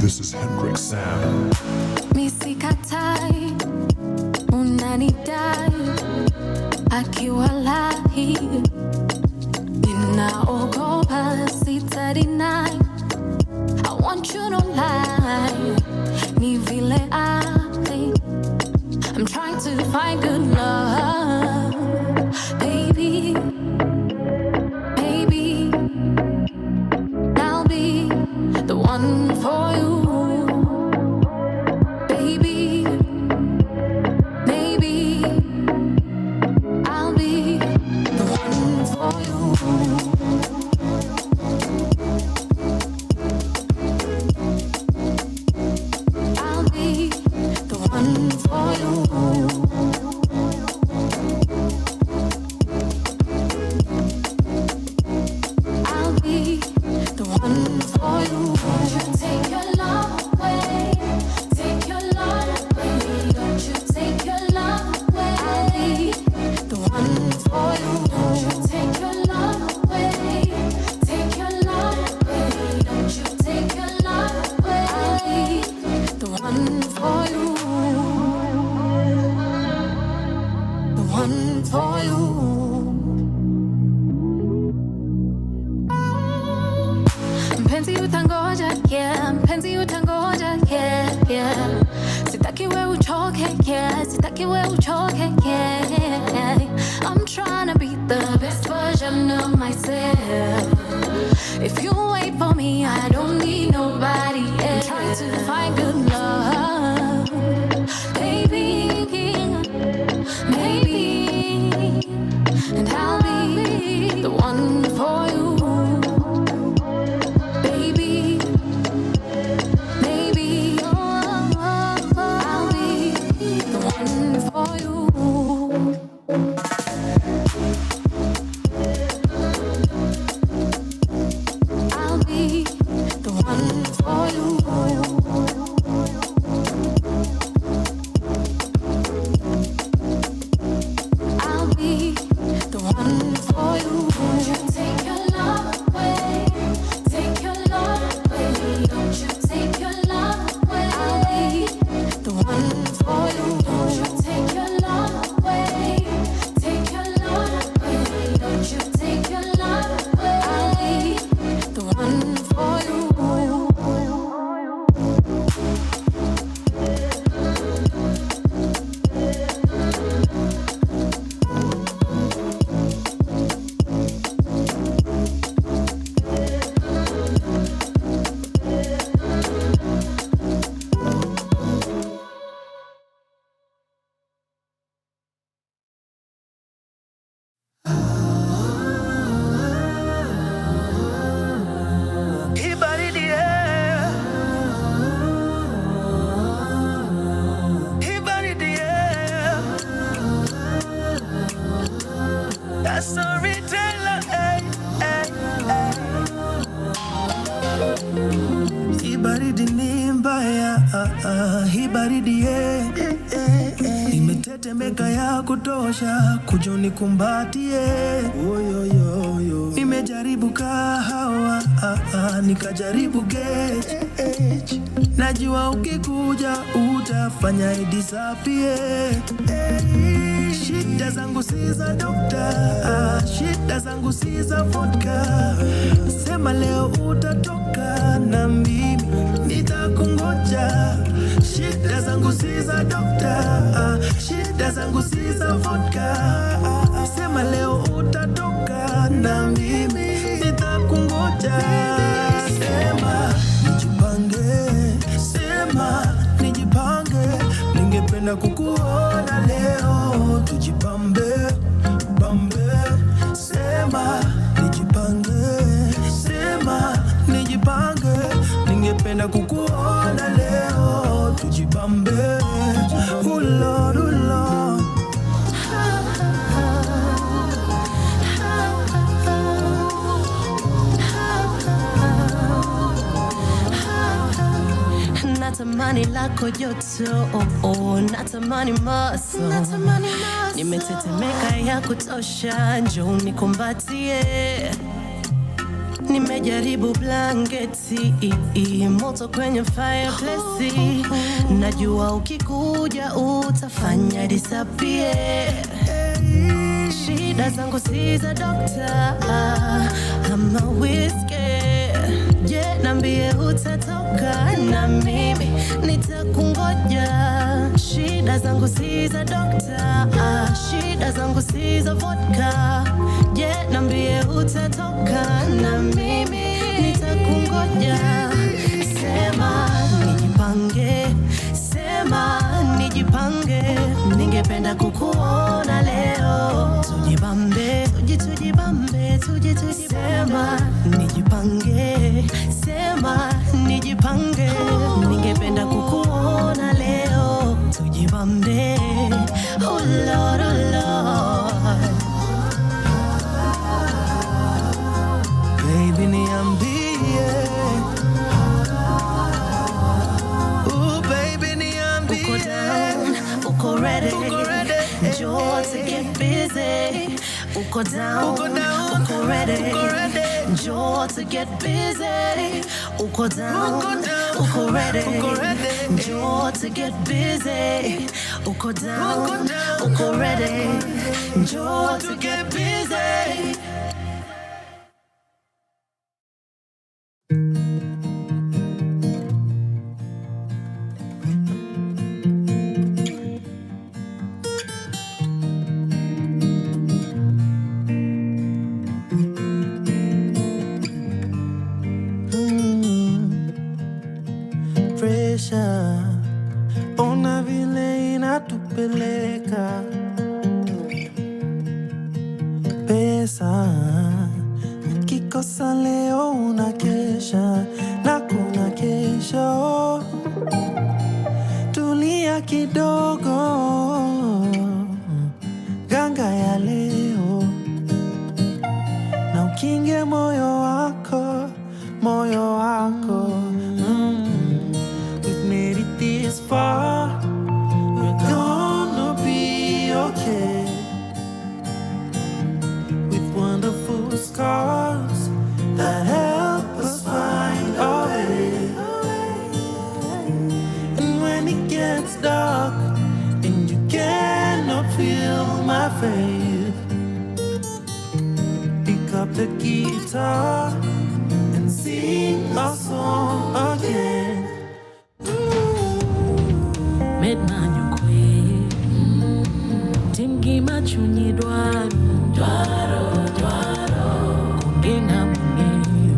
This is Hendrik Sam. Misikatai, unanidai, akiwalahi, ninaogopa sitadinai. I want you to lie, ni vile I'm trying to find good love, baby, baby. I'll be the one for you, baby, maybe. I'll be the one for you. I'll be the one for you. I'll be the one for you. Don't you take your love away. Take your love away. Don't you take your love away. I'll be the one for you. Don't you take your love away. Take your love away. Don't you take your love away. I'll be the one for you. The one for you. Mpenzi utangoja, yeah. Mpenzi utangoja, yeah, yeah. Sitaki we uchoke, yeah. Sitaki we uchoke, yeah. I'm trying to be the best version of myself. If you wait for me, I don't need nobody else. I'm trying to find good love, baby, maybe. And I'll be the one for you. Nimetetemeka ya kutosha kujuni kumbatie. Nimejaribu kahawa, nikajaribu gauge. Najua ukikuja utafanya idisappear. Shida zangu si za dokta, shida zangu si za vodka. Sema leo utatoka na mimi nitakungoja. Shida zangu si za dokta, shida zangu si za vodka. Sema leo utatoka na mimi nitakungoja. Sema nijipange, sema nijipange. Ningependa kukuona leo, tujipambe, pambe. Sema nijipange, sema nijipange. Ningependa kukuona leo, tujipambe. Oh Lord, oh Lord. Natamani lako joto, natamani maso. Nimetetemeka ya kutosha, njoo nikumbatie. Nimejaribu blanketi, moto kwenye fireplace. Najua ukikuja utafanya disappear. Shida zangu si za doctor, I'm a whiskey. Je, nambie utatoka na mimi nitakungoja. Shida zangu si za doctor, shida zangu si za vodka. Je, nambie utatoka na mimi nitakungoja. Sema nijipange, sema nijipange. Ningependa kukuona leo. Tujibambe, tujibambe, tujibambe. Sema nijipange, sema nijipange. Ningependa kukuona leo. Tujibambe, oh Lord, oh Lord. Baby niambie, ooh baby niambie. Uko down, uko ready, Njoo to get busy. Uko down, uko ready, Njoo to get busy. Uko down, uko ready, Njoo to get busy. Uko down, uko ready, Njoo to get busy. Ona vile inatupeleka pesa, nikikosa leo unakesha na kuna kesho. Tulia kidogo, ganga ya leo, na ukinge moyo wako, moyo wako. We've made it this far, we're gonna be okay. With wonderful scars that help us find our way. And when it gets dark and you cannot feel my faith, pick up the guitar and sing a song again. Wanyoike, timgi machunyi dwaro, kungena mungeyo.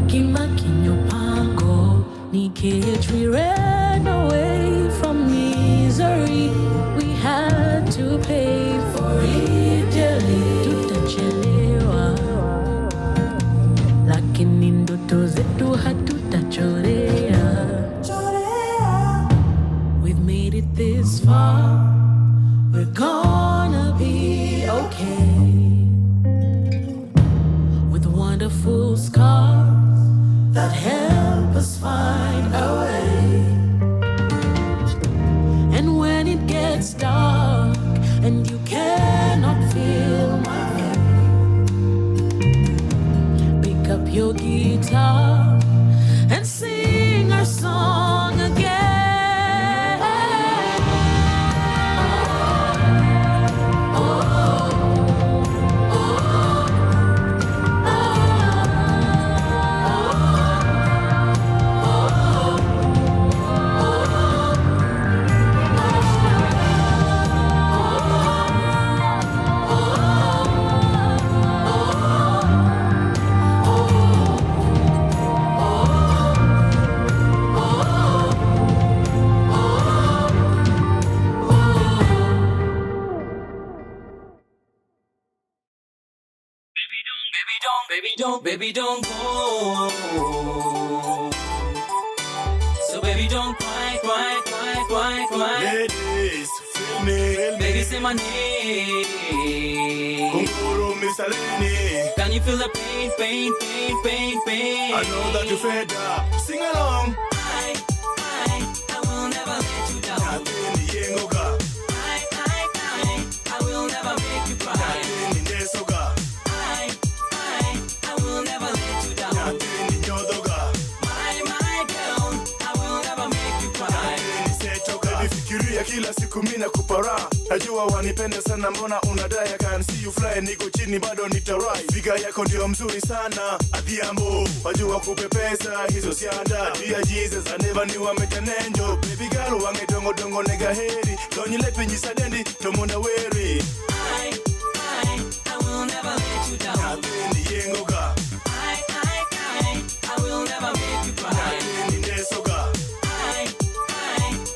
Kima kinyo pango, nikech we ran away from misery. We had to pay for it dearly. Tutachelewa, lakini ndoto zetu hatutachorea. This far, we're gonna be okay. With wonderful scars that help us find our way. And when it gets dark and you cannot feel my way, pick up your guitar and sing our song again. Baby don't go. So baby don't cry. Ladies, feel me. Baby say my name. Kunkuru misalini. Can you feel the pain? I know that you fed up. Sing along. I will never let you down. Katini yengoga. I will never make you cry. Katini nesoga. pia kila siku mina kupara. Najua wanipenda sana mbona unadai I can see you fly. Niko chini bado nitarai. Figa yako ndio mzuri sana Adhiambo. Wajua kupepesa hizo sianda. Dear Jesus I never knew I met an angel. Baby girl wange dongo dongo nega heri. Donyi lepi njisadendi tomona weri. I will never let you down. Natendi yengoga. I will never make you cry. Natendi nesoga.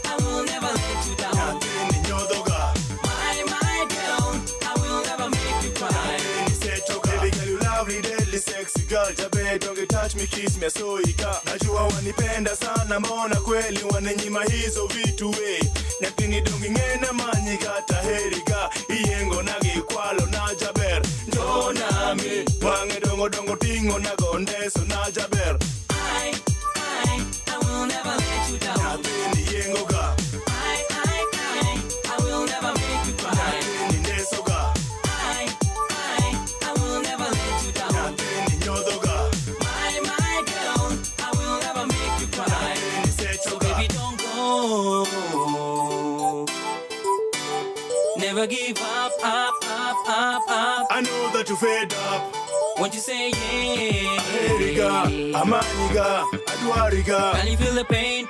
I will never let you down. Natendi nyodoga. My girl, I will never make you cry. Natendi setoga. Baby girl you lovely deadly sexy girl. Jabe don't touch me kiss me asoika. Najua wanipenda sana mbona kweli wananyima hizo vitu we. Nyakini dongi ngena manyiga taheriga. Iyengo nagi kwalo na jaber. Njonami wange dongo dongo tingo na gondeso na jaber. I will never let you down. Natendi yengoga. I will never make you cry. Natendi nesoga. I will never let you down. Natendi nyodoga. My girl, I will never make you cry. Natendi So setoga. baby don't go. Never give up. I know that you fed up. Won't you say yeah? Aheriga, amaniga, adwariga. Can you feel the pain?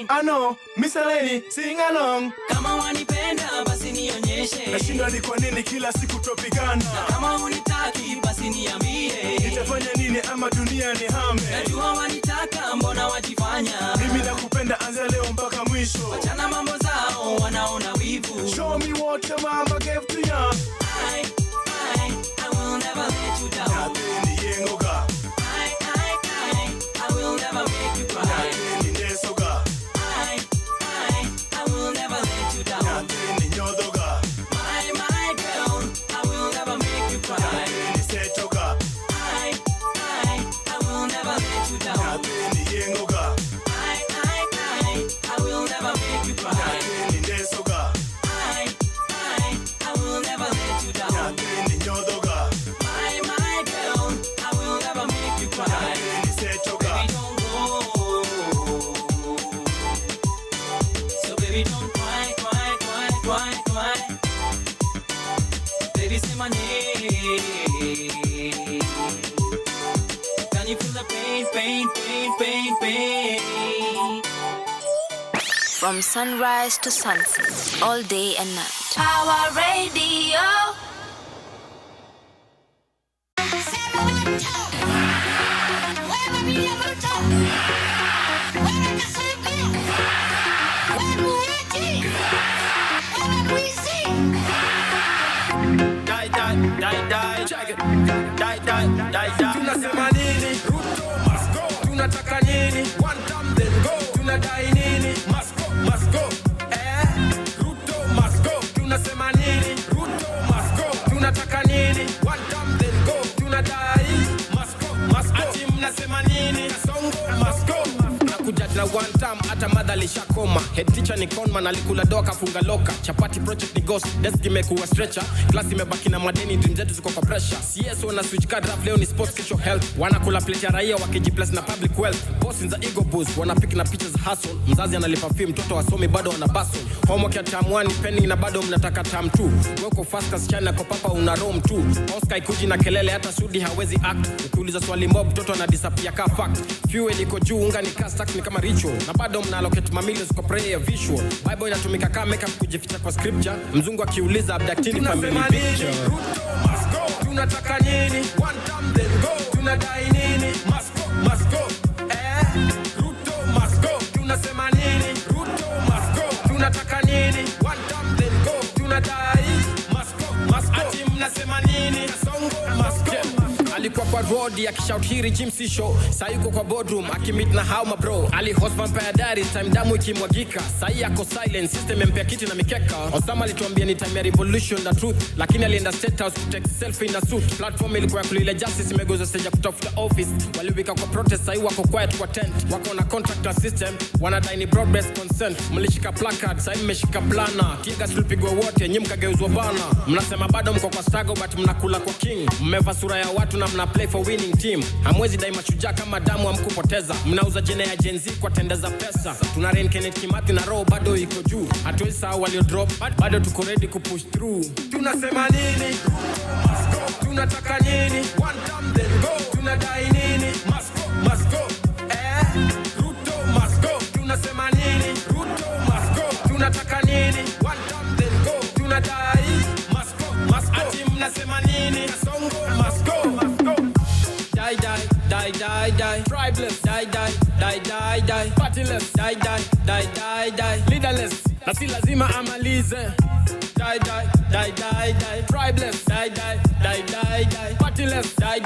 I know, Mr. Lady, sing along. Kama wanipenda basi nionyeshe. Nashinda ni kwa nini kila siku tupigana. Kama unitaki basi niambie. Nitafanya nini ama dunia ni hame. Najua wanitaka mbona wajifanya. Mimi nakupenda anzia leo mpaka mwisho. Wachana mambo zao wanaona wivu. Show me what your mama gave to ya. I will never let you down. Natendi yengoga. I will never make you cry. Natendi nesoga. I will never let you down. Natendi nyodoga. My girl, I will never make you cry. Natendi setoga. I will never let you down. Natendi yengoga. I will never make you cry. Natendi nesoga. I will never let you down. Natendi nyodoga. My girl, I will never make you cry. Natendi setoga. Baby, don't go. So baby, don't cry. Baby, say my name. Can you feel the pain? From sunrise to sunset, all day and night. Pawa Radio. Tunasema nini? Ruto must go. Tunataka nini? One time then go. Tunadai nini? Must go. Ruto must go. Tunasema nini? Ruto must go. Tunataka nini? One time then go. Tunadai must go. Ati mnasema nini? Kasongo must go. Nakuja na one time hata madha lishakoma. Head teacher ni conman alikula doka funga loka. Chapati project ni ghost. Desk imekuwa stretcher. Class imebaki na madeni dream zetu ziko kwa pressure. CS wana switch card rap leo ni sports kesho health. Wanakula plate ya raia wakijiplace na public wealth. Boss in the ego boost wanapik na pictures hustle. Mzazi analipa fee mtoto wasomi bado wana bustle. Homework ya term 1 pending na bado mnataka term 2. Weko fast kasichana kwa papa una roam 2. Oscar ikuji na kelele hata Sudi hawezi act. Ukiuliza swali mob mtoto ana disappear ka fact. Fuel iko juu unga ni cast ni kama ritual. Na bado mna allocate millions kwa prayer visual. Bible inatumika kama makeup kujificha kwa scripture. Mzungu akiuliza abductini family picture. Ruto must go. Tunataka nini? One time then go. Tunadai nini? Must go. Ruto must go. Tunasema nini? Ruto must go. Tunataka nini? One time then go. Tunadai must go. Ati mnasema nini? Kasongo must go. Alikuwa kwa road akishout hiri Jimsi show. Sasa yuko kwa boardroom akimit na how my bro. Ali host Vampire Diaries time damu ikimwagika. Sasa yako silent system empea kiti na mikeka. Osama alituambia ni time ya revolution the truth. Lakini alienda state house to take selfie in a suit. Platform ilikuwa ya kulile justice imegoza stage kutafuta office. Waliwika kwa protest sasa wako quiet kwa tent. Wako na contractor system wanadai ni broad based consent. Mlishika placard sasa mmeshika plana. Tiga tulipigwa wote nyinyi mkageuzwa bana. Mnasema bado mko kwa struggle but mnakula kwa king. Mmeva sura ya watu na mna play for winning team. Hamwezi dai mashujaa kama damu hamkupoteza. Mnauza jina ya Gen Z kwa tenda za pesa. Tuna Ren Kenneth Kimathi na roho bado iko juu. Hatuwezi sahau walio drop, bado tuko ready kupush through. Tunasema nini? Tunataka nini? One time then go. Tunadai nini? Must go. Ruto must go. Tunasema nini? Ruto must go. Tunataka nini? One time then go. Tunadai must go. Ati mnasema nini? Songo must go. Die. Tribeless. Die. Partyless. Die. Leaderless. Na si lazima amalize. Die. Tribeless. Die. Partyless. Die.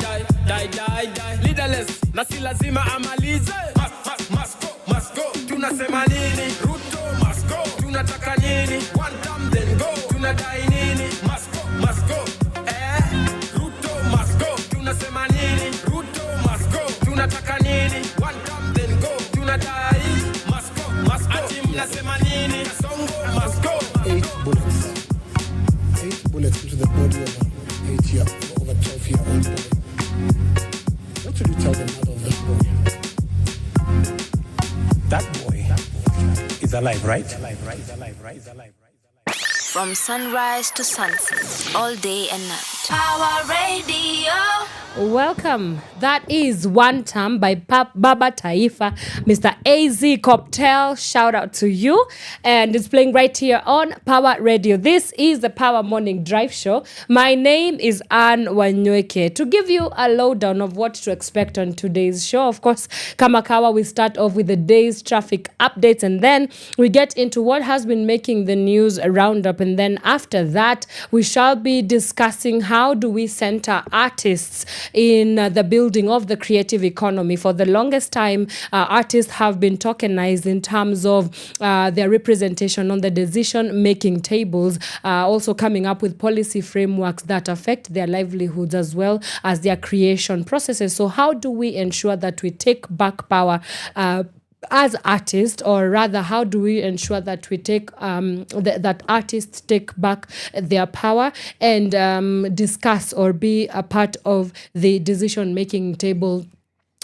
Leaderless. Na si lazima amalize. Must go. Tunasema nini? Ruto must go. Tunataka nini? One time then go. Tunadai nini? Must go. Ruto must go. Tunasema nini? Ruto must go. Tunataka nini? One time then go. Tunadai must go. Ati mnasema nini? Songo must go. 8 bullets into the body of an 8-year over 12-year-old boy. What should you tell the mother of that boy? That boy is alive, right? From sunrise to sunset, all day and night. Power Radio. Welcome. That is One Time by Baba Taifa, Mr. AZ Cocktail. Shout out to you. And it's playing right here on Power Radio. This is the Power Morning Drive Show. My name is Anne Wanyoike. To give you a lowdown of what to expect on today's show, of course, Kamakawa, we start off with the day's traffic updates, and then we get into what has been making the news roundup. And then after that, we shall be discussing how do we center artists in the building of the creative economy. For the longest time, artists have been tokenized in terms of their representation on the decision-making tables, also coming up with policy frameworks that affect their livelihoods as well as their creation processes. So how do we ensure that we take back power as artists, or rather, how do we ensure that we take that artists take back their power and discuss or be a part of the decision-making table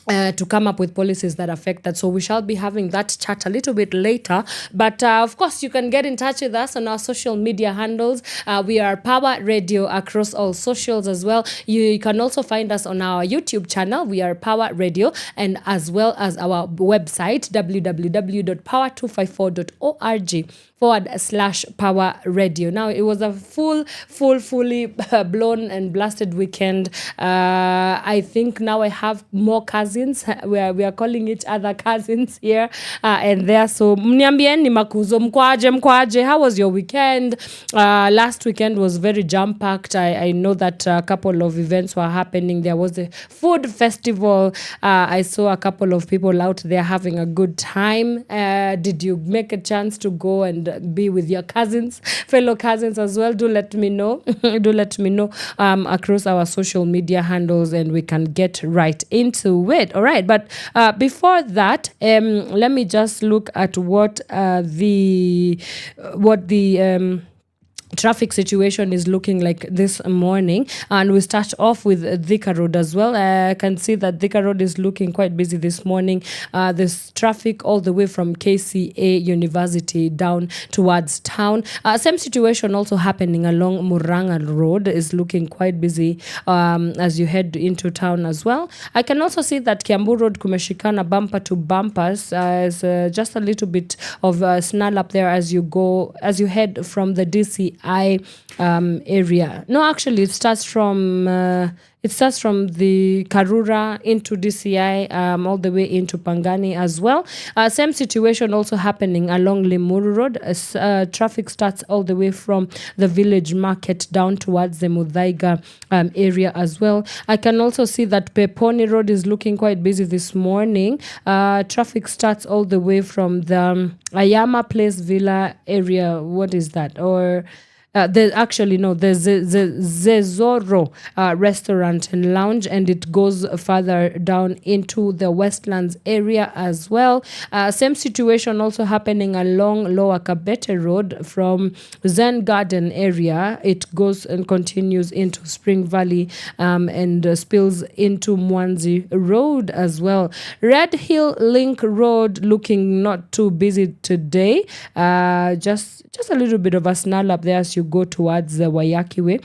to come up with policies that affect that. So we shall be having that chat a little bit later. But of course, you can get in touch with us on our social media handles. We are Power Radio across all socials as well. You can also find us on our YouTube channel. We are Power Radio, and as well as our website, www.power254.org/Power Radio. Now, it was a fully blown and blasted weekend. I think now I have more cousins. We are calling each other cousins here and there. So, mniambieni makuzo, mkwaje. How was your weekend? Last weekend was very jam-packed. I know that a couple of events were happening. There was a food festival. I saw a couple of people out there having a good time. Did you make a chance to go and be with your fellow cousins as well? Do let me know. Across our social media handles, and we can get right into it. All right, but before that, let me just look at what the traffic situation is looking like this morning, and we start off with Thika Road as well. I can see that Thika Road is looking quite busy this morning. There's traffic all the way from KCA University down towards town. Same situation also happening along Muranga Road, is looking quite busy as you head into town as well. I can also see that Kiambu Road kumeshikana bumper to bumpers. Is just a little bit of snarl up there as you head from the DCI area. No, actually, it starts from the Karura into DCI, all the way into Pangani as well. Same situation also happening along Limuru Road. Traffic starts all the way from the village market down towards the Muthaiga area as well. I can also see that Peponi Road is looking quite busy this morning. Traffic starts all the way from the Ayama Place Villa area. What is that? Or there's Zezoro restaurant and lounge, and it goes further down into the Westlands area as well. Same situation also happening along Lower Kabete Road from Zen Garden area. It goes and continues into Spring Valley and spills into Mwanzi Road as well. Red Hill Link Road looking not too busy today. Just a little bit of a snarl up there as you go towards the Wayaki Way,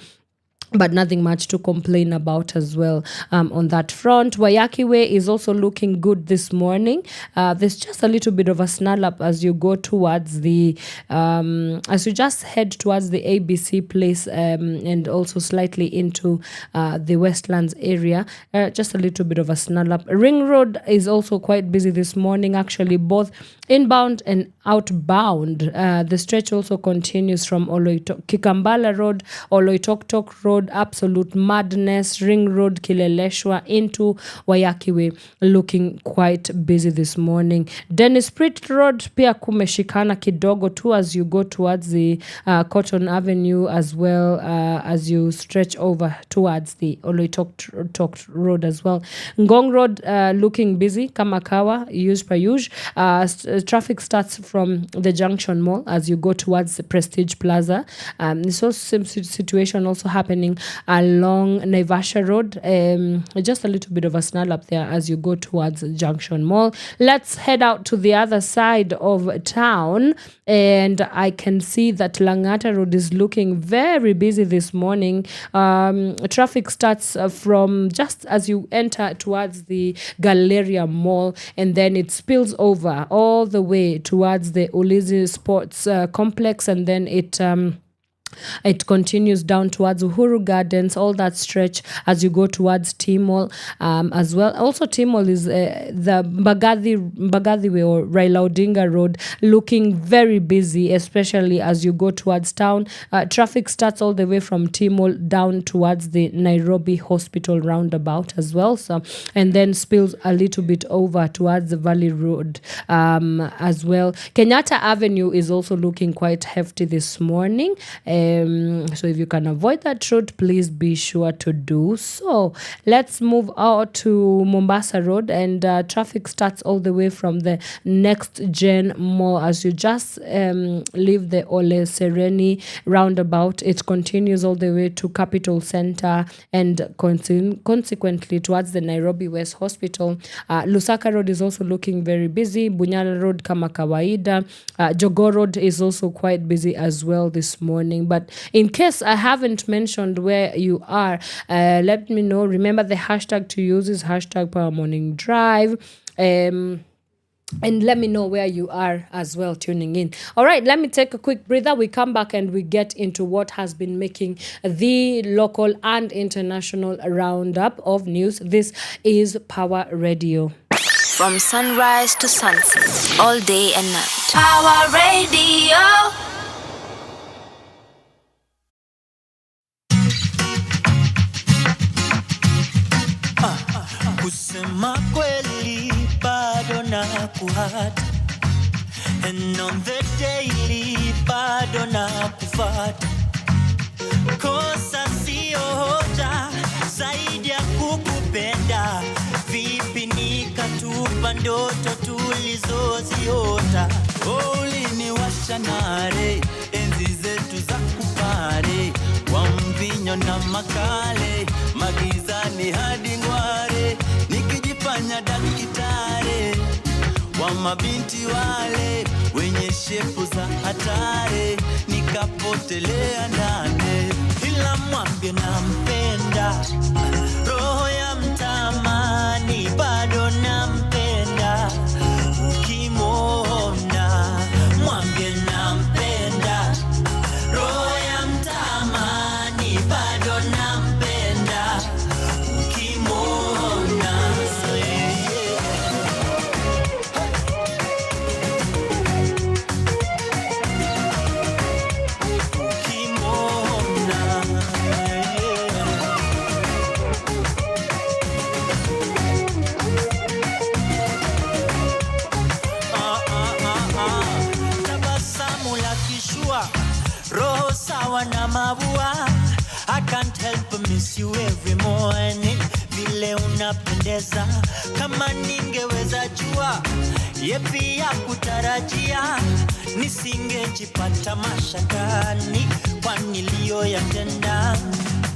but nothing much to complain about as well on that front. Wayaki Way is also looking good this morning. There's just a little bit of a snarl up as you go towards the, as you just head towards the ABC place and also slightly into the Westlands area. Just a little bit of a snarl up. Ring Road is also quite busy this morning, actually, both inbound and outbound. The stretch also continues from Kikambala Road, Oloitoktok Road, absolute madness. Ring Road, Kileleshwa into Wayaki Way, looking quite busy this morning. Dennis Pritt Road pia kumeshikana kidogo too as you go towards the Cotton Avenue, as well as you stretch over towards the Oloitoktok Road as well. Ngong Road looking busy, Kamakawa, use per use. Traffic starts from the Junction Mall as you go towards the Prestige Plaza. This also same situation also happening along Naivasha Road. Just a little bit of a snarl up there as you go towards Junction Mall. Let's head out to the other side of town, and I can see that Langata Road is looking very busy this morning. Traffic starts from just as you enter towards the Galleria Mall, and then it spills over all the way towards the Ulinzi Sports Complex, and then it continues down towards Uhuru Gardens, all that stretch as you go towards T-Mall as well. Also, T-Mall is the Mbagathi Way or Raila Odinga Road looking very busy, especially as you go towards town. Traffic starts all the way from T-Mall down towards the Nairobi Hospital roundabout as well. So, and then spills a little bit over towards the Valley Road as well. Kenyatta Avenue is also looking quite hefty this morning. So if you can avoid that road, please be sure to do so. Let's move out to Mombasa Road, and traffic starts all the way from the Next Gen Mall as you just leave the Ole Sereni roundabout. It continues all the way to Capital Center and consequently towards the Nairobi West Hospital. Lusaka Road is also looking very busy. Bunyala Road kama kawaida. Jogoo Road is also quite busy as well this morning. But in case I haven't mentioned where you are, let me know. Remember, the hashtag to use is hashtag Power Morning Drive. And let me know where you are as well tuning in. All right, let me take a quick breather. We come back and we get into what has been making the local and international roundup of news. This is Power Radio. From sunrise to sunset, all day and night. Power Radio. Kusema kweli bado na kuhata, and on the daily bado na kufata. Kosa sio hoja zaidi ya kukupenda. Vipi nikatupa ndoto tulizoziota. Uliniwasha nare enzi zetu za kupare, wa mvinyo na makale, magizani hadi ngware, nikijifanya dakitare wa mabinti wale wenye shepu za hatari, nikapotelea ndani. Ila mwambie nampenda, roho ya mtamani bado nampenda. Ukimwona mwambie nampenda, roho ya mtamani bado nampenda. Ukimwona maua na maua. I can't help but miss you every morning. Vile unapendeza kama ningeweza jua yepi ya kutarajia, nisingejipata mashakani kwa niliyoyatenda.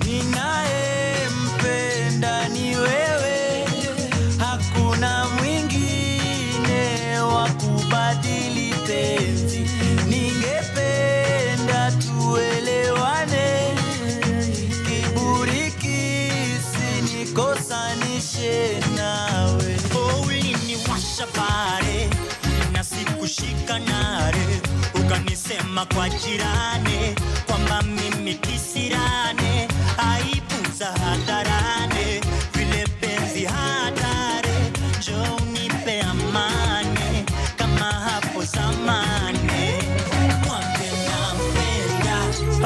Ninayempenda ni wewe, hakuna mwingine wa kubadili penzi. Ningependa tuelewane, kiburi kisinikosanishe nawe. Uliniwasha pale na sikushika nare, ukanisema kwa jirani kwamba mimi kisirane. Aibu za hadharani, vile penzi hatari, njoo unipe amani kama hapo zamani. Mwambie nampenda,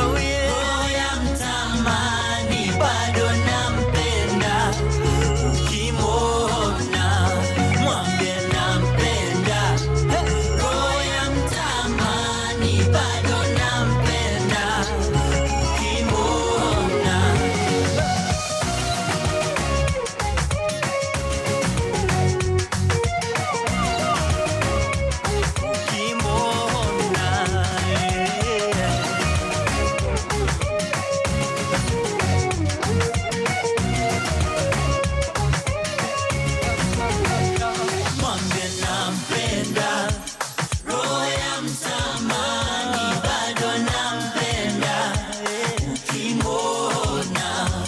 oh yeah, roho ya mtamani bado nampenda. Ukimwona mwambie nampenda, roho ya mtamani bado nampenda. Ukimwona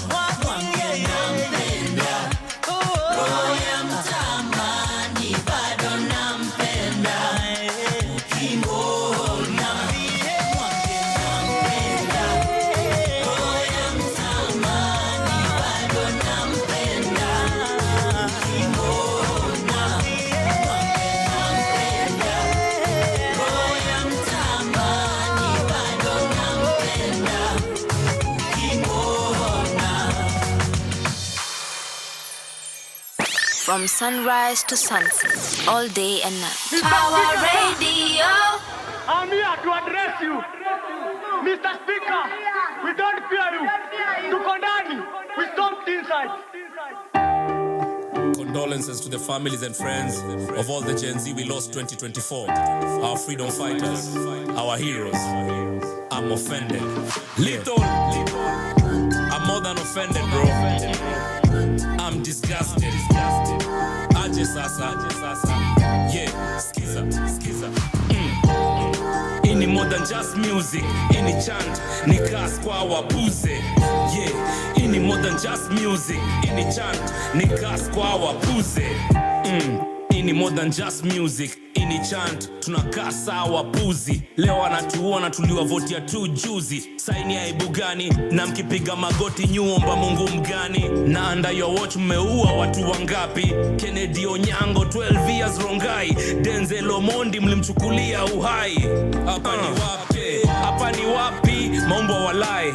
mwambie nampenda, roho ya mtamani bado nampenda. Ukimwona mwambie nampenda, roho ya mtamani bado nampenda. Ukimwona mwambie nampenda, roho ya mtamani bado nampenda. Ukimwona From sunrise to sunset, all day and night. Power Radio. I'm here to address you. Mr. Speaker, we don't fear you. Tuko ndani. We stomped inside. Condolences to the families and friends of all the Gen Z we lost 2024. Our freedom fighters, our heroes. I'm offended. Little. I'm more than offended, bro. I'm disgusted. Aje sasa. Yeah, skiza. Ini more than just music. Ini chant, ni kas kwa wapuze. Yeah, ini more than just music. Ini chant, ni kas kwa wapuze. Ini more than just music. Ini chant, tunakaa sawa puzi. Leo anatuona tuliwavotia tu juzi. Saini ya aibu gani? Na mkipiga magoti nyuomba Mungu mgani? Na under your watch mmeua watu wangapi? Kennedy Onyango 12 years Rongai. Denzel Omondi mlimchukulia uhai. Hapa ni wapi? Maumbo walai.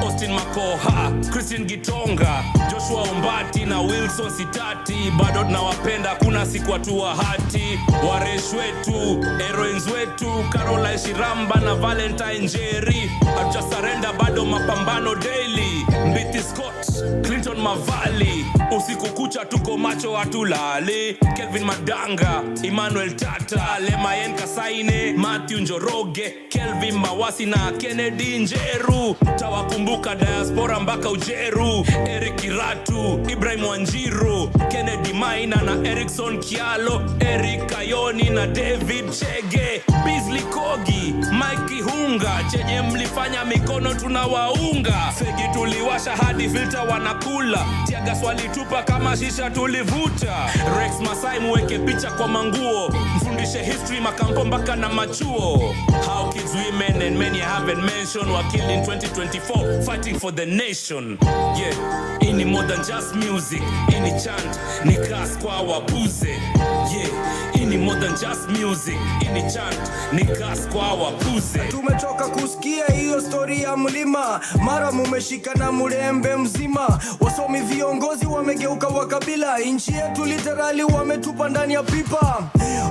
Austin Makoha, Christian Gitonga, Joshua Umbati na Wilson Sitati. Bado tunawapenda, kuna siku watu wa hati. Waresh wetu, heroines wetu, Caroline Shiramba na Valentine Jerry. Hatuja surrender, bado mapambano daily. Mbithi Scott, Clinton Mavali. Usiku kucha tuko macho hatulali. Kelvin Madanga, Emmanuel Tata, Lemayen Kasaine, Matthew Njoroge, Kelvin Mawasi na Kennedy Njeru. Tawakumbuka diaspora mpaka Ujeru. Eric Kiratu, Ibrahim Wanjiru, Kennedy Maina na Erickson Kialo, Eric Kayoni na David Chege, Beasley Kogi, Mike Hunga. Chenye mlifanya mikono tunawaunga. Fegi tuliwasha hadi filter wanakula. Tiaga swali tupa kama shisha tulivuta. Rex Masai muweke picha kwa manguo. Mfundishe history makampo mpaka na machuo. How kids, women and many I haven't mentioned were killed in 2024 fighting for the nation. Yeah, ini more than just music. Ini chant, ni kas kwa wapuze. Yeah, ini more than just music. Ini chant, ni kas kwa wapuze. Tumetoka kusikia hiyo story ya mlima. Mara mumeshika na murembe mzima. Wasomi viongozi wamegeuka wakabila. Inchi yetu literally wametupa ndani ya pipa.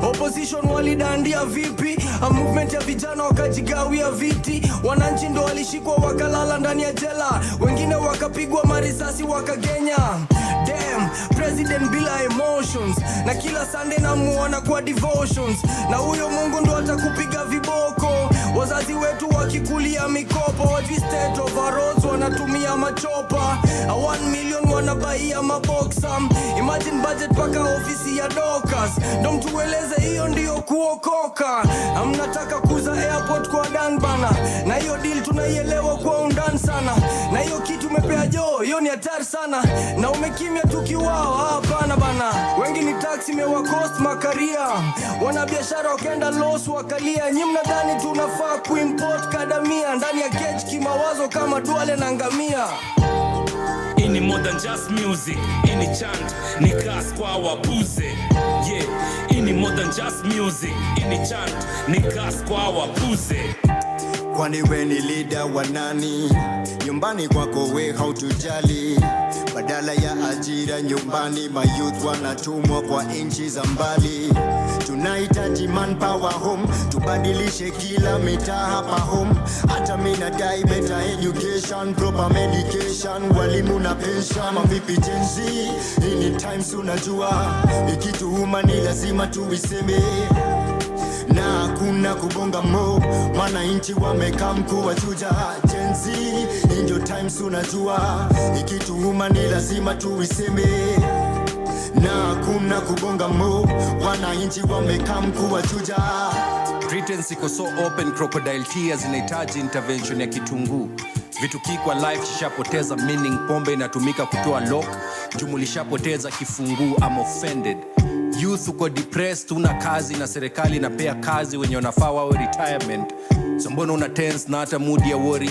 Opposition walidandia vipi? A movement ya vijana wakajigawia viti, wananchi ndo walishikwa wakalala ndani ya jela, wengine wakapigwa marisasi wakagenya. Damn, president bila emotions, na kila Sunday namuona kwa devotions, na huyo Mungu ndo atakupiga viboko. Wazazi wetu wakikulia mikopo, wajui state of our roads wanatumia machopa. A 1 million wanabaia maboxa, imagine budget paka ofisi ya Dokas. Ndo mtueleze hiyo ndiyo kuokoka. Mnataka kuza airport kwa Dan bana, na hiyo deal tunaielewa kwa undani sana, na hiyo kitu umepea jo, hiyo ni hatari sana, na umekimya tukiwao hapana bana. Wengi ni taxi mewa cost makaria, wanabiashara wakaenda loss wakalia. Nyi mnadhani tunafaa kuimport kadamia ndani ya cage kimawazo kama Duale na ngamia. Ini more than just music, ini chant, ni gas kwa wapuze. Yeah, ini more than just music, ini chant, ni gas kwa wapuze. Kwani we ni leader wa nani? Nyumbani kwako we hautujali, badala ya ajira nyumbani mayouth wanatumwa kwa inchi za mbali. Tunahitaji manpower home, tubadilishe kila mitaa hapa home. Hata mimi nadai better education, proper medication, walimu na pension. Mavipi jenzi, ini times unajua, ikituuma ni lazima tuiseme, na kuna kubonga mo, wananchi wamekaa mkuu wa chuja. Jenzi, injo times unajua, ikituuma ni lazima tuiseme, na kuna kubonga mo, wananchi wamekaa mkuu wa chuja. Pretense iko so open, crocodile tears inahitaji intervention ya kitunguu. Vitu kikwa life chishapoteza meaning, pombe inatumika kutoa lock, jumulishapoteza kifunguu. I'm offended. Youth uko depressed, una kazi na serikali inapea kazi wenye wanafaa wawe retirement. So mbona una tense na hata mood ya worry?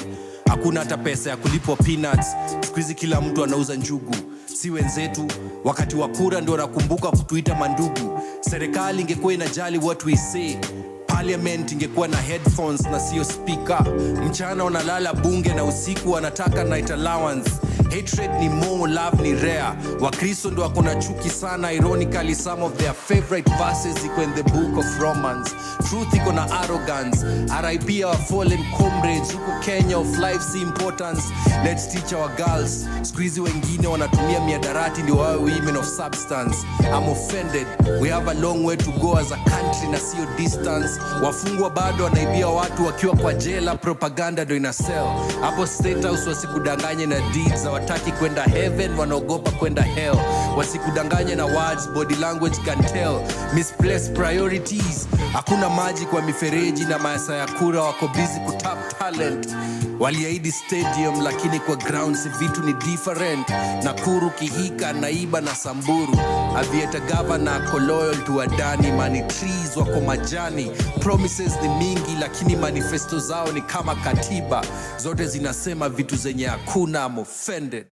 Hakuna hata pesa ya kulipo peanuts. Sikuizi kila mtu anauza njugu. Si wenzetu wakati wa kura ndio nakumbuka kutuita mandugu. Serikali ingekuwa inajali what we say, parliament ingekuwa na headphones na sio speaker. Mchana wanalala bunge na usiku wanataka night allowance. Hatred ni more, love ni rare. Wakristo ndo wako na chuki sana. Ironically, some of their favorite verses iko in the book of Romans. Truth iko na arrogance. RIP our fallen comrades. Huku Kenya of life's importance. Let's teach our girls. Squeezy wengine wanatumia miadarati ndio wawe women of substance. I'm offended. We have a long way to go as a country na sio distance. Wafungwa bado wanaibia watu wakiwa kwa jela, propaganda ndo ina sell. Hapo State House wasikudanganye na deeds, hawataki kwenda heaven, wanaogopa kwenda hell. Wasikudanganye na words, body language can tell. Misplaced priorities. Hakuna maji kwa mifereji na maasa ya kura, wako busy kutap talent. Waliahidi stadium lakini kwa grounds vitu ni different. Nakuru, Kihika, Naiba na Samburu. Avieta governor ako loyal to Adani. Money trees wako majani. Promises ni mingi lakini manifesto zao ni kama katiba. Zote zinasema vitu zenye hakuna. I'm offended.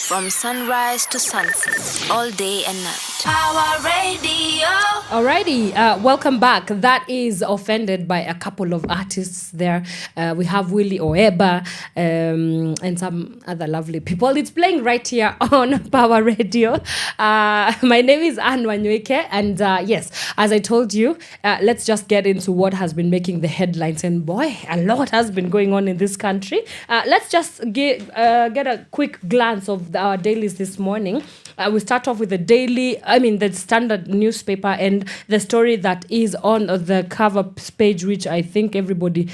From sunrise to sunset, all day and night. Power Radio. Alrighty, welcome back. That is Offended by a couple of artists there. We have Willie Oeba and some other lovely people. It's playing right here on Power Radio. My name is Wanyoike, and yes, as I told you, let's just get into what has been making the headlines. And boy, a lot has been going on in this country. Let's just get a quick glance of our dailies this morning. We start off with the Standard newspaper, and the story that is on the cover page, which I think everybody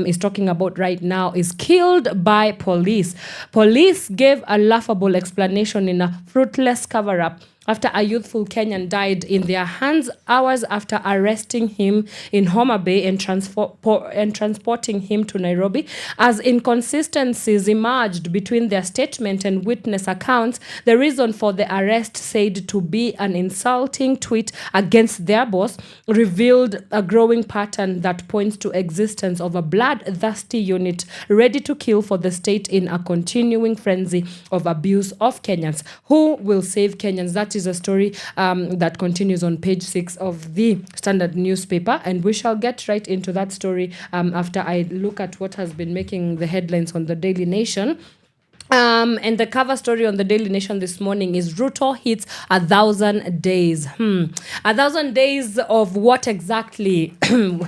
is talking about right now, is killed by police. Police gave a laughable explanation in a fruitless cover-up after a youthful Kenyan died in their hands hours after arresting him in Homa Bay and transporting him to Nairobi. As inconsistencies emerged between their statement and witness accounts, the reason for the arrest, said to be an insulting tweet against their boss, revealed a growing pattern that points to existence of a bloodthirsty unit ready to kill for the state in a continuing frenzy of abuse of Kenyans. Who will save Kenyans? That is a story that continues on page 6 of the Standard newspaper, and we shall get right into that story after I look at what has been making the headlines on the Daily Nation. And the cover story on the Daily Nation this morning is Ruto hits 1,000 days. 1,000 days of what exactly?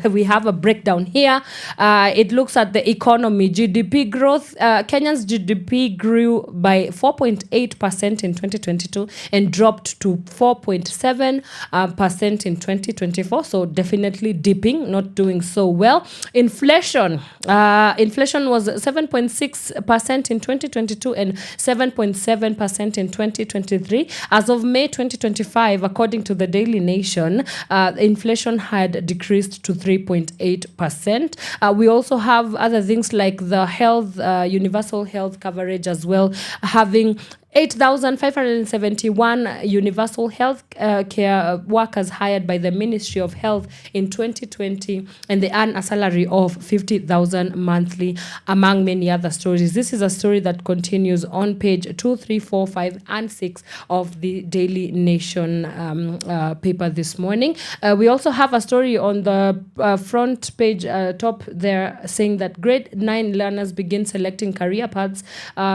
We have a breakdown here. It looks at the economy, GDP growth. Kenya's GDP grew by 4.8% in 2022 and dropped to 4.7% in 2024. So definitely dipping, not doing so well. Inflation was 7.6% in 2022 and 7.7% in 2023. As of May 2025, according to the Daily Nation, inflation had decreased to 3.8%. We also have other things like the health, universal health coverage as well, having 8,571 universal health care workers hired by the Ministry of Health in 2020, and they earn a salary of 50,000 monthly, among many other stories. This is a story that continues on page 2, 3, 4, 5, and 6 of the Daily Nation paper this morning. We also have a story on the front page, top there, saying that grade 9 learners begin selecting career paths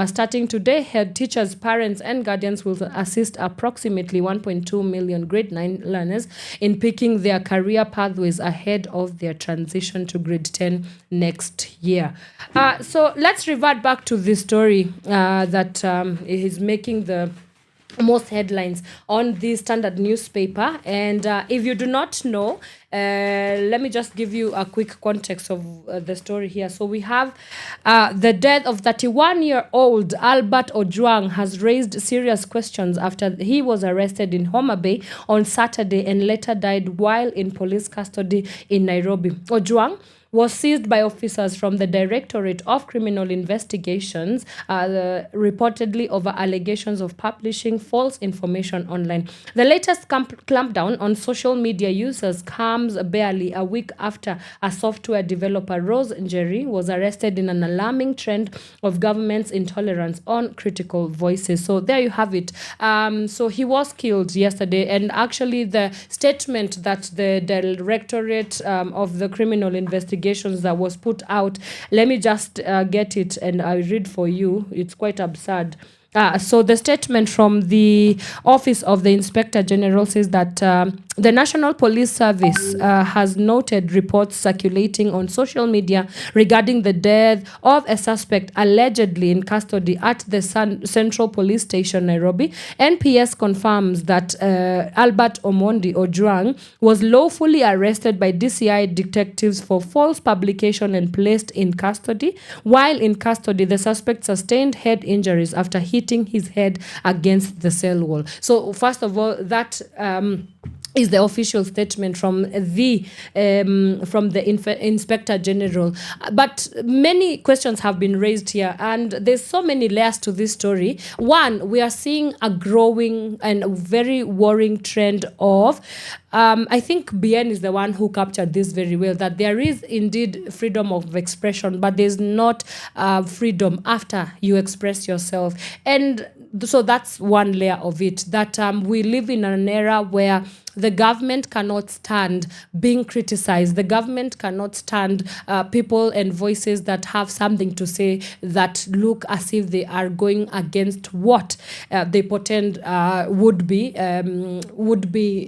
starting today. Head teachers, parents and guardians will assist approximately 1.2 million grade 9 learners in picking their career pathways ahead of their transition to grade 10 next year. So let's revert back to this story that is making the most headlines on the Standard newspaper. And if you do not know, let me just give you a quick context of the story here. So we have the death of 31-year-old Albert Ojwang has raised serious questions after he was arrested in Homa Bay on Saturday and later died while in police custody in Nairobi. Ojwang was seized by officers from the Directorate of Criminal Investigations, reportedly over allegations of publishing false information online. The latest clampdown on social media users comes barely a week after a software developer, Rose Njihia, was arrested in an alarming trend of government's intolerance on critical voices. So there you have it. So he was killed yesterday, and actually the statement that the Directorate of the Criminal Investigations that was put out, let me just get it and I'll read for you. It's quite absurd. So the statement from the Office of the Inspector General says that the National Police Service has noted reports circulating on social media regarding the death of a suspect allegedly in custody at the Central Police Station, Nairobi. NPS confirms that Albert Omondi Ojwang was lawfully arrested by DCI detectives for false publication and placed in custody. While in custody, the suspect sustained head injuries after hitting his head against the cell wall. So first of all, that is the official statement from the Inspector General. But many questions have been raised here, and there's so many layers to this story. One, we are seeing a growing and very worrying trend of I think BN is the one who captured this very well, that there is indeed freedom of expression, but there's not freedom after you express yourself. And so that's one layer of it, that we live in an era where the government cannot stand being criticized. The government cannot stand people and voices that have something to say that look as if they are going against what they pretend would be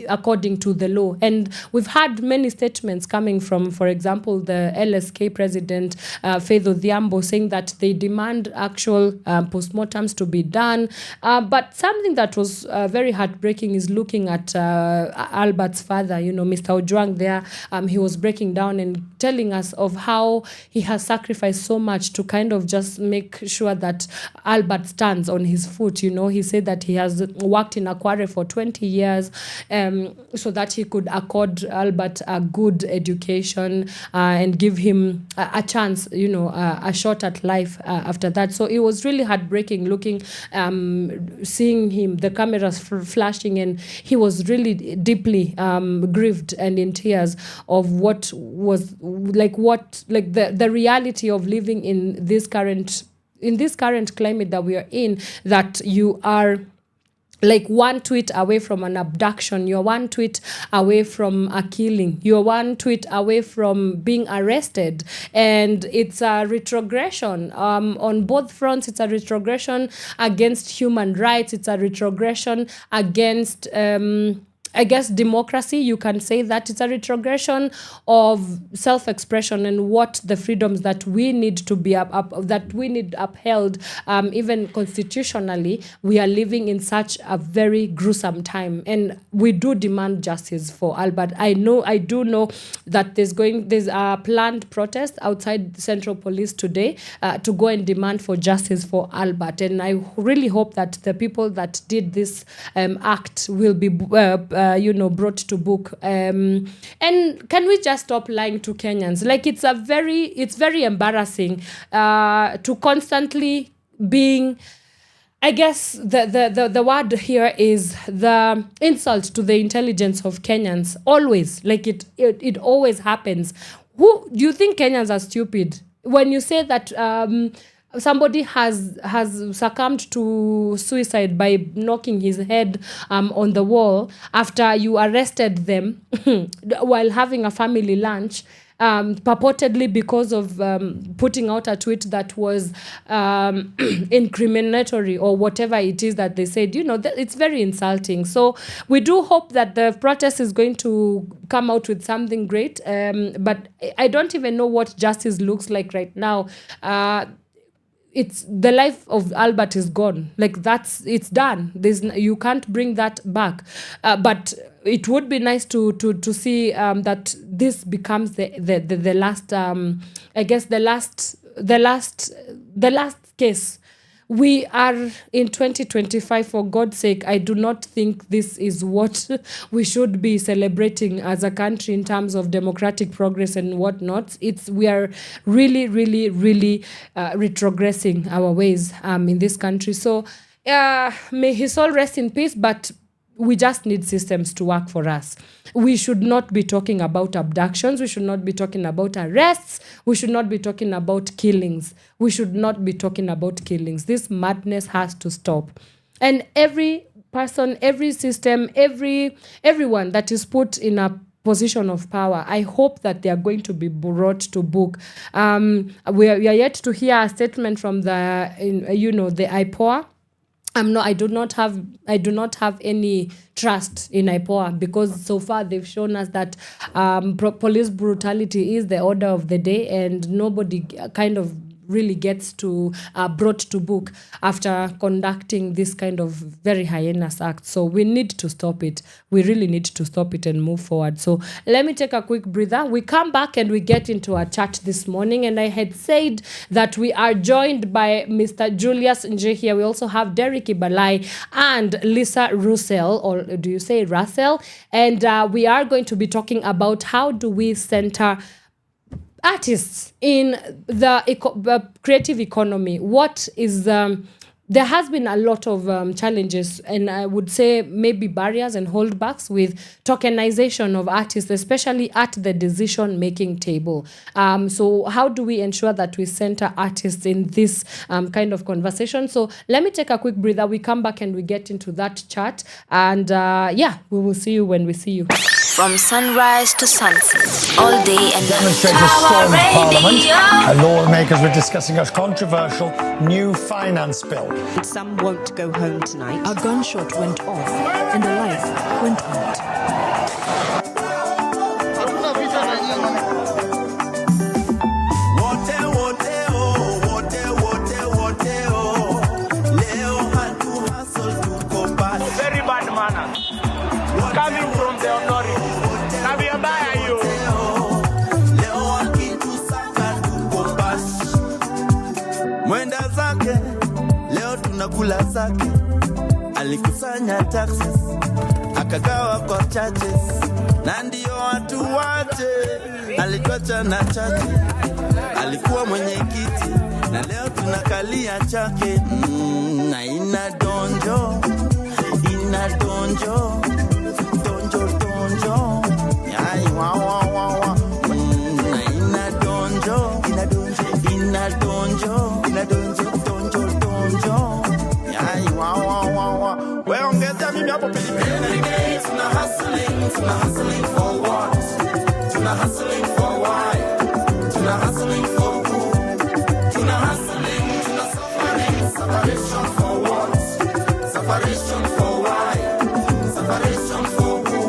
according to the law. And we've had many statements coming from, for example, the LSK president, Faith Odhiambo, saying that they demand actual postmortems to be done. But something that was very heartbreaking is looking at Albert's father, Mr. Ojwang there. He was breaking down and telling us of how he has sacrificed so much to kind of just make sure that Albert stands on his foot. He said that he has worked in a quarry for 20 years so that he could accord Albert a good education and give him a chance, a shot at life after that. So it was really heartbreaking looking, seeing him, the cameras flashing, and he was really deeply grieved and in tears of what was the reality of living in this current climate that we are in, that you are like one tweet away from an abduction. You're one tweet away from a killing. You're one tweet away from being arrested. And it's a retrogression. On both fronts, it's a retrogression against human rights. It's a retrogression against... I guess democracy, you can say that it's a retrogression of self-expression and what the freedoms that we need to be upheld, even constitutionally. We are living in such a very gruesome time, and we do demand justice for Albert. I do know that there's a planned protest outside the Central Police today to go and demand for justice for Albert, and I really hope that the people that did this act will be brought to book. And can we just stop lying to Kenyans? Like, it's very embarrassing to constantly being, I guess the word here is the insult to the intelligence of Kenyans. Always, like it always happens. Who do you think Kenyans are stupid? When you say that somebody has succumbed to suicide by knocking his head on the wall after you arrested them while having a family lunch, purportedly because of putting out a tweet that was incriminatory or whatever it is that they said, it's very insulting. So we do hope that the protest is going to come out with something great, but I don't even know what justice looks like right now. It's the life of Albert is gone. Like, it's done. You can't bring that back. But it would be nice to see that this becomes the last. I guess the last case. We are in 2025, for God's sake. I do not think this is what we should be celebrating as a country in terms of democratic progress and whatnot. We are really, really, really retrogressing our ways in this country. So may his soul rest in peace, but we just need systems to work for us. We should not be talking about abductions. We should not be talking about arrests. We should not be talking about killings. We should not be talking about killings. This madness has to stop. And every person, every system, everyone that is put in a position of power, I hope that they are going to be brought to book. We are yet to hear a statement from the IPOA. I do not have any trust in IPOA, because so far they've shown us that police brutality is the order of the day, and nobody kind of really gets to brought to book after conducting this kind of very heinous act. So we need to stop it. We really need to stop it and move forward. So let me take a quick breather. We come back and we get into our chat this morning. And I had said that we are joined by Mr. Julius Njihia. We also have Derrick Ibalai and Lisa Russell, or do you say Russell? And we are going to be talking about how do we center artists in the creative economy. What is there has been a lot of challenges, and I would say maybe barriers and holdbacks with tokenization of artists, especially at the decision-making table. So how do we ensure that we center artists in this kind of conversation? So let me take a quick breather. We come back and we get into that chat. And we will see you when we see you. From sunrise to sunset, all day and night. Demonstrators stormed Parliament, and lawmakers were discussing a controversial new finance bill. Some won't go home tonight. A gunshot went off and the light went out. Very bad manners. Coming from the authority. Mwenda zake leo tunakula zake, alikusanya taxes akagawa kwa churches, na ndio watu wate alituacha na chache. Alikuwa mwenyekiti na leo tunakalia chake. Na ina donjo yai wa na ina donjo yai wa we ongeza Tuna hustling for what? Tuna hustling for why? Tuna hustling for who? Tuna hustling, tuna suffering. Separation for what? Separation for why? Separation for who?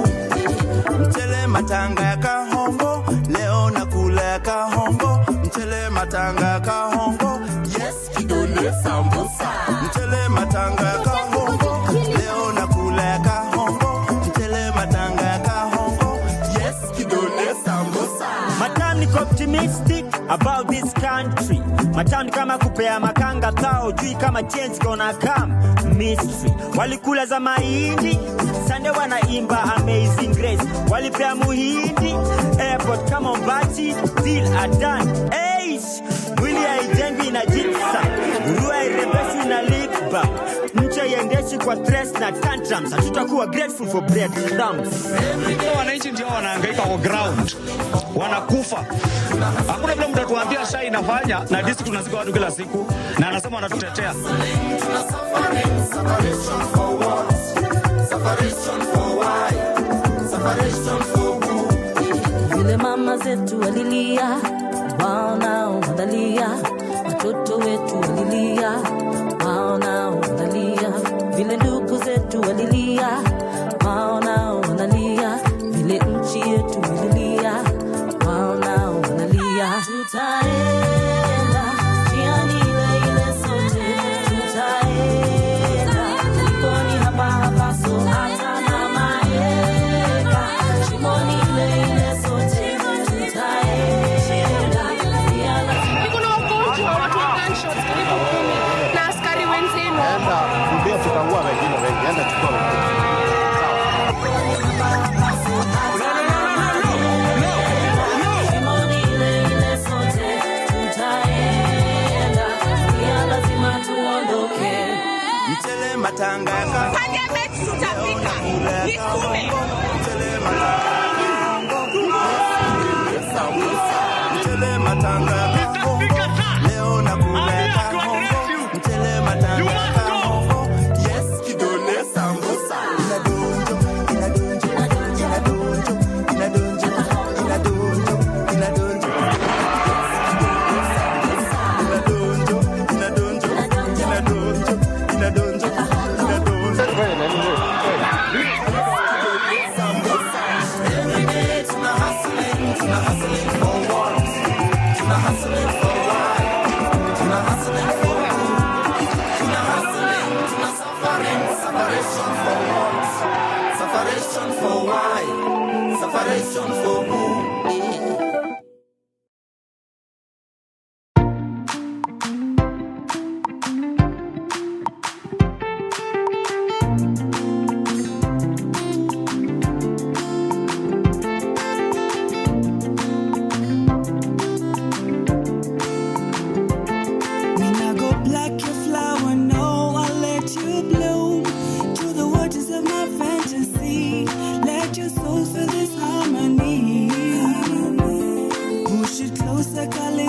Mchele matanga ya kahongo, leo nakula ya kahongo. Mchele matanga ya kahongo, yes kidole sambusa. Mchele matanga ya kahongo, leo nakula ya kahongo. Mchele matanga ya kahongo, yes kidole sambusa. Matam niko optimistic about this country. Matam kama kupea makanga thao, jui kama change gonna come. Mystery walikula za mahindi, Sunday wanaimba Amazing Grace. Walipea muhindi, airport kama Mbati, deal are done. Eish, mwili haijengwi na jitsa, urua hairebeshi na lick back. Nche yendeshi kwa stress na tantrums, hatutakuwa grateful for breadcrumbs. Wananchi ndio wanahangaika kwa ground, wanakufa. Hakuna vile mtu atuambia sasa inafanya na district tunazika watu kila siku na anasema wanatutetea. Separation for what? Separation for why? Separation for who? Vile mama zetu walilia, wao nao wanalia. Watoto wetu walilia, wao nao wanalia. Vile ndugu zetu walilia, wao nao wanalia. Vile nchi yetu walilia, wao nao wanalia. Tutaenda jiani ile ile sote, tutaenda nikoni hapa hapa so hata na maeka. Shimoni ile ile sote, tutaenda. Kuna wagonjwa, watu wa gunshots karibu 10 na askari wenzenu. Enda mbia tutaua wengine wengi, enda chukua wengine. Mchele matanga ya kahongo, Pande mechi tutapika, nikume. mchele matanga ya kahongo, mchele matanga ya kahongo, leo nakula ya kahongo. Mchele matanga ya kahongo, yes kidole sambusa. Inadonjo, inadonjo, inadonjo, inadonjo, inadonjo, inadonjo. Separation for why? Separation for who?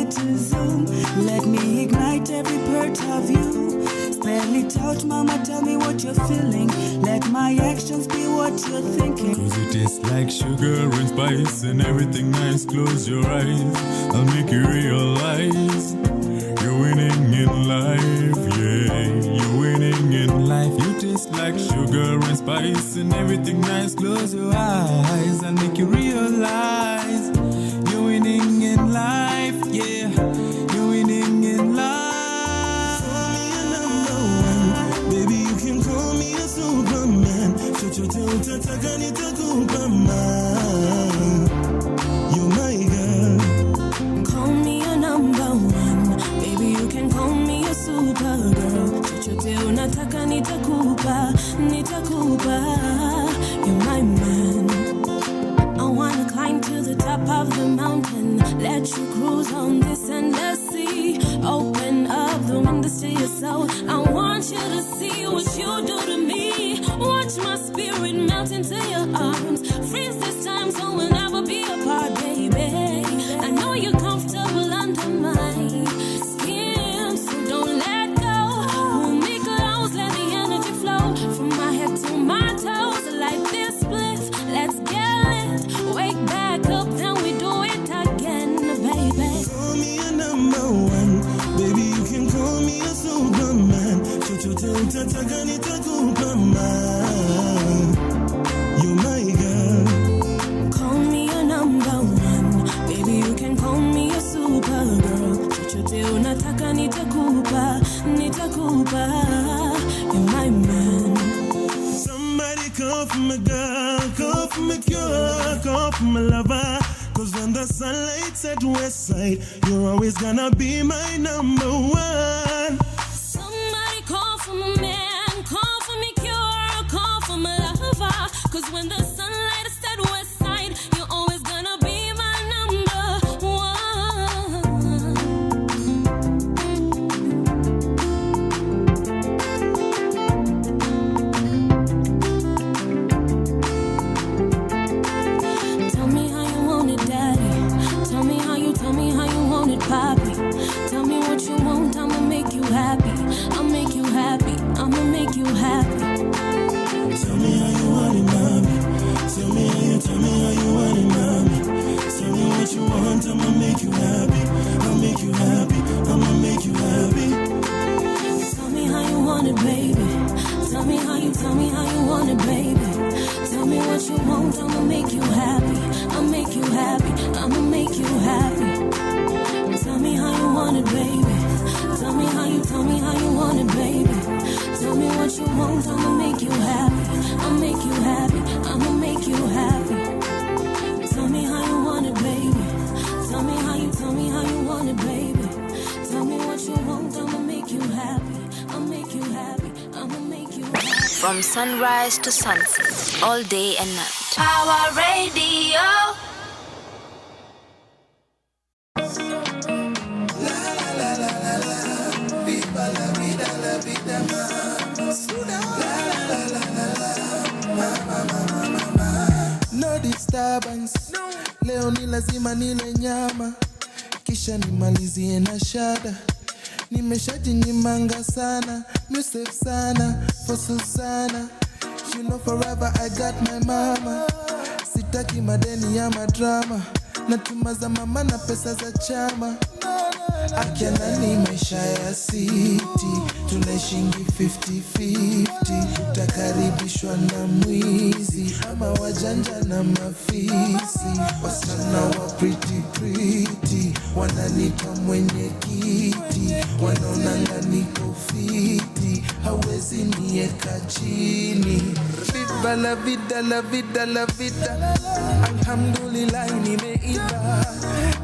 Let me ignite every part of you. Spell it out, mama, tell me what you're feeling. Let my actions be what you're thinking. Cause it tastes like sugar and spice and everything nice. Close your eyes, I'll make you realize you're winning in life, yeah. You're winning in life. You taste like sugar and spice and everything nice. Close your eyes, I'll make you realize you're winning in life, yeah. You're winning in life. Call me a number one, baby, you can call me a Superman. Chochote utataka nitakupa man. You're my girl. Call me a number one, baby, you can call me a supergirl. Chochote unataka nitakupa, nitakupa. You're my man. I wanna climb to the top of the mountain, let you cruise on this endless sea. Open up the windows to your soul. I want you to see what you do to me. Watch my spirit melt into your arms. Freeze this time so we'll never be apart, baby. I know you're comfortable under my skin, so don't let go. Hold me close, let the energy flow from my head to my toes. Like this bliss, let's get utataka nitakupa ma. You're my girl. Call me your number one. Baby, you can call me your supergirl. Chochote unataka nitakupa, nitakupa. You're my man. Somebody call for my girl, call for my cure, call for my lover. Cause when the sunlight's at west side, you're always gonna be my number one. Somebody call for my man, call for me cure, call for my lover. Cause when the sunlight is at west side, you're always gonna be my number one. Tell me how you want it, daddy. Tell me how you want it, papi. Tell me what you want, I'ma make you happy. I'll make you happy, I'ma make you happy. Tell me how you want it, mommy. Tell me how you want it, mommy. Tell me what you want, I'ma make you happy. I'll make you happy, I'ma make you happy. Tell me how you want it, baby. Tell me how you want it, baby. Tell me what you want, I'ma make you happy. I'll make you happy, I'ma make you happy. Tell me how you want it, baby. Tell me how you want it, baby. Tell me what you want, I'ma make you happy. I'll make you happy, I'ma make you happy. Tell me how you want it, baby. Tell me how you want it, baby. Tell me what you want, I'ma make you happy. I'll make you happy, I'ma make you happy. From sunrise to sunset, all day and night. Power Radio. No disturbance. Leo ni lazima nile nyama, kisha nimalizie na shada. Nimeshajinyimanga sana, musef sana, fosu sana. You know forever I got my mama. Sitaki madeni ya madrama, natuma za mama na pesa za chama. Akiana ni maisha ya city, tunaishingi 50-50. Takaribishwa na mwizi ama wajanja na mafisi. Wasichana wa pretty, wananipa mwenye kiti. Wanaonanga niko fiti, hawezi nieka chini. Viva la vida, la vida, la vida. Alhamdulillah nimeiva,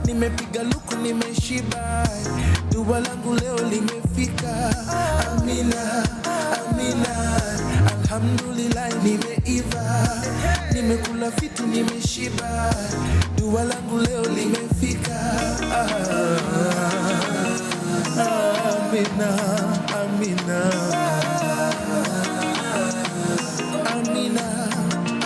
nimepiga luku nimeshiba. Dua langu leo limefika. Amina, amina. Alhamdulillah nimeiva, nimekula fiti nimeshiba. Dua langu leo limefika. Amina, amina. Amina,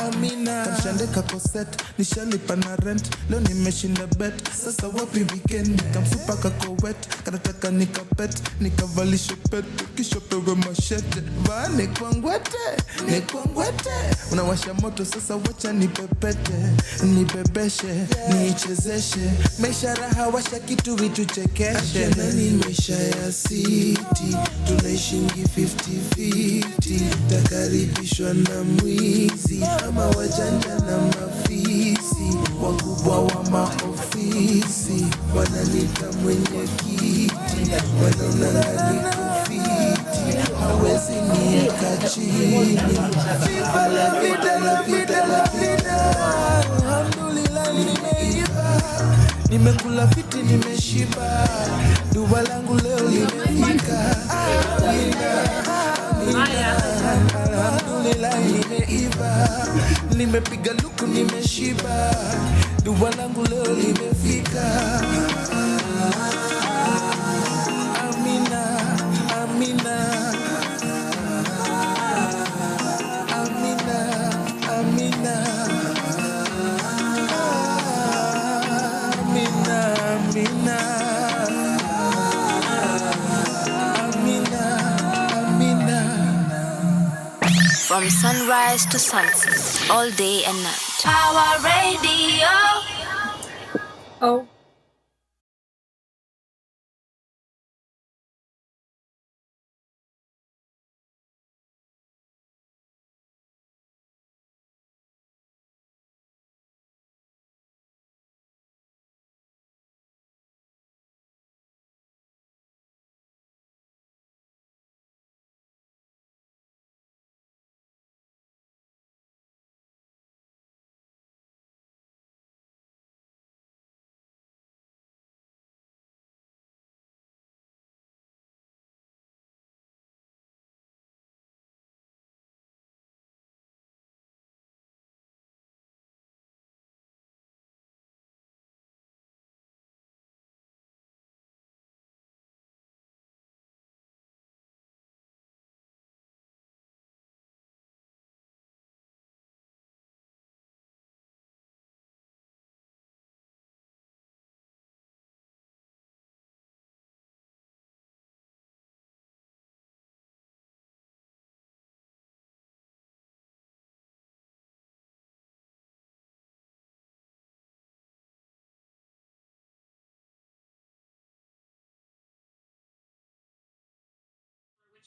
amina. Kamshandeka koset, nishalipa na rent. Leo nimeshinda bet, sasa wapi weekend? Kamsupa kako wet, kanataka nikapet. Nikavalishe pet, kisha pewe mashete. Vaa nikwangwete. Unawasha moto, sasa wacha nipepete. Nibebeshe, niichezeshe. Maisha raha, washa kitu vitu chekeshe. Akiana ni maisha ya city, tunaishingi 50-50. Takaribishwa na mwizi ama wajanja na mafisi. Wakubwa wa maofisi wanalita mwenye kiti. Wanaonanga niko fiti, hawezi nieka chini. Viva la vida, la vida, la vida. Alhamdulillah nimeiva, nimekula fiti nimeshiba. Dua langu leo limefika. Alhamdulillah nimeiva, nimepiga luku nimeshiba. Dua langu leo limefika. Amina, amina. Amina, amina. Amina, amina. From sunrise to sunset, all day and night. Power Radio. Oh.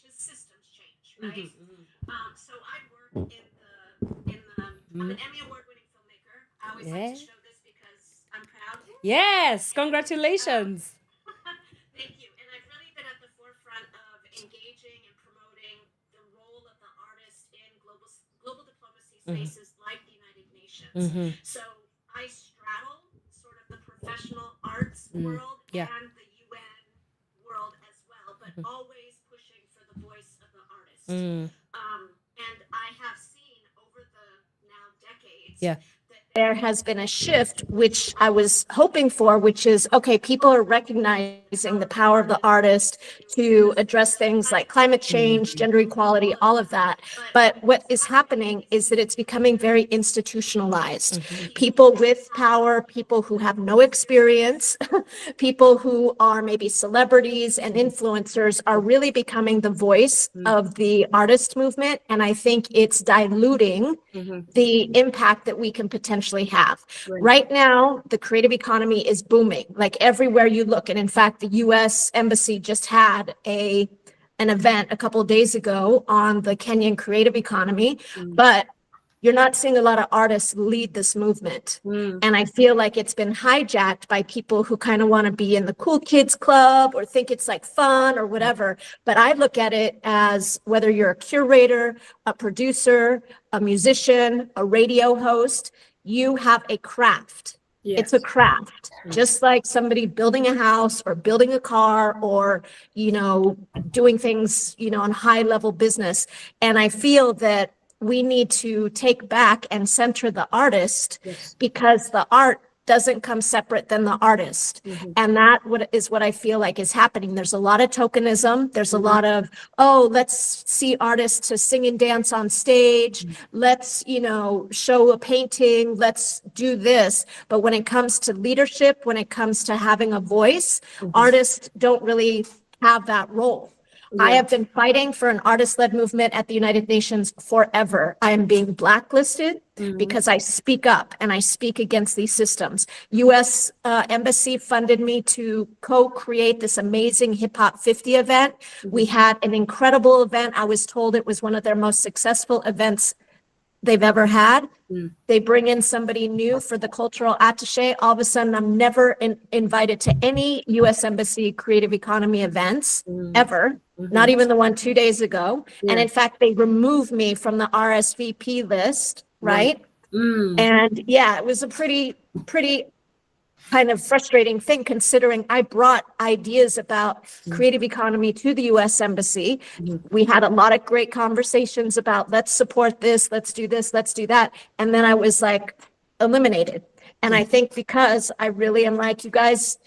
which is systems change, right? So I work I'm an Emmy award-winning filmmaker. I always like to show this because I'm proud. Yes, congratulations. Thank you. And I've really been at the forefront of engaging and promoting the role of the artist in global diplomacy spaces like the United Nations. So I straddle sort of the professional arts world and the UN world as well, but always pushing for the voice of the artist. And I have seen over the now decades that there has been a shift, which I was hoping for, which is, okay, people are recognizing the power of the artist to address things like climate change, gender equality, all of that. But what is happening is that it's becoming very institutionalized. People with power, people who have no experience, people who are maybe celebrities and influencers are really becoming the voice of the artist movement. And I think it's diluting the impact that we can potentially have. Right now, the creative economy is booming, like everywhere you look. And in fact, the US Embassy just had an event a couple of days ago on the Kenyan creative economy, but you're not seeing a lot of artists lead this movement. And I feel like it's been hijacked by people who kind of want to be in the cool kids club or think it's like fun or whatever. But I look at it as whether you're a curator, a producer, a musician, a radio host, you have a craft. It's a craft, just like somebody building a house or building a car or, doing things, on high level business. And I feel that we need to take back and center the artist because the art doesn't come separate than the artist. And that is what I feel like is happening. There's a lot of tokenism. There's a lot of, let's see artists to sing and dance on stage. Let's, show a painting. Let's do this. But when it comes to leadership, when it comes to having a voice, artists don't really have that role. I have been fighting for an artist-led movement at the United Nations forever. I am being blacklisted because I speak up and I speak against these systems. US Embassy funded me to co-create this amazing Hip Hop 50 event. We had an incredible event. I was told it was one of their most successful events they've ever had. They bring in somebody new for the cultural attaché. All of a sudden, I'm never invited to any US Embassy creative economy events ever, not even the one 2 days ago. And in fact, they removed me from the RSVP list, right? And it was a pretty kind of frustrating thing considering I brought ideas about creative economy to the US Embassy. We had a lot of great conversations about let's support this, let's do this, let's do that. And then I was like eliminated. And I think because I really am like, you guys,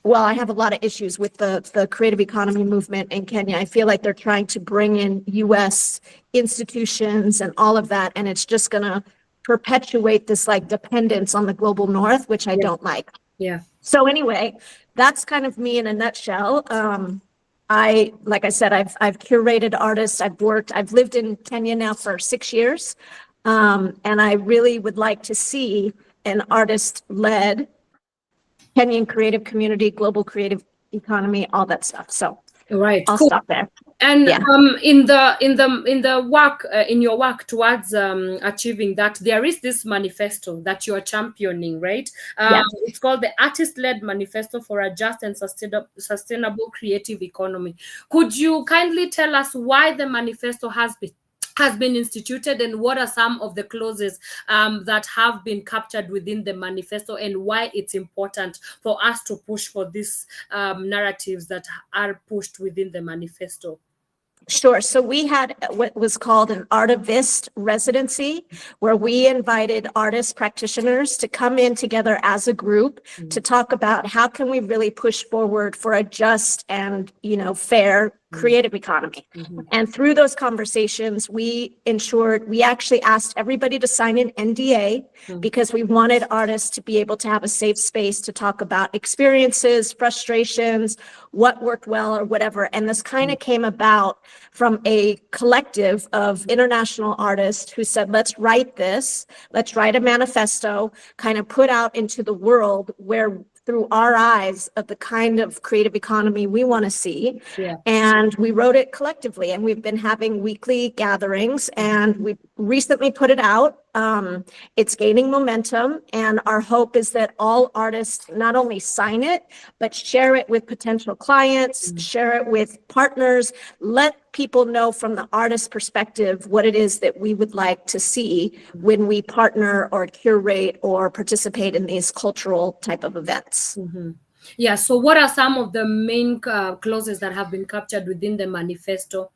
I have a lot of issues with the creative economy movement in Kenya. I feel like they're trying to bring in US institutions and all of that. And it's just gonna perpetuate this like dependence on the global north, which I don't like. So anyway, that's kind of me in a nutshell. Like I said, I've curated artists. I've lived in Kenya now for 6 years. And I really would like to see an artist-led Kenyan creative community, global creative economy, all that stuff. So I'll stop there. And in the work in your work towards achieving that, there is this manifesto that you are championing, right? It's called the Artist-Led Manifesto for a Just and Sustainable Creative Economy. Could you kindly tell us why the manifesto has been instituted and what are some of the clauses that have been captured within the manifesto and why it's important for us to push for these narratives that are pushed within the manifesto? Sure. So we had what was called an artivist residency, where we invited artist practitioners to come in together as a group to talk about how can we really push forward for a just and, fair creative economy. And through those conversations, we actually asked everybody to sign an NDA because we wanted artists to be able to have a safe space to talk about experiences, frustrations, what worked well or whatever. And this kind of came about from a collective of international artists who said, let's write a manifesto, kind of put out into the world where through our eyes of the kind of creative economy we want to see. Yeah. And we wrote it collectively, and we've been having weekly gatherings, and we recently put it out. It's gaining momentum, and our hope is that all artists not only sign it, but share it with potential clients, share it with partners, let people know from the artist perspective what it is that we would like to see when we partner or curate or participate in these cultural type of events. Yeah, so what are some of the main clauses that have been captured within the manifesto?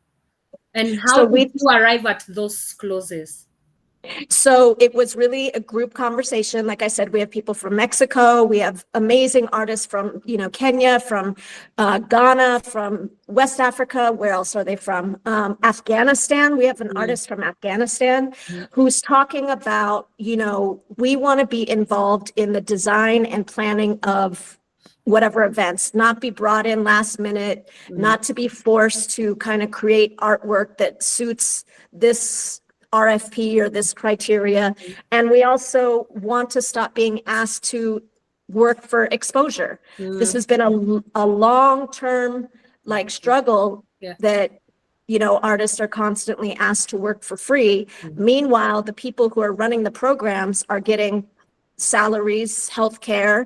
And how did you arrive at those clauses? So it was really a group conversation. Like I said, we have people from Mexico. We have amazing artists from, Kenya, from Ghana, from West Africa. Where else are they from? Afghanistan. We have an artist from Afghanistan who's talking about, we want to be involved in the design and planning of whatever events, not be brought in last minute, not to be forced to kind of create artwork that suits this RFP or this criteria. And we also want to stop being asked to work for exposure. This has been a long-term struggle that, artists are constantly asked to work for free. Meanwhile, the people who are running the programs are getting salaries, healthcare,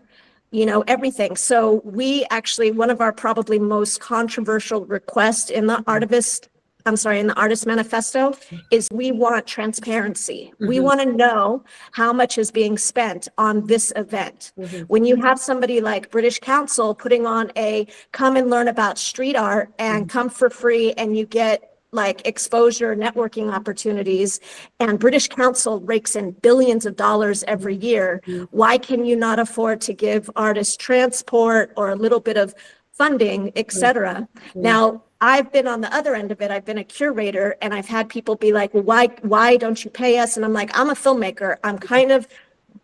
everything. So we actually, one of our probably most controversial requests in the Artist Manifesto is we want transparency. We want to know how much is being spent on this event. When you have somebody like British Council putting on a come and learn about street art and come for free, and you get exposure, networking opportunities, and British Council rakes in billions of dollars every year, why can you not afford to give artists transport or a little bit of funding, etc.? Now, I've been on the other end of it. I've been a curator, and I've had people be like, well, why don't you pay us? And I'm like, I'm a filmmaker. I'm kind of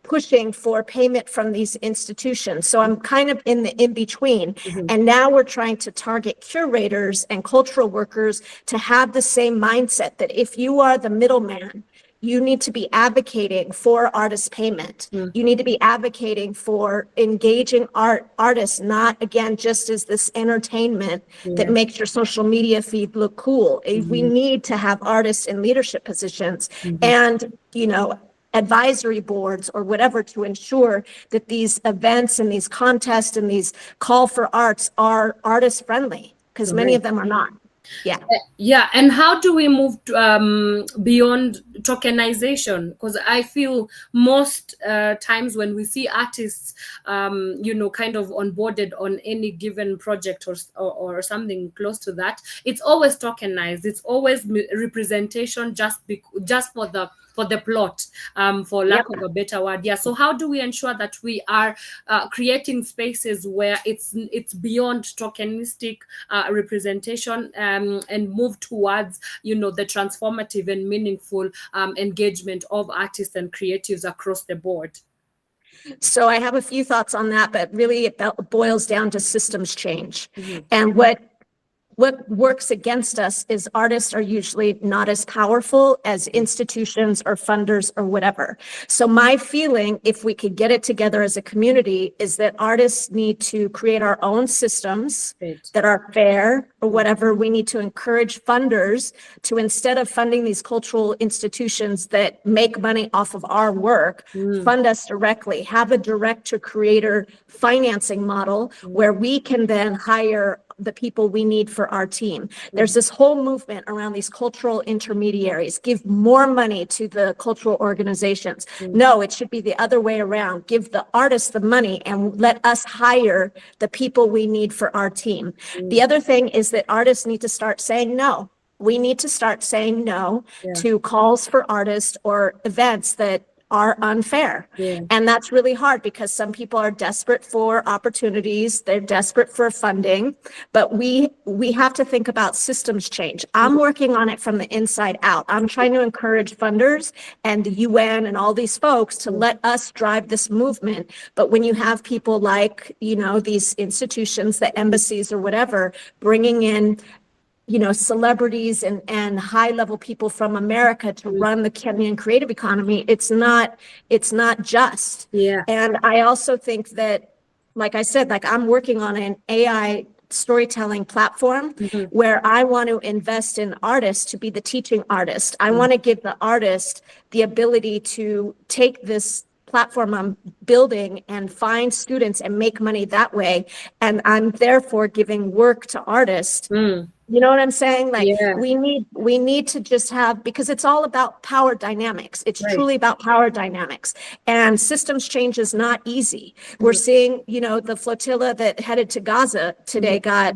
pushing for payment from these institutions. So I'm kind of in the in-between. And now we're trying to target curators and cultural workers to have the same mindset that if you are the middleman, you need to be advocating for artist payment. You need to be advocating for engaging artists, not again, just as this entertainment that makes your social media feed look cool. We need to have artists in leadership positions and, advisory boards or whatever to ensure that these events and these contests and these call for arts are artist friendly, because many of them are not. Yeah. And how do we move beyond tokenization? Because I feel most times when we see artists, kind of onboarded on any given project or something close to that, it's always tokenized. It's always representation just for the plot, for lack of a better word. Yeah. So how do we ensure that we are creating spaces where it's beyond tokenistic representation and move towards, the transformative and meaningful engagement of artists and creatives across the board? So I have a few thoughts on that, but really it boils down to systems change. And what works against us is artists are usually not as powerful as institutions or funders or whatever. So my feeling, if we could get it together as a community, is that artists need to create our own systems that are fair or whatever. We need to encourage funders to, instead of funding these cultural institutions that make money off of our work, fund us directly, have a direct to creator financing model where we can then hire the people we need for our team. There's this whole movement around these cultural intermediaries. Give more money to the cultural organizations. No, it should be the other way around. Give the artists the money and let us hire the people we need for our team. The other thing is that artists need to start saying no. We need to start saying no to calls for artists or events that are unfair. And that's really hard because some people are desperate for opportunities. They're desperate for funding, but we have to think about systems change. I'm working on it from the inside out. I'm trying to encourage funders and the UN and all these folks to let us drive this movement. But when you have people like, these institutions, the embassies or whatever, bringing in celebrities and high level people from America to run the Kenyan creative economy, it's not just. And I also think that like I said, like I'm working on an AI storytelling platform where I want to invest in artists to be the teaching artist. I want to give the artist the ability to take this platform I'm building and find students and make money that way. And I'm therefore giving work to artists. You know what I'm saying? Like we need to just have, because it's all about power dynamics. It's truly about power dynamics, and systems change is not easy. We're seeing, you know, the flotilla that headed to Gaza today got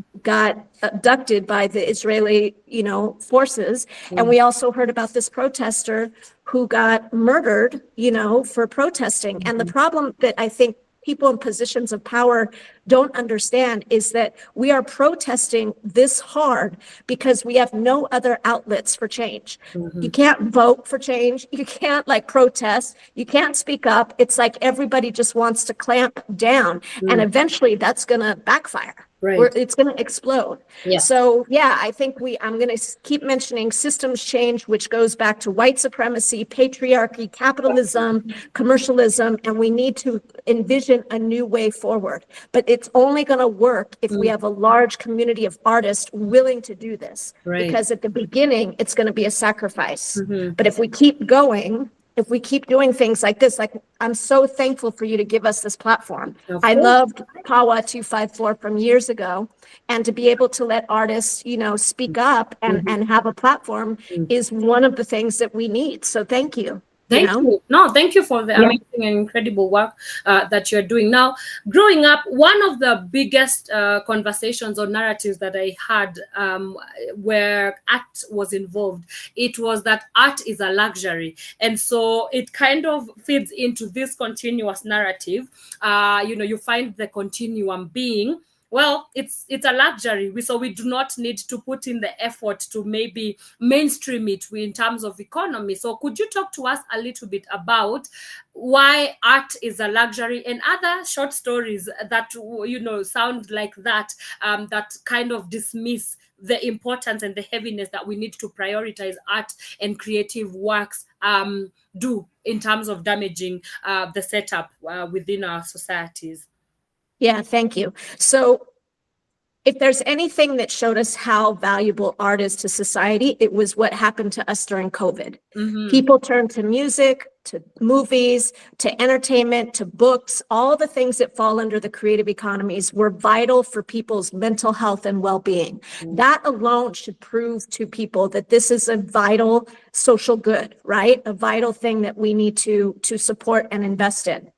abducted by the Israeli, you know, forces. And we also heard about this protester who got murdered, you know, for protesting. And the problem that I think people in positions of power don't understand is that we are protesting this hard because we have no other outlets for change. You can't vote for change. You can't like protest. You can't speak up. It's like everybody just wants to clamp down, and eventually that's going to backfire. It's going to explode. So yeah, I think I'm going to keep mentioning systems change, which goes back to white supremacy, patriarchy, capitalism, commercialism, and we need to envision a new way forward. But it's only going to work if we have a large community of artists willing to do this. Because at the beginning, it's going to be a sacrifice. But if we keep going, if we keep doing things like this, like I'm so thankful for you to give us this platform. I loved Pawa 254 from years ago, and to be able to let artists, you know, speak up and have a platform is one of the things that we need. So thank you. Thank you. No, thank you for the amazing and incredible work that you're doing. Now, growing up, one of the biggest conversations or narratives that I had where art was involved, it was that art is a luxury. And so it kind of feeds into this continuous narrative. You know, you find the continuum being, well, it's a luxury. So we do not need to put in the effort to maybe mainstream it in terms of economy. So could you talk to us a little bit about why art is a luxury, and other short stories that, you know, sound like that, that kind of dismiss the importance and the heaviness that we need to prioritize art and creative works do in terms of damaging the setup within our societies? Yeah, thank you. So if there's anything that showed us how valuable art is to society, it was what happened to us during COVID. People turned to music, to movies, to entertainment, to books. All the things that fall under the creative economies were vital for people's mental health and well-being. That alone should prove to people that this is a vital social good, right? A vital thing that we need to support and invest in.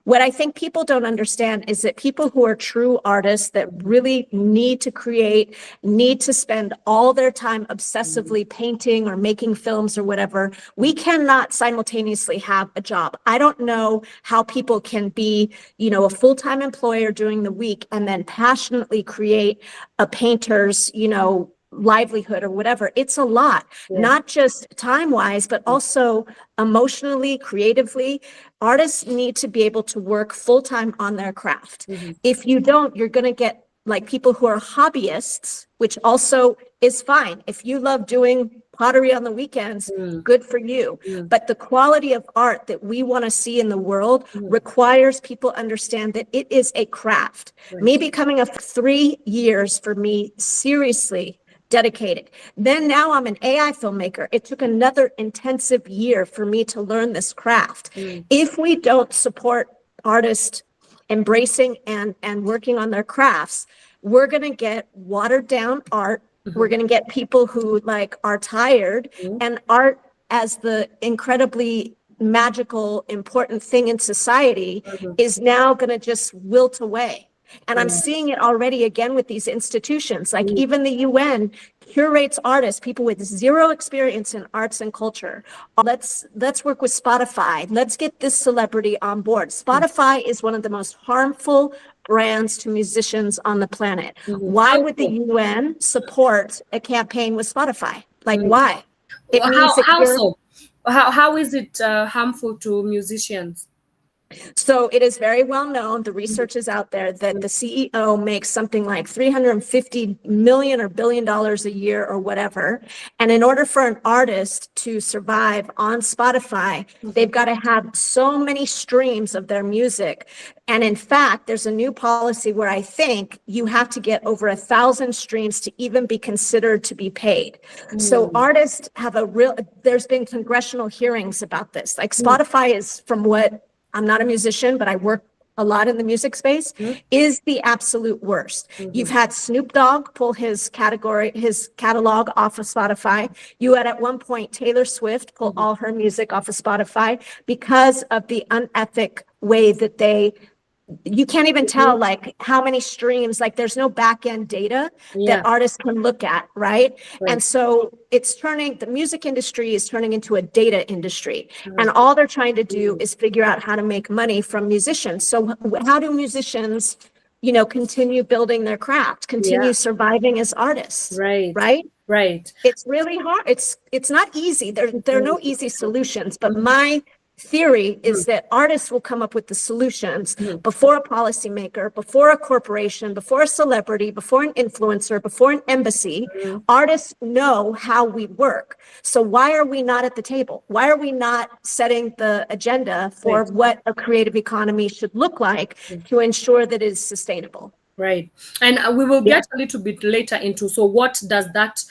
What I think people don't understand is that people who are true artists that really need to create, need to spend all their time obsessively painting or making films or whatever, we cannot simultaneously have a job. I don't know how people can be, you know, a full-time employer during the week and then passionately create a painter's, you know, livelihood or whatever. It's a lot, not just time-wise, but also emotionally, creatively. Artists need to be able to work full-time on their craft. If you don't, you're going to get like people who are hobbyists, which also is fine. If you love doing pottery on the weekends, good for you. But the quality of art that we want to see in the world requires people understand that it is a craft. Me becoming 3 years for me, seriously dedicated. Then now I'm an AI filmmaker. It took another intensive year for me to learn this craft. If we don't support artists embracing and working on their crafts, we're going to get watered down art. We're going to get people who like are tired, and art as the incredibly magical, important thing in society is now going to just wilt away. And I'm seeing it already again with these institutions, like even the UN curates artists, people with zero experience in arts and culture. Let's work with Spotify. Let's get this celebrity on board. Spotify is one of the most harmful brands to musicians on the planet. Why would the UN support a campaign with Spotify? Like why? It means How is it harmful to musicians? So it is very well known, the research is out there, that the CEO makes something like 350 million or $1 billion a year or whatever. And in order for an artist to survive on Spotify, they've got to have so many streams of their music. And in fact, there's a new policy where I think you have to get over 1,000 streams to even be considered to be paid. So artists have there's been congressional hearings about this. Like Spotify is, from what, I'm not a musician, but I work a lot in the music space, is the absolute worst. You've had Snoop Dogg pull his catalog off of Spotify. You had at one point Taylor Swift pull all her music off of Spotify because of the unethic way that you can't even tell like how many streams, like there's no back end data that artists can look at, right? And so the music industry is turning into a data industry, and all they're trying to do is figure out how to make money from musicians. So how do musicians, continue building their craft, continue surviving as artists? Right. It's really hard. It's not easy. There are no easy solutions, but my theory is that artists will come up with the solutions before a policymaker, before a corporation, before a celebrity, before an influencer, before an embassy. Artists know how we work. So why are we not at the table? Why are we not setting the agenda for what a creative economy should look like to ensure that it is sustainable? Right. And we will get a little bit later into, so what does that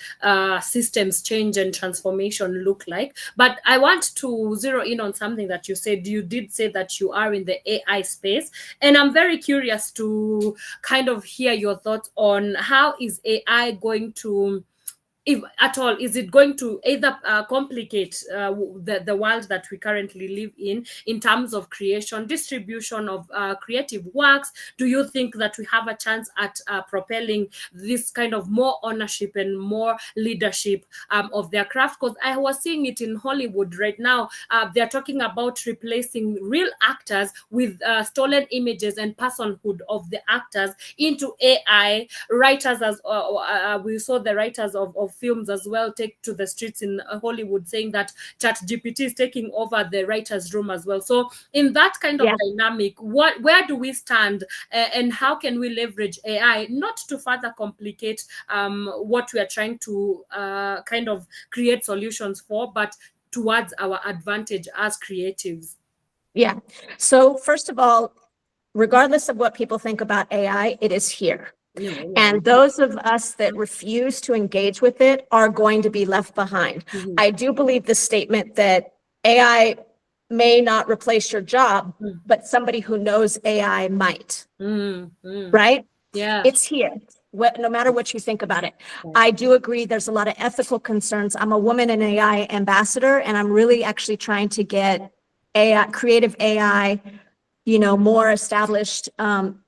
systems change and transformation look like? But I want to zero in on something that you said. You did say that you are in the AI space. And I'm very curious to kind of hear your thoughts on how is AI going to, if at all, is it going to either complicate the world that we currently live in terms of creation, distribution of creative works? Do you think that we have a chance at propelling this kind of more ownership and more leadership of their craft? Because I was seeing it in Hollywood right now. They're talking about replacing real actors with stolen images and personhood of the actors into AI. Writers, as we saw the writers of films as well take to the streets in Hollywood saying that ChatGPT is taking over the writer's room as well. So in that kind of dynamic, where do we stand, and how can we leverage AI not to further complicate what we are trying to kind of create solutions for, but towards our advantage as creatives? Yeah. So first of all, regardless of what people think about AI, it is here. And those of us that refuse to engage with it are going to be left behind. I do believe the statement that AI may not replace your job, but somebody who knows AI might, right? Yeah. It's here. No matter what you think about it. I do agree there's a lot of ethical concerns. I'm a woman in AI ambassador, and I'm really actually trying to get creative AI more established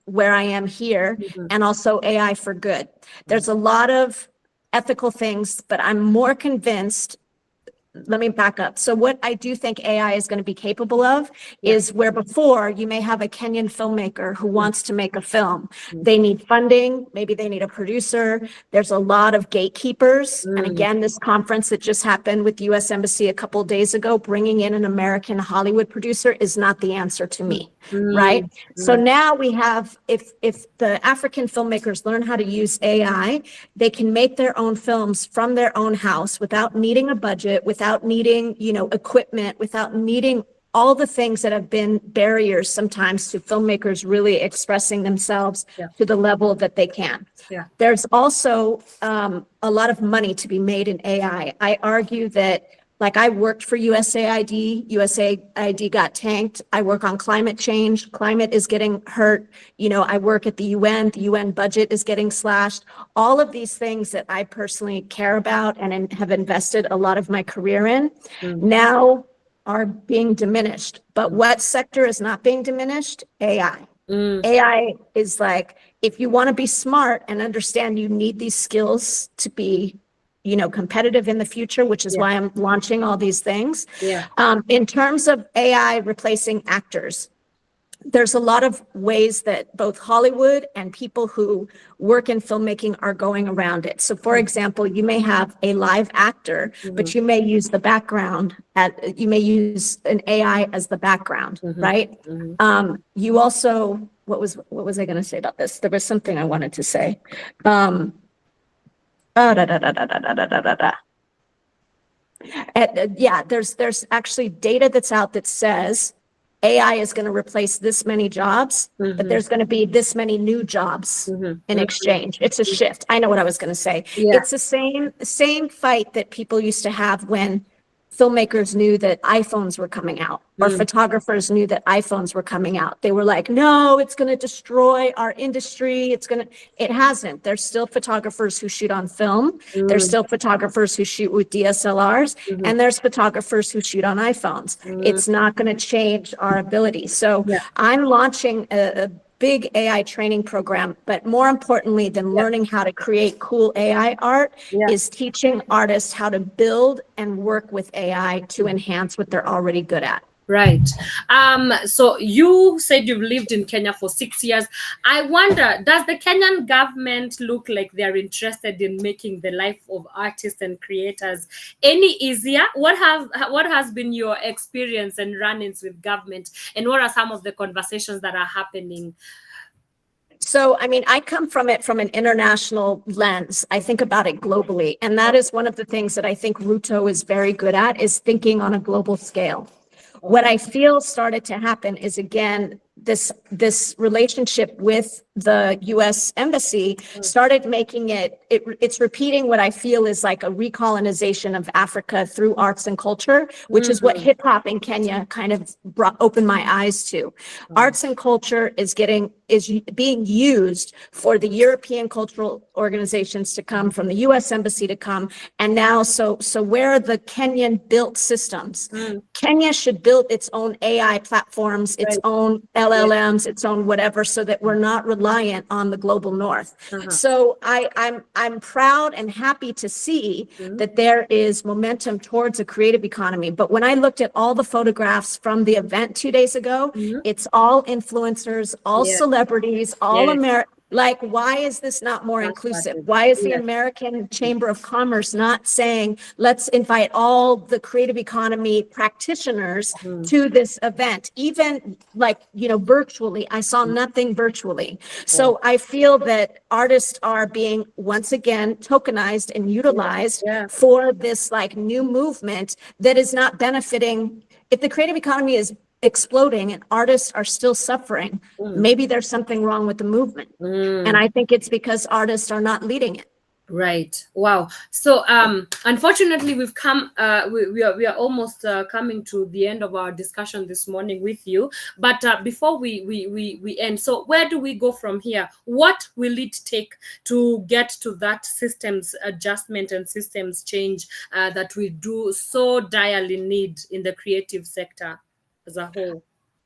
where I am here, and also AI for good. There's a lot of ethical things, but I'm more convinced. Let me back up. So what I do think AI is going to be capable of is where before you may have a Kenyan filmmaker who wants to make a film. They need funding. Maybe they need a producer. There's a lot of gatekeepers. And again, this conference that just happened with the U.S. Embassy a couple of days ago, bringing in an American Hollywood producer is not the answer to me, right? So now we have, if the African filmmakers learn how to use AI, they can make their own films from their own house without needing a budget, without needing, equipment, without needing all the things that have been barriers sometimes to filmmakers really expressing themselves to the level that they can. There's also a lot of money to be made in AI. I argue that, like, I worked for USAID. USAID got tanked. I work on climate change. Climate is getting hurt. I work at the UN. The UN budget is getting slashed. All of these things that I personally care about and have invested a lot of my career in now are being diminished. But what sector is not being diminished? AI. AI is like, if you want to be smart and understand you need these skills to be competitive in the future, which is why I'm launching all these things. In terms of AI replacing actors, there's a lot of ways that both Hollywood and people who work in filmmaking are going around it. So for example, you may have a live actor, but you may use the background you may use an AI as the background, right? You also, what was I going to say about this? There was something I wanted to say. Yeah, there's actually data that's out that says AI is going to replace this many jobs, but there's going to be this many new jobs in exchange. It's a shift. I know what I was going to say. It's the same fight that people used to have when filmmakers knew that iPhones were coming out, or photographers knew that iPhones were coming out. They were like, no, it's going to destroy our industry. It hasn't. There's still photographers who shoot on film. There's still photographers who shoot with DSLRs, and there's photographers who shoot on iPhones. It's not going to change our ability. So I'm launching a big AI training program, but more importantly than learning how to create cool AI art is teaching artists how to build and work with AI to enhance what they're already good at. Right. So you said you've lived in Kenya for 6 years. I wonder, does the Kenyan government look like they're interested in making the life of artists and creators any easier? What has been your experience and run-ins with government, and what are some of the conversations that are happening? So, I mean, I come from it from an international lens. I think about it globally. And that is one of the things that I think Ruto is very good at, is thinking on a global scale. What I feel started to happen is, again, this relationship with the US Embassy started making it's repeating what I feel is like a recolonization of Africa through arts and culture, which is what hip hop in Kenya kind of opened my eyes to. Arts and culture is being used for the European cultural organizations to come, from the US Embassy to come. And now, so where are the Kenyan built systems? Kenya should build its own AI platforms, its own LLMs, its own whatever, so that we're not reliant on the global north. So I'm proud and happy to see that there is momentum towards a creative economy. But when I looked at all the photographs from the event 2 days ago, it's all influencers, all celebrities, all American. Like, why is this not more inclusive? Why is the American Chamber of Commerce not saying, let's invite all the creative economy practitioners to this event? Even like, virtually, I saw nothing virtually. So I feel that artists are being, once again, tokenized and utilized for this like new movement that is not benefiting. If the creative economy is exploding and artists are still suffering, maybe there's something wrong with the movement. And I think it's because artists are not leading it. Right. Wow. So unfortunately, we've come we are almost coming to the end of our discussion this morning with you, but before we end, so where do we go from here? What will it take to get to that systems adjustment and systems change that we do so direly need in the creative sector as a whole?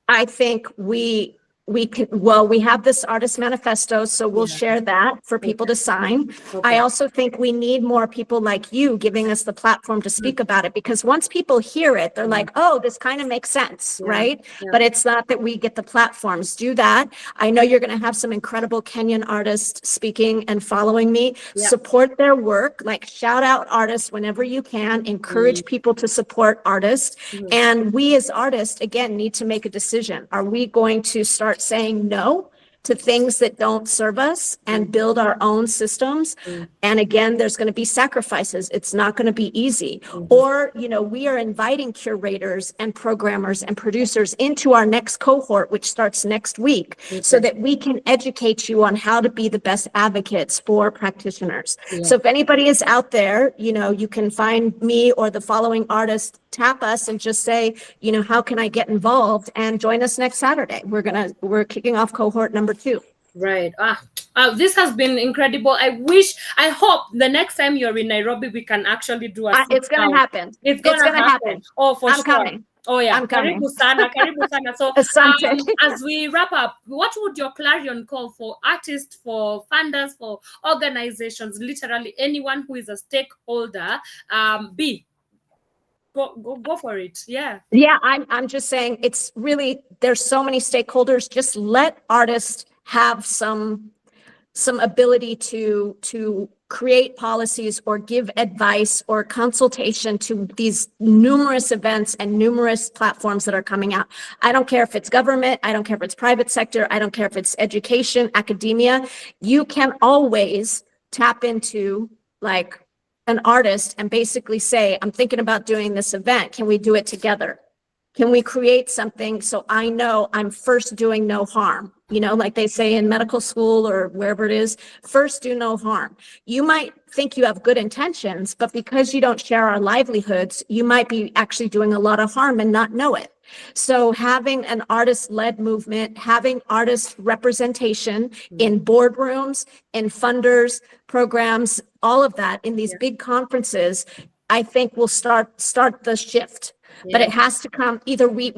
I think we have this artist manifesto, so we'll share that for people to sign. I also think we need more people like you giving us the platform to speak about it, because once people hear it, they're like, oh, this kind of makes sense, right? But it's not that we get the platforms. Do that. I know you're going to have some incredible Kenyan artists speaking and following me. Support their work, like shout out artists whenever you can, encourage people to support artists. And we as artists, again, need to make a decision. Are we going to start saying no to things that don't serve us and build our own systems? And again, there's going to be sacrifices. It's not going to be easy. Or, we are inviting curators and programmers and producers into our next cohort, which starts next week, so that we can educate you on how to be the best advocates for practitioners. So if anybody is out there, you can find me or the following artist, tap us and just say, how can I get involved, and join us next Saturday. We're kicking off cohort number 2. Right. This has been incredible. I hope the next time you're in Nairobi, we can actually do it's going to happen. It's going to happen. Oh, for I'm sure. Coming. Oh yeah, I'm coming. Karibu sana, karibu sana. So as we wrap up, what would your clarion call for artists, for funders, for organizations, literally anyone who is a stakeholder, be? go for it. Yeah. Yeah, I'm just saying it's really, there's so many stakeholders. Just let artists have some ability to create policies or give advice or consultation to these numerous events and numerous platforms that are coming out. I don't care if it's government, I don't care if it's private sector, I don't care if it's education, academia. You can always tap into like an artist and basically say, I'm thinking about doing this event. Can we do it together? Can we create something so I know I'm first doing no harm? You know, like they say in medical school or wherever it is, first do no harm. You might think you have good intentions, but because you don't share our livelihoods, you might be actually doing a lot of harm and not know it. So having an artist-led movement, having artist representation in boardrooms, in funders, programs, all of that in these big conferences, I think will start the shift. But it has to come, either we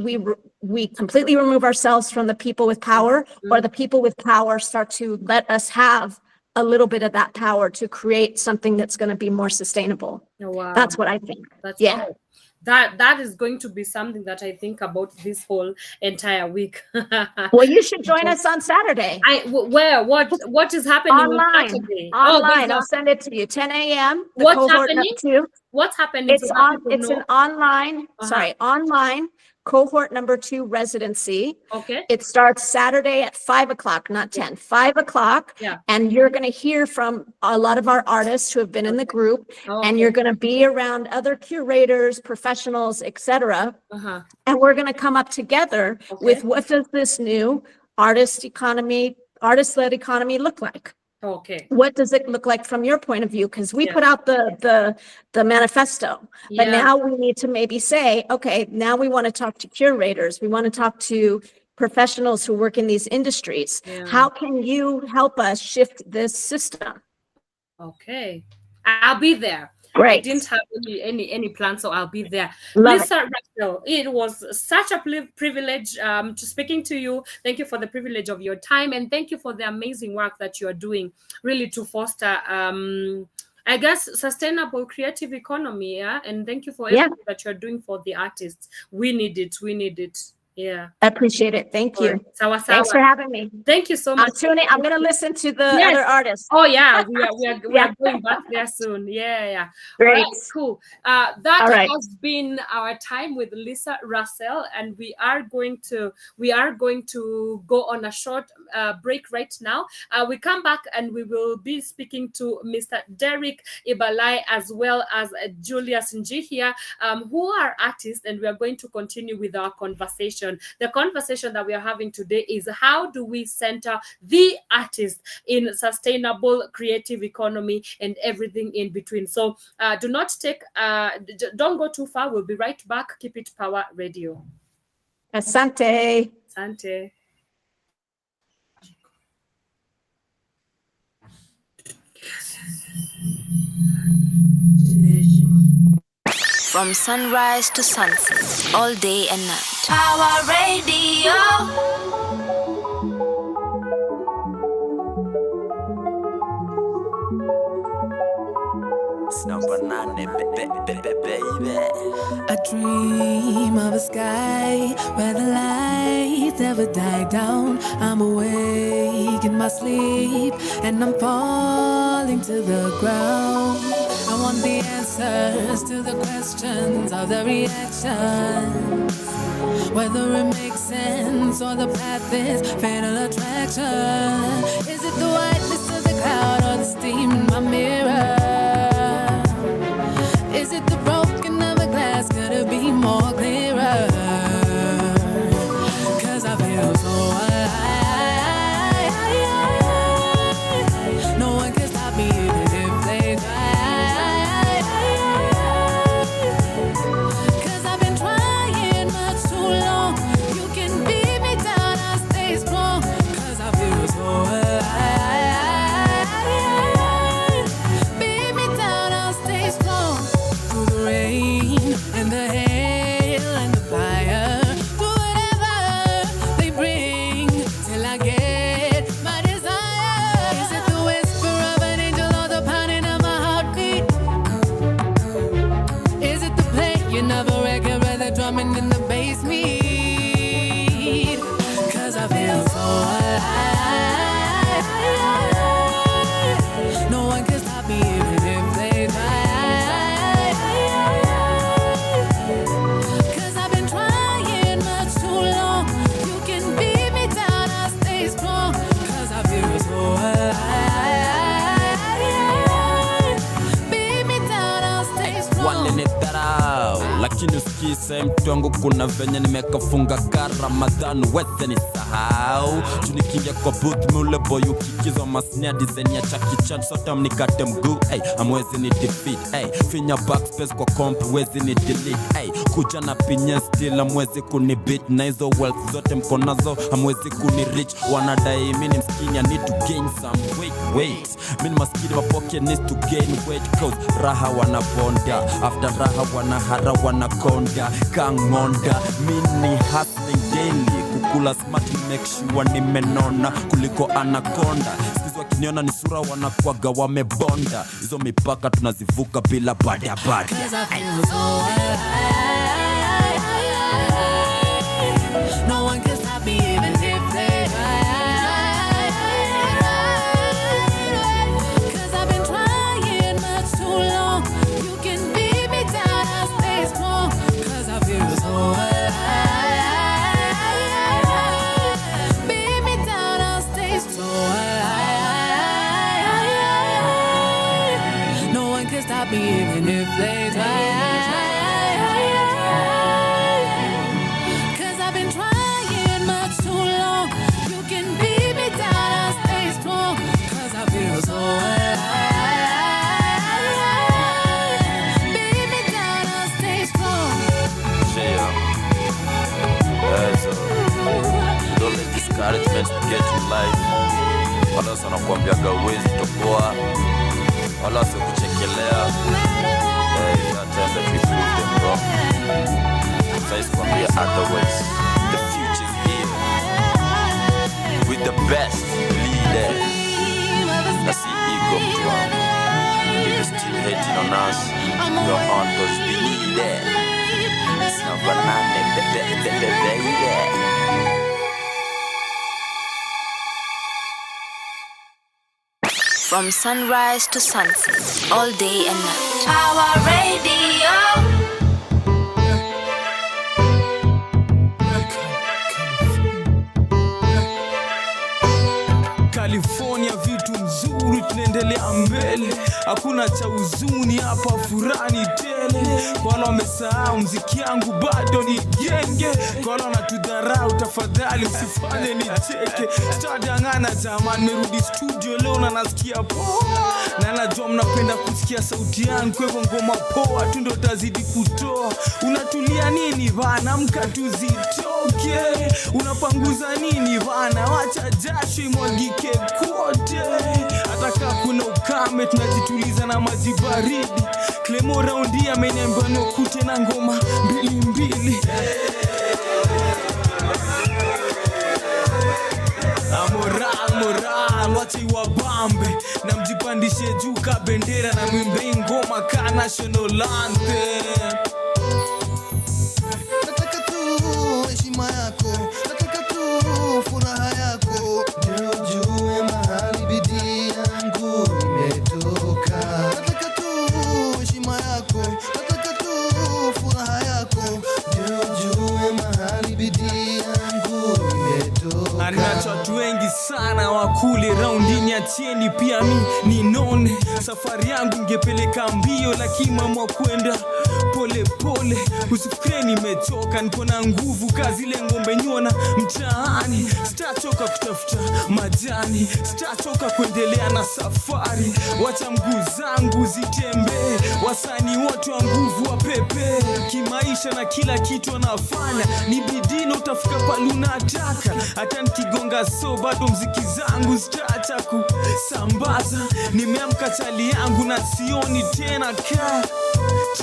completely remove ourselves from the people with power, or the people with power start to let us have a little bit of that power to create something that's going to be more sustainable. Oh, wow. That's what I think. That's yeah. cool. That is going to be something that I think about this whole entire week. Well, you should join us on Saturday. What is happening online? on Saturday? Online, I'll send it to you. 10 a.m. What's happening? What's happening? It's an online. Sorry, online cohort number 2 residency. Okay. It starts Saturday at 5 o'clock, not 10, 5 o'clock. Yeah. And you're going to hear from a lot of our artists who have been in the group, and you're going to be around other curators, professionals, etc. And we're going to come up together with what does this new artist-led economy look like? Okay. What does it look like from your point of view? Because we put out the manifesto, but now we need to maybe say, okay, now we want to talk to curators. We want to talk to professionals who work in these industries. How can you help us shift this system? Okay. I'll be there. Great. I didn't have any plan, so I'll be there. Love Lisa Russell, it was such a privilege to speaking to you. Thank you for the privilege of your time, and thank you for the amazing work that you are doing, really to foster, I guess, sustainable creative economy. Yeah, and thank you for everything that you are doing for the artists. We need it. We need it. Yeah, I appreciate it. Thank you. Sawa. Thanks for having me. Thank you so much. I'm going to listen to the other artists. Oh yeah, we are going back there soon. Yeah. Great. All right, cool. That All right. has been our time with Lisa Russell, and we are going to go on a short break right now. We come back and we will be speaking to Mr. Derrick Ibalai as well as Julius Njihia, who are artists, and we are going to continue with our conversation. The conversation that we are having today is how do we center the artist in sustainable creative economy and everything in between. So don't go too far. We'll be right back. Keep it Power Radio. Asante. Asante. From sunrise to sunset, all day and night. Power Radio. It's number 9, baby. I dream of a sky where the lights never die down. I'm awake in my sleep and I'm falling to the ground. I want the answers to the questions of the reactions. Whether it makes sense or the path is fatal attraction. Is it the whiteness of the cloud or the steam in my mirror? Is it the broken of a glass? Could it be more clearer? 'Cause I feel so alive. No one can stop me even if they try. 'Cause I've been trying much too long. You can beat me down, I stay strong. 'Cause I feel so lakini usikise mtu wangu kuna venye nimekafunga Ramadhan wese ni sahau tunikingia kwa booth mule boy ukikizwa masnia design ya Chucky Chan sota mnikate mguu amwezi ni defeat finya backspace kwa comp wezi ni delete kuja na pinya still amwezi kuni beat na hizo wealth zote mkonazo amwezi kuni rich wanadai mimi ni mskini I need to gain some weight mimi maskini mapoke needs to gain weight cause raha wanabonda after raha wanahara wanakonda kangonda mini hustling daily kukula smart make sure nimenona kuliko anaconda sikizo wakiniona ni sura wanakuaga wamebonda hizo mipaka tunazivuka bila bada no one can stop me even if they cause I've been trying much too long you can beat me down I'll stay strong cause I feel so beat me down I'll stay strong no one can stop me even if they try encouragement to get in life wala sana kuambiaga uwezi toboa wala sio kuchekelea attempt that we prove them wrong size kuambia otherwise the future is here with the best leader that's the ego if you're still hating on us you're on those believe that it's not banana baby. From sunrise to sunset, all day and night. Pawa Radio. California vitu nzuri tunaendelea mbele hakuna cha huzuni hapa furani tele kwa wale wamesahau muziki yangu bado ni genge kwa wale wanatudharau tafadhali usifanye nicheke sitadangana jamani merudi studio leo na nasikia poa na najua mnapenda kusikia sauti yangu kwa hivyo ngoma poa tu ndo tazidi kutoa unatulia nini bana mkatuzitoke unapanguza nini bana wacha jasho imwagike kote hata kama kuna ukame tunajituliza na maji baridi Clemo raundi ameniambia nokute na ngoma mbili moral wacha iwabambe na mjipandishe juu ka bendera na mwimbe ngoma ka national anthem nataka tu heshima yako nataka tu furaha yako ndio ujue mahali bidii yangu imetoka nataka tu heshima yako nataka tu furaha yako ndio ujue mahali bidii yangu imetoka anacho watu wengi sana wakule raundini ya cheni pia mi ninone safari yangu ngepeleka mbio lakini mama kwenda pole pole usifikire nimechoka niko na nguvu kazi ile ngombe nyona mtaani sitachoka kutafuta majani sitachoka kuendelea na safari wacha mguu zangu zitembee wasanii wote wa nguvu wa pepe kimaisha na kila kitu anafanya ni bidii na utafika pale unataka hata nikigonga so bado mziki zangu zitaacha kusambaza nimeamka chali yangu na sioni tena ka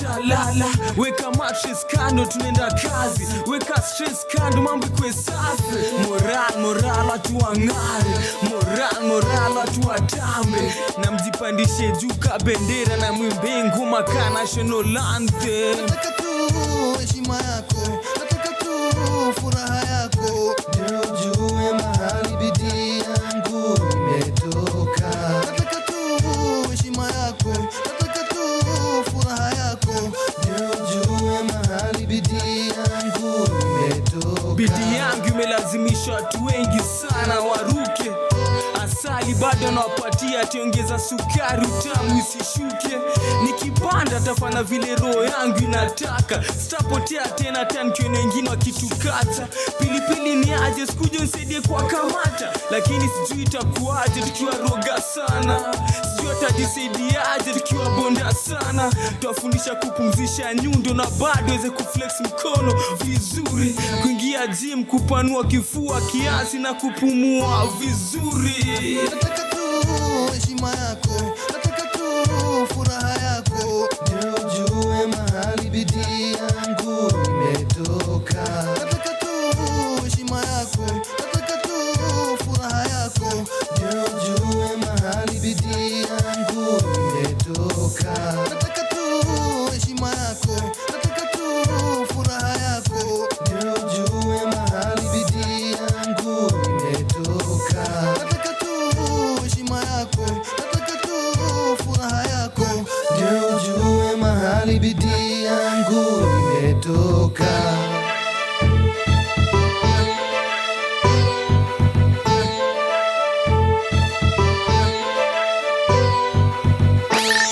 chalala weka mattress kando tunaenda kazi weka stress kando mambo ikuwe safi moral watu wang'are moral watu watambe na mjipandishe juu ka bendera na mwimbe ngoma ka national anthem nataka tu heshima yako nataka tu furaha yako ndio ujue mahali bidii yangu imetoka nataka tu heshima yako nataka tu furaha yako ndio ujue mahali bidii yangu imetoka bidii yangu imelazimisha watu wengi sana waruke asali bado nawapatia tiongeza sukari utamu isishuke nikipanda tafanya vile roho yangu inataka sitapotea tena tankione wengine wakitukata pilipili ni aje sikuje unisaidie kwa kamata lakini sijui itakuaje tukiwa roga sana sijui atajisaidiaje tukiwa bonda sana tuwafundisha kupumzisha nyundo na bado weze kuflex mkono vizuri kuingia gym kupanua kifua kiasi na kupumua vizuri nataka tu heshima yako nataka tu furaha yako ndio ujue mahali bidii yangu imetoka nataka tu heshima yako nataka tu furaha yako ndio ujue mahali bidii yangu imetoka nataka tu heshima yako nataka tu furaha yako ndio ujue mahali bidii yangu imetoka nataka tu heshima yako nataka tu furaha yako ndio ujue mahali bidii yangu imetoka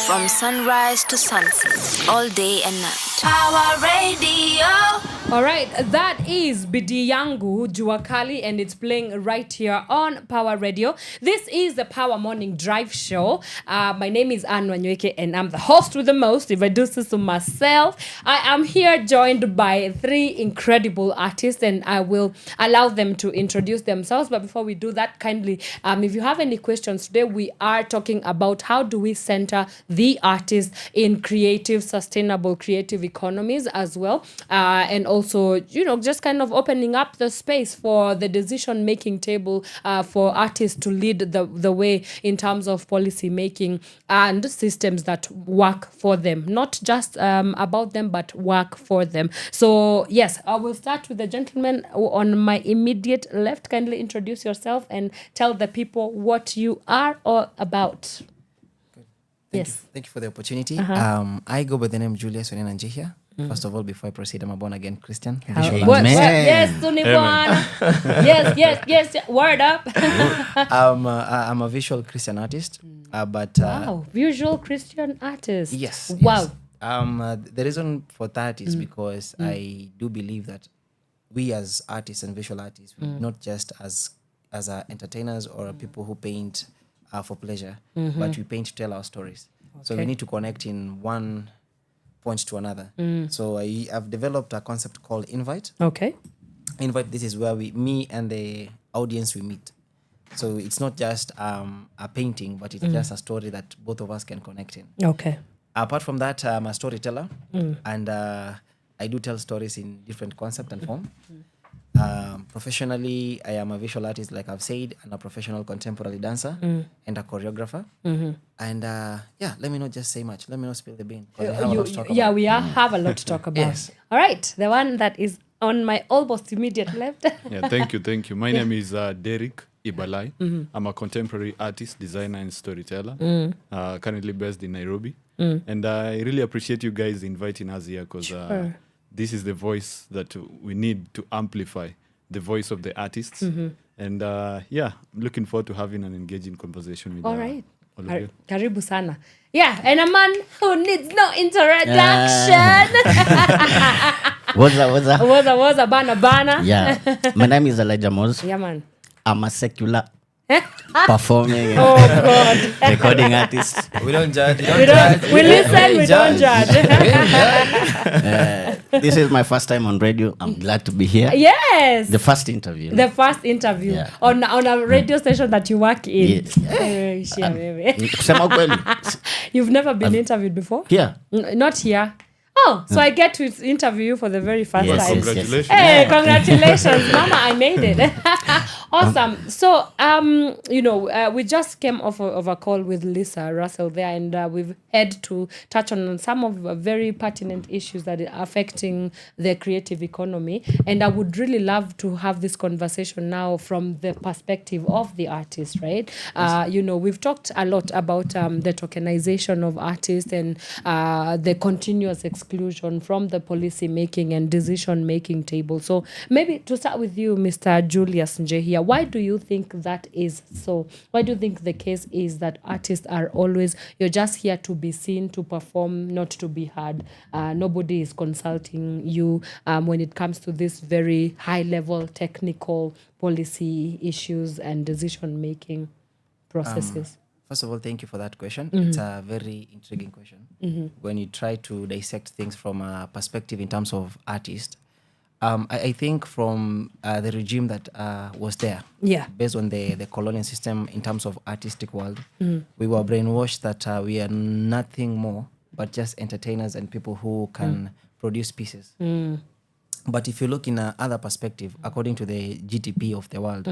From sunrise to sunset, all day and night. Power Radio. All right, that is Bidii Yangu Jua Kali, and it's playing right here on Power Radio. This is the Power Morning Drive Show. My name is Wanyoike, and I'm the host with the most. If I do so myself, I am here joined by 3 incredible artists, and I will allow them to introduce themselves. But before we do that, kindly, if you have any questions today, we are talking about how do we center the artist in creative, sustainable creative economies as well, and also, just kind of opening up the space for the decision-making table for artists to lead the way in terms of policy making and systems that work for them, not just about them, but work for them. So yes, I will start with the gentleman on my immediate left. Kindly introduce yourself and tell the people what you are all about. Thank you for the opportunity. Uh-huh. I go by the name Julius and Njihia. First of all, before I proceed, I'm a born again Christian. Yes, Sunibwana. Yes. Word up. I'm a visual Christian artist. Wow, visual Christian artist. Yes. Wow. The reason for that is because I do believe that we as artists and visual artists, not just as entertainers or people who paint for pleasure, but we paint to tell our stories. Okay. So we need to connect in one point to another. So I've developed a concept called Invite. Okay. Invite, this is where me and the audience we meet. So it's not just a painting, but it's just a story that both of us can connect in. Okay. Apart from that, I'm a storyteller, and I do tell stories in different concept and form. Professionally, I am a visual artist, like I've said, and a professional contemporary dancer and a choreographer. And let me not just say much. Let me not spill the bean. We have a lot to talk about. We have a lot to talk about. Yes. All right, the one that is on my almost immediate left. Thank you. My name is Derrick Ibalai. I'm a contemporary artist, designer, and storyteller. Currently based in Nairobi. And I really appreciate you guys inviting us here because this is the voice that we need to amplify the voice of the artists. And I'm looking forward to having an engaging conversation with all right. All of you. Karibu sana. Yeah, and a man who needs no introduction. What's up? Bana. Yeah. My name is Elijah Moz. Yeah, man. I'm a secular performing recording artist. We don't judge. We listen, we don't judge. This is my first time on radio. I'm glad to be here. Yes. The first interview. Yeah. on a radio station that you work in. Yes. You've never been interviewed before? Here. Not here. Oh, so I get to interview you for the very first time. Congratulations. Hey, congratulations, Mama, I made it. Awesome. So, we just came off of a call with Lisa Russell there, and we've had to touch on some of very pertinent issues that are affecting the creative economy. And I would really love to have this conversation now from the perspective of the artist, right? We've talked a lot about the tokenization of artists and the continuous exclusion from the policy making and decision making table. So maybe to start with you, Mr. Julius Njihia, why do you think that is so? Why do you think the case is that artists are always, you're just here to be seen, to perform, not to be heard? Nobody is consulting you when it comes to this very high level technical policy issues and decision making processes. First of all, thank you for that question. Mhm. It's a very intriguing question. Mhm. When you try to dissect things from a perspective in terms of artists, I think from the regime that was there, Yeah. based on the colonial system in terms of artistic world, Mhm. we were brainwashed that we are nothing more but just entertainers and people who can produce pieces. But if you look in another perspective, according to the GDP of the world,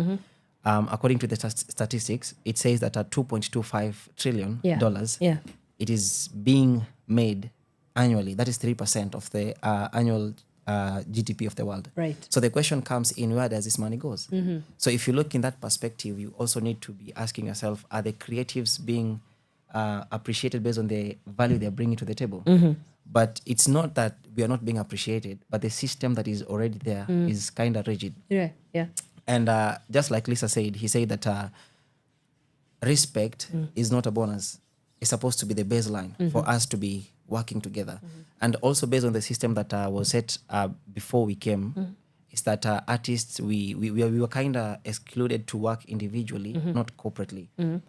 according to the statistics, it says that at $2.25 trillion, Yeah. it is being made annually. That is 3% of the annual GDP of the world. Right. So the question comes in, where does this money goes? Mhm. So if you look in that perspective, you also need to be asking yourself, are the creatives being appreciated based on the value they're bringing to the table? Mhm. But it's not that we are not being appreciated, but the system that is already there is kind of rigid. Yeah. Yeah. And just like Lisa said, he said that respect is not a bonus. It's supposed to be the baseline for us to be working together. And also based on the system that was set before we came, is that artists, we were kind of excluded to work individually, not corporately.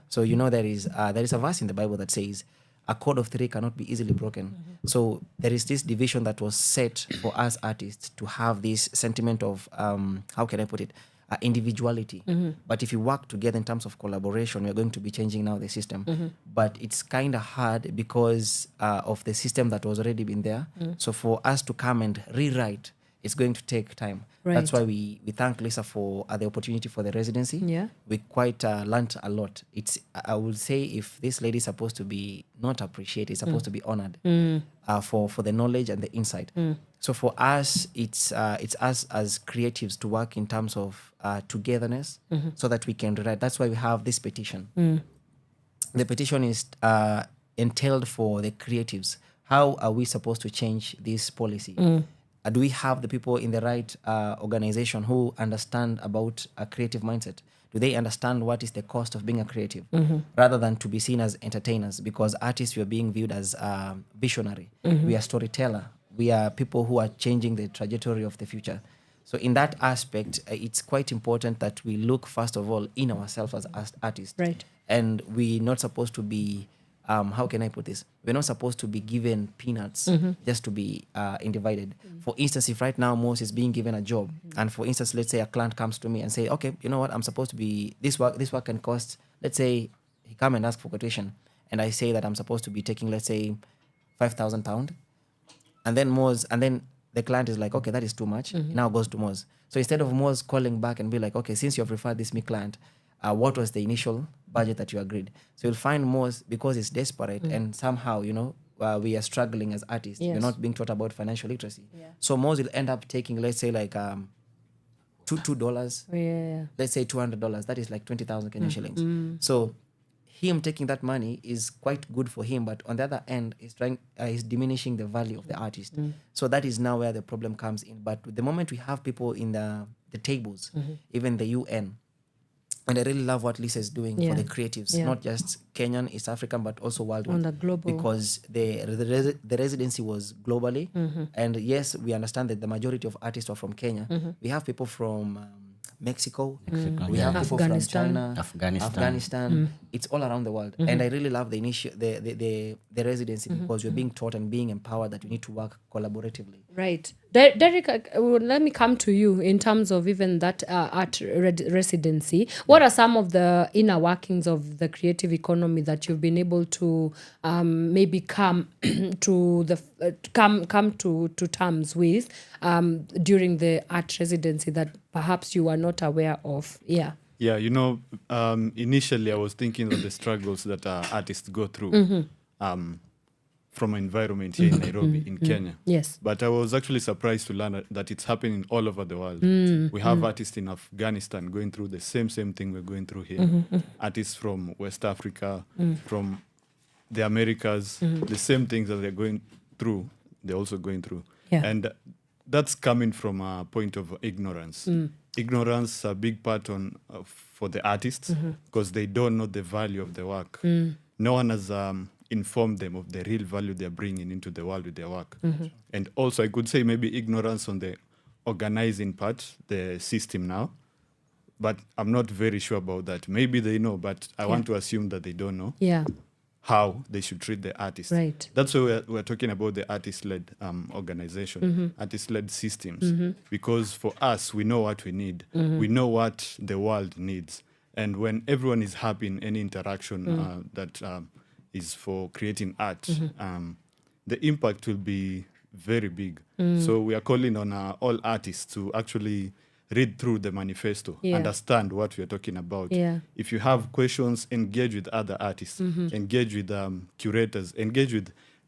So, you know, there is a verse in the Bible that says, a cord of three cannot be easily broken. So there is this division that was set for us artists to have this sentiment of, how can I put it, individuality. But if you work together in terms of collaboration, we're going to be changing now the system. But it's kind of hard because of the system that was already been there. So for us to come and rewrite, it's going to take time. That's Right. why we thank Lisa for the opportunity for the residency. Yeah. We quite learnt a lot. I would say, if this lady is supposed to be not appreciated, it's supposed to be honored for the knowledge and the insight. So for us, it's us as creatives to work in terms of togetherness, so that we can rewrite. That's why we have this petition. The petition is entailed for the creatives. How are we supposed to change this policy? Do we have the people in the right organization who understand about a creative mindset? Do they understand what is the cost of being a creative, rather than to be seen as entertainers? Because artists, we are being viewed as visionary. We are storyteller. We are people who are changing the trajectory of the future. So in that aspect, it's quite important that we look, first of all, in ourselves as artists. Right. And we're not supposed to be, how can I put this? We're not supposed to be given peanuts just to be divided. For instance, if right now Mose is being given a job, and for instance, let's say a client comes to me and say, okay, you know what, I'm supposed to be, this work can cost, let's say he come and ask for quotation, and I say that I'm supposed to be taking, let's say, £5,000, and then the client is like, okay, that is too much. Now goes to Mose. So instead of Mose calling back and be like, okay, since you have referred this me client, what was the initial budget that you agreed? So you'll find Mose, because it's desperate and somehow, you know, we are struggling as artists. Yes. We're not being taught about financial literacy. So Mose will end up taking, let's say, like $2. Yeah. Let's say $200. That is like 20,000 Kenyan shillings. So him taking that money is quite good for him, but on the other end, he's diminishing the value of the artist. So that is now where the problem comes in. But the moment we have people in the tables, even the UN, and I really love what Lisa is doing for the creatives, not just Kenyan, East African, but also worldwide. On the global. Because the residency was globally. And yes, we understand that the majority of artists are from Kenya. We have people from Mexico. We have people from China, Afghanistan. It's all around the world. And I really love the residency, because we're being taught and being empowered that we need to work collaboratively. Right. Derrick, let me come to you in terms of even that art residency. What are some of the inner workings of the creative economy that you've been able to maybe come to terms with during the art residency that perhaps you were not aware of? Yeah. Yeah, you know, initially I was thinking of the struggles that artists go through from environment here in Nairobi, in Kenya. Yes. But I was actually surprised to learn that it's happening all over the world. We have artists in Afghanistan going through the same thing we're going through here. Artists from West Africa, from the Americas, the same things that they're going through, they're also going through. Yeah. And that's coming from a point of ignorance. Ignorance a big part on for the artists because they don't know the value of the work. No one has informed them of the real value they're bringing into the world with their work. And also, I could say maybe ignorance on the organizing part, the system now. But I'm not very sure about that. Maybe they know, but I want to assume that they don't know how they should treat the artist. Right. That's why we're talking about the artist-led organization, artist-led systems. Because for us, we know what we need. We know what the world needs. And when everyone is happy in any interaction that is for creating art, the impact will be very big. So we are calling on all artists to actually read through the manifesto, understand what we are talking about. If you have questions, engage with other artists, engage with curators,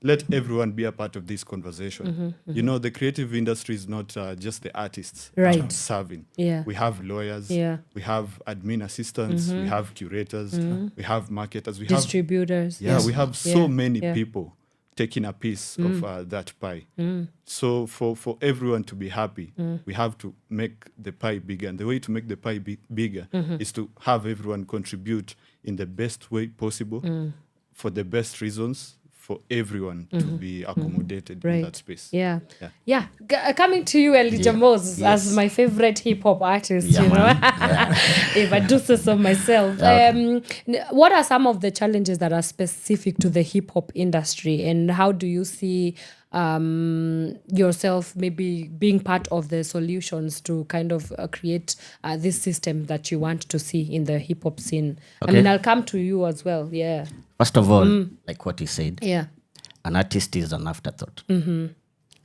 let everyone be a part of this conversation. You know, the creative industry is not just the artists serving. We have lawyers, we have admin assistants, we have curators, we have marketers, we distributors. have we have so many people taking a piece of that pie. So for everyone to be happy, we have to make the pie bigger. And the way to make the pie bigger is to have everyone contribute in the best way possible for the best reasons for everyone to be accommodated in that space. Coming to you, Elijah Moses, as my favorite hip-hop artist, you know, if I do say so myself. What are some of the challenges that are specific to the hip-hop industry, and how do you see yourself maybe being part of the solutions to kind of create this system that you want to see in the hip-hop scene? I mean, I'll come to you as well. First of all, like what he said, an artist is an afterthought.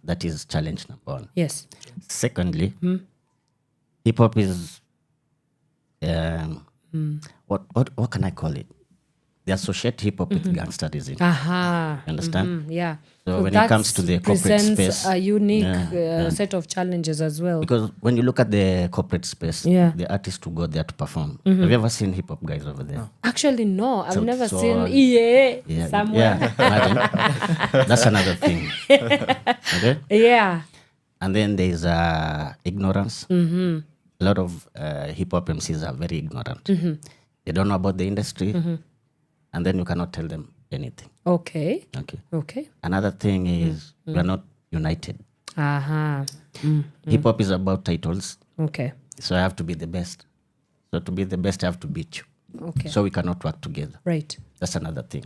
That is challenge number one. Yes. Secondly, hip hop is what can I call it? They associate hip hop with gangsterism. You understand? So when it comes to the corporate space, a unique set of challenges as well. Because when you look at the corporate space, the artists who go there to perform. Have you ever seen hip hop guys over there? Actually, no. I've never seen EA somewhere. That's another thing. Okay? And then there's ignorance. A lot of hip hop MCs are very ignorant. They don't know about the industry, and then you cannot tell them anything. Okay. Another thing is we are not united. Hip hop is about titles. So I have to be the best. So to be the best, I have to beat you. So we cannot work together. Right. That's another thing.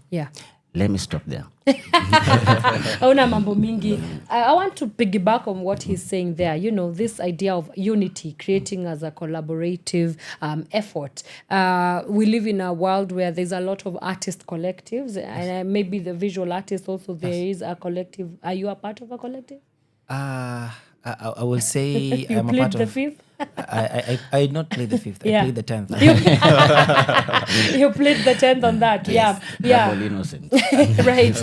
Let me stop there. Hauna mambo mingi. I want to piggyback on what he's saying there. You know, this idea of unity, creating as a collaborative effort. We live in a world where there's a lot of artist collectives, and maybe the visual artists also, there is a collective. Are you a part of a collective? I will say you I'm a plead part the of... fifth? I not play the fifth. I play the 10th. You played the 10th on that. Double innocent. Right.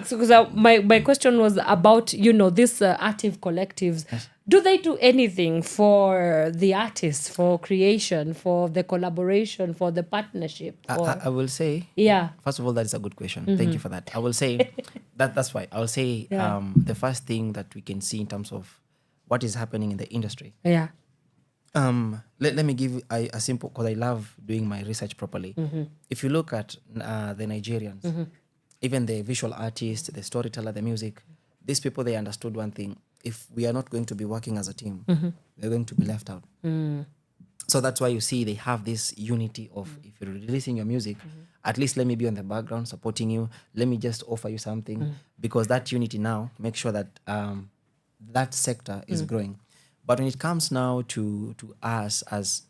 So my question was about, you know, these active collectives. Do they do anything for the artists, for creation, for the collaboration, for the partnership? I will say, first of all, that is a good question. Thank you for that. I will say that's why. I will say the first thing that we can see in terms of what is happening in the industry. Let me give a simple, because I love doing my research properly. If you look at the Nigerians, even the visual artists, the storyteller, the music, these people, they understood one thing. If we are not going to be working as a team, we're going to be left out. So that's why you see they have this unity of, if you're releasing your music, at least let me be on the background supporting you. Let me just offer you something. Because that unity now makes sure that that sector is growing. But when it comes now to us as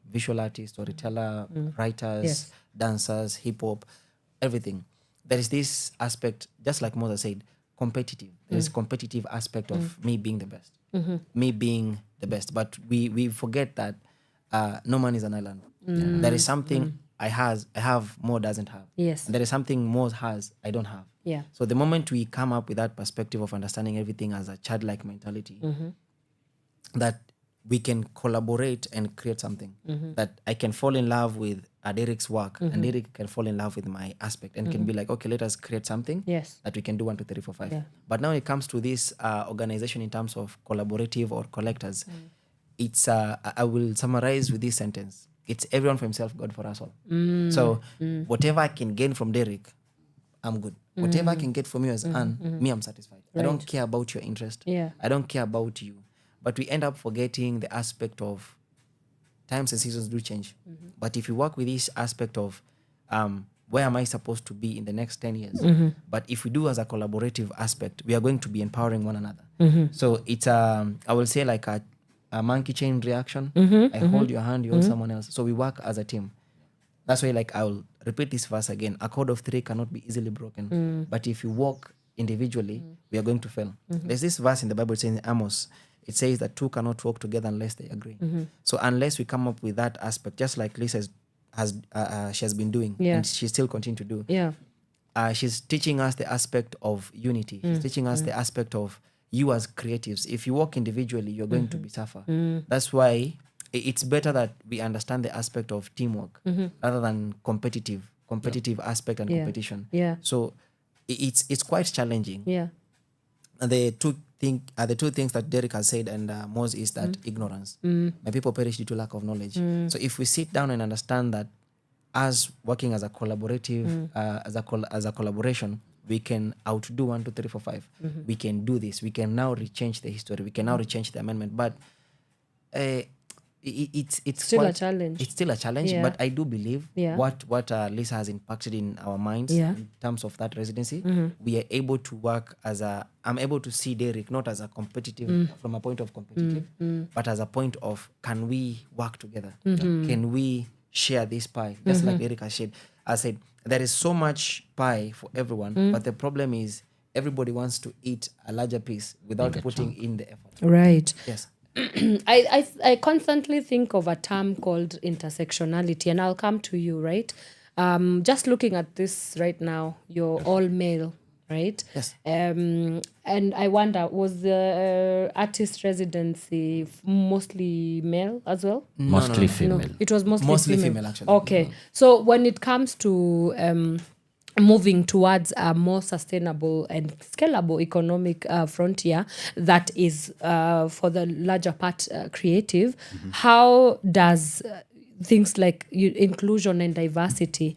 visual artists, storyteller, writers, dancers, hip-hop, everything, there is this aspect, just like Mother said, competitive. There is competitive aspect of me being the best. Me being the best. But we forget that no man is an island. There is something I have, Mo doesn't have. Yes. And there is something Mo has, I don't have. So the moment we come up with that perspective of understanding everything as a childlike mentality, that we can collaborate and create something. That I can fall in love with Derrick's work, and Derrick can fall in love with my aspect, and can be like, okay, let us create something that we can do 1, 2, 3, 4, 5. Yeah. But now it comes to this organization in terms of collaborative or collectors. It's I will summarize with this sentence: it's everyone for himself, God for us all. So whatever I can gain from Derrick, I'm good. Whatever I can get from you as Anne, me, I'm satisfied. I don't care about your interest. I don't care about you. But we end up forgetting the aspect of times and seasons do change. But if you work with this aspect of where am I supposed to be in the next 10 years? But if we do as a collaborative aspect, we are going to be empowering one another. So it's, I will say, like a monkey chain reaction. I hold your hand, you hold someone else. So we work as a team. That's why, like, I will repeat this verse again. A cord of three cannot be easily broken. But if you walk individually, we are going to fail. There's this verse in the Bible saying in Amos, it says that two cannot walk together unless they agree. So unless we come up with that aspect, just like Lisa she has been doing, and she still continue to do. She's teaching us the aspect of unity. She's teaching us the aspect of you as creatives. If you walk individually, you're going to be suffer. That's why it's better that we understand the aspect of teamwork rather than competitive aspect and competition. So it's quite challenging. And the two things that Derrick has said and Moz is that ignorance. My people perish due to lack of knowledge. So if we sit down and understand that as working as a collaborative, as a collaboration, we can outdo 1, 2, 3, 4, 5. We can do this. We can now rechange the history. We can now rechange the amendment. But it's still a challenge. It's still a challenge, but I do believe what Lisa has impacted in our minds in terms of that residency, we are able to work I'm able to see Derrick not as a competitive, from a point of competitive, but as a point of, can we work together? Can we share this pie? Just like Derrick has shared. I said, there is so much pie for everyone, but the problem is everybody wants to eat a larger piece without putting in the effort. Right. Yes. I constantly think of a term called intersectionality, and I'll come to you, right? Just looking at this right now, you're all male, right? Yes. And I wonder, was the artist residency mostly male as well? Mostly female. No, it was mostly female, actually. Okay. So when it comes to moving towards a more sustainable and scalable economic frontier that is for the larger part creative, how does things like inclusion and diversity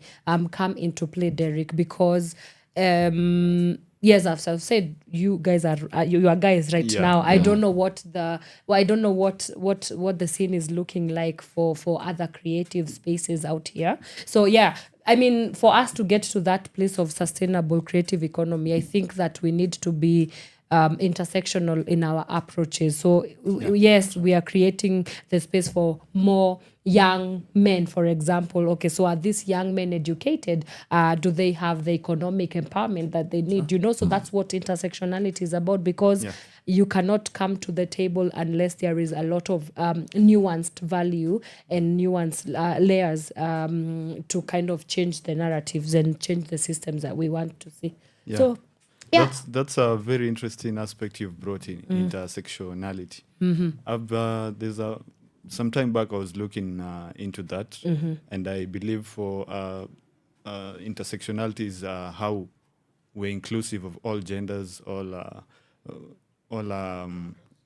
come into play, Derrick? Because yes, as I've said, you guys are you are guys right now. I don't know what the the scene is looking like for other creative spaces out here. So I mean, for us to get to that place of sustainable creative economy, I think that we need to be intersectional in our approaches. So yes, we are creating the space for more young men, for example. Okay, so are these young men educated? Do they have the economic empowerment that they need? So that's what intersectionality is about, because you cannot come to the table unless there is a lot of nuanced value and nuanced layers to kind of change the narratives and change the systems that we want to see. So that's a very interesting aspect you've brought in, intersectionality. There's some time back I was looking into that, and I believe for intersectionality is how we're inclusive of all genders, all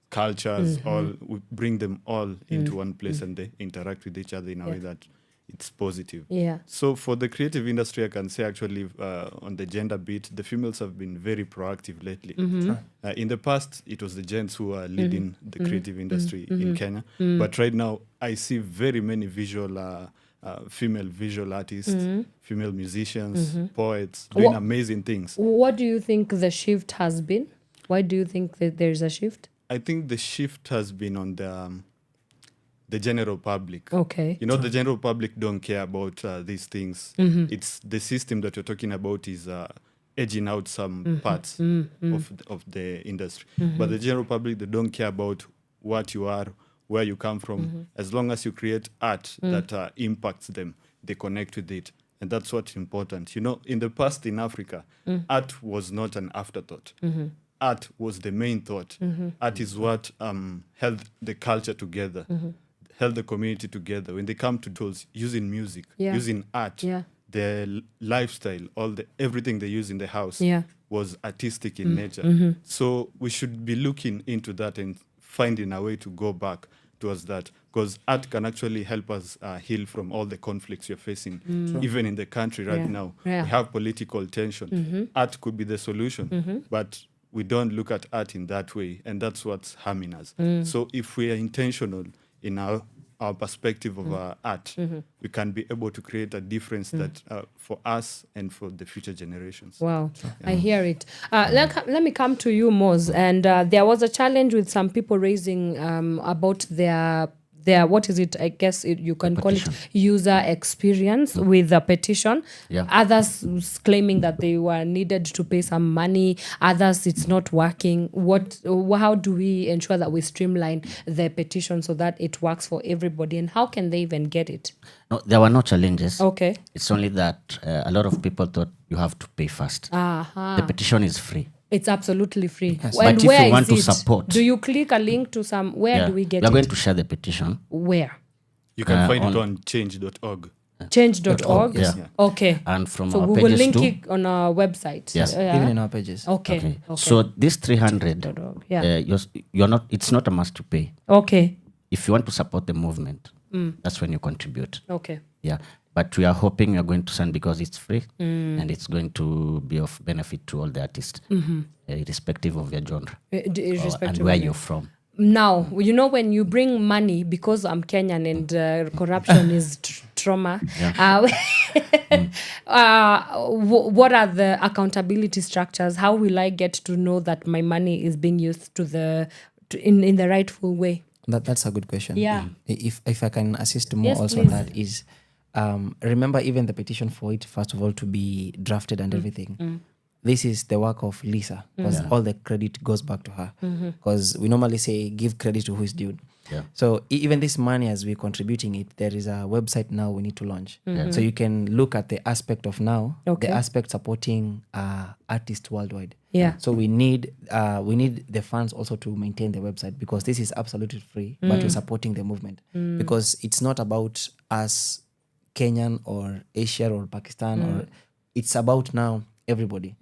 cultures, we bring them all into one place and they interact with each other in a way that it's positive. So for the creative industry, I can say actually on the gender bit, the females have been very proactive lately. In the past, it was the gents who are leading the creative industry in Kenya. But right now, I see very many female visual artists, female musicians, poets doing amazing things. What do you think the shift has been? Why do you think that there's a shift? I think the shift has been on the general public. Okay. The general public don't care about these things. It's the system that you're talking about is edging out some parts of the industry. But the general public, they don't care about what you are, where you come from. As long as you create art that impacts them, they connect with it. And that's what's important. In the past in Africa, art was not an afterthought. art was the main thought. Art is what held the culture together, held the community together. When they come to tools, using music, using art, their lifestyle, everything they use in the house was artistic in nature. So we should be looking into that and finding a way to go back towards that, because art can actually help us heal from all the conflicts you're facing, even in the country right now. We have political tension. Art could be the solution, but we don't look at art in that way, and that's what's harming us. So if we are intentional in our perspective of our art, we can be able to create a difference that for us and for the future generations. Wow, I hear it. Let me come to you, Moz. And there was a challenge with some people raising about their what is it? I guess you can call it user experience with the petition. Others claiming that they were needed to pay some money. Others, it's not working. How do we ensure that we streamline the petition so that it works for everybody? And how can they even get it? No, there were no challenges. Okay. It's only that a lot of people thought you have to pay first. The petition is free. It's absolutely free. Yes. But if you want to support, do you click a link to some? Where do we get it? We are going to share the petition. Where? You can find it on change.org. Change.org? Yes. Okay. And from so our we pages will link too. it on our website. Yes. Even in our pages. Okay. So this 300, you're not. It's not a must to pay. Okay. If you want to support the movement, that's when you contribute. Okay. Yeah. But we are hoping you're going to send because it's free and it's going to be of benefit to all the artists, irrespective of your genre and where you're from. Now, when you bring money, because I'm Kenyan and corruption is trauma, what are the accountability structures? How will I get to know that my money is being used in the rightful way? That's a good question. Yeah. If I can assist more also on that is, remember even the petition for it, first of all, to be drafted and everything. This is the work of Lisa, because all the credit goes back to her. Because we normally say, give credit to who is due. So even this money, as we're contributing it, there is a website now we need to launch. So you can look at the aspect of now, the aspect supporting artists worldwide. So we need the funds also to maintain the website, because this is absolutely free, but we're supporting the movement. Because it's not about us, Kenyan or Asia or Pakistan, or it's about now everybody.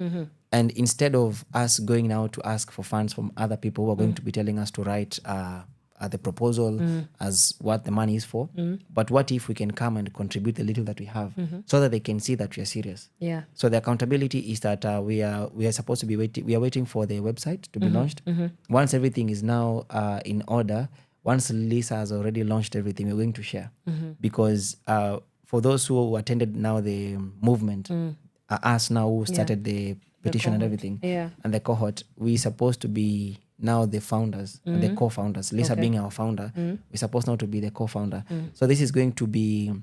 And instead of us going now to ask for funds from other people who are going to be telling us to write the proposal as what the money is for, but what if we can come and contribute the little that we have, so that they can see that we are serious. So the accountability is that we are supposed to be waiting for the website to be launched. Once everything is now in order, once Lisa has already launched everything, we're going to share. Because for those who attended now the movement, us now who started the petition and everything, and the cohort, we're supposed to be now the founders and the co-founders. Lisa being our founder, we're supposed now to be the co-founder. So this is going to be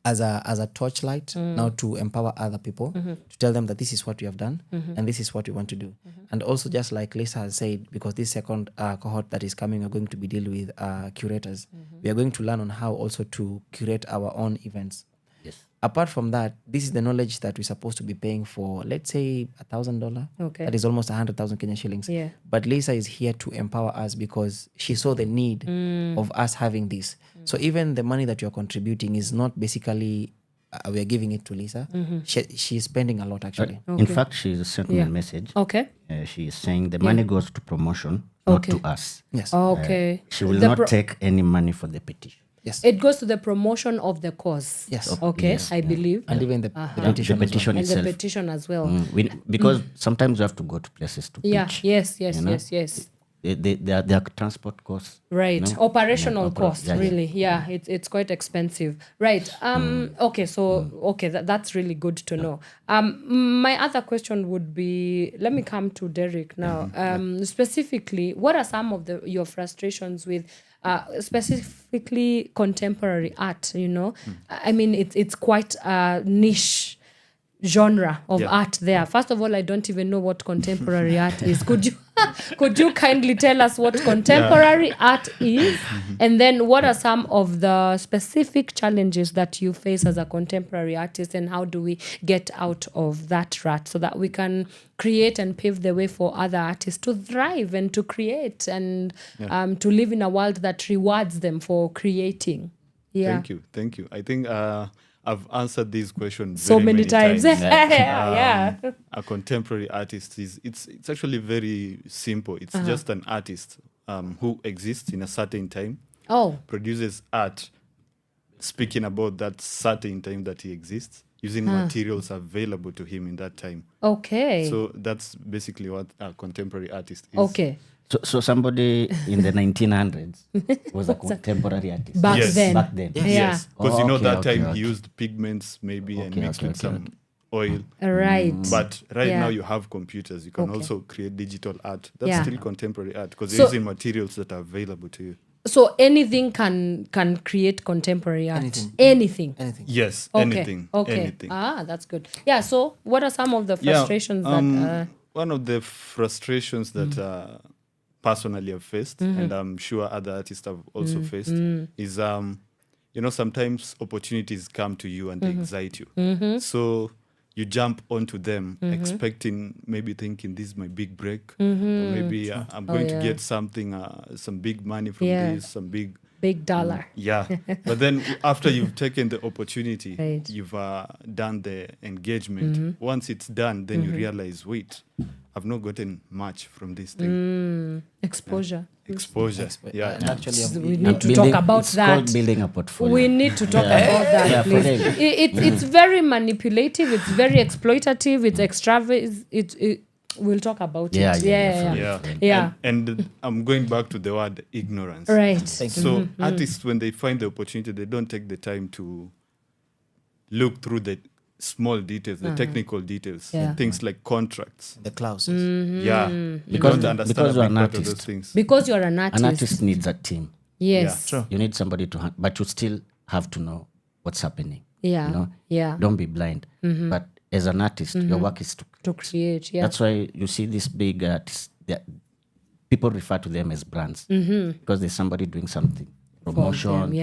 as a torchlight now to empower other people, to tell them that this is what we have done and this is what we want to do. And also, just like Lisa has said, because this second cohort that is coming, we're going to be dealing with curators. We are going to learn on how also to curate our own events. Apart from that, this is the knowledge that we're supposed to be paying for, let's say $1,000. That is almost 100,000 Kenyan shillings. But Lisa is here to empower us because she saw the need of us having this. So even the money that you're contributing is not basically we're giving it to Lisa. She's spending a lot, actually. In fact, she sent me a message. She is saying the money goes to promotion, not to us. Yes. She will not take any money for the petition. Yes. It goes to the promotion of the cause. Yes. Okay, Yes. and I believe. And even the petition, and itself. the petition as well. Because sometimes you have to go to places to pitch. Yes. Their transport costs. Right. Operational costs, really. It's quite expensive. Right. That's really good to know. My other question would be, let me come to Derrick now. Specifically, what are some of your frustrations with specifically contemporary art? I mean, it's quite a niche genre of art there. First of all, I don't even know what contemporary art is. Could you Could you kindly tell us what contemporary art is? And then what are some of the specific challenges that you face as a contemporary artist, and how do we get out of that rut so that we can create and pave the way for other artists to thrive and to create and to live in a world that rewards them for creating? Yeah. Thank you. I think I've answered this question so many times. A contemporary artist it's actually very simple. It's just an artist who exists in a certain time. Produces art speaking about that certain time that he exists, using materials available to him in that time. Okay. So that's basically what a contemporary artist is. Okay. So somebody in the 1900s was a contemporary artist. Back then. Yes. Because that time he used pigments maybe and mixed with some oil. Right. But now you have computers. You can also create digital art. That's still contemporary art because you're using materials that are available to you. So anything can create contemporary art? Anything? Yes, okay. anything. Okay. Anything. That's good. Yeah, so what are some of the frustrations that... One of the frustrations that... personally have faced, and I'm sure other artists have also faced, is sometimes opportunities come to you and they excite you. So you jump onto them maybe thinking this is my big break, or maybe I'm going to get something, some big money from this, some big dollar. But then after you've taken the opportunity, you've done the engagement. Once it's done, then you realize, wait, I've not gotten much from this thing. Exposure. Yeah. Actually, we need to talk about it's that. Called building a portfolio. We need to talk about that, please. It's very manipulative. It's very exploitative. It's extravagant. We'll talk about it. Yeah. And I'm going back to the word ignorance. Right. So artists, when they find the opportunity, they don't take the time to look through the small details, the technical details, things like contracts, the clauses. Because don't understand you're an part of artist. those things. Because you're an artist. An artist needs a team. Yes. True. You need somebody to, but you still have to know what's happening. Yeah. Don't be blind. But as an artist, your work is to create. Yeah. That's why you see these big artists. People refer to them as brands because there's somebody doing something, promotion,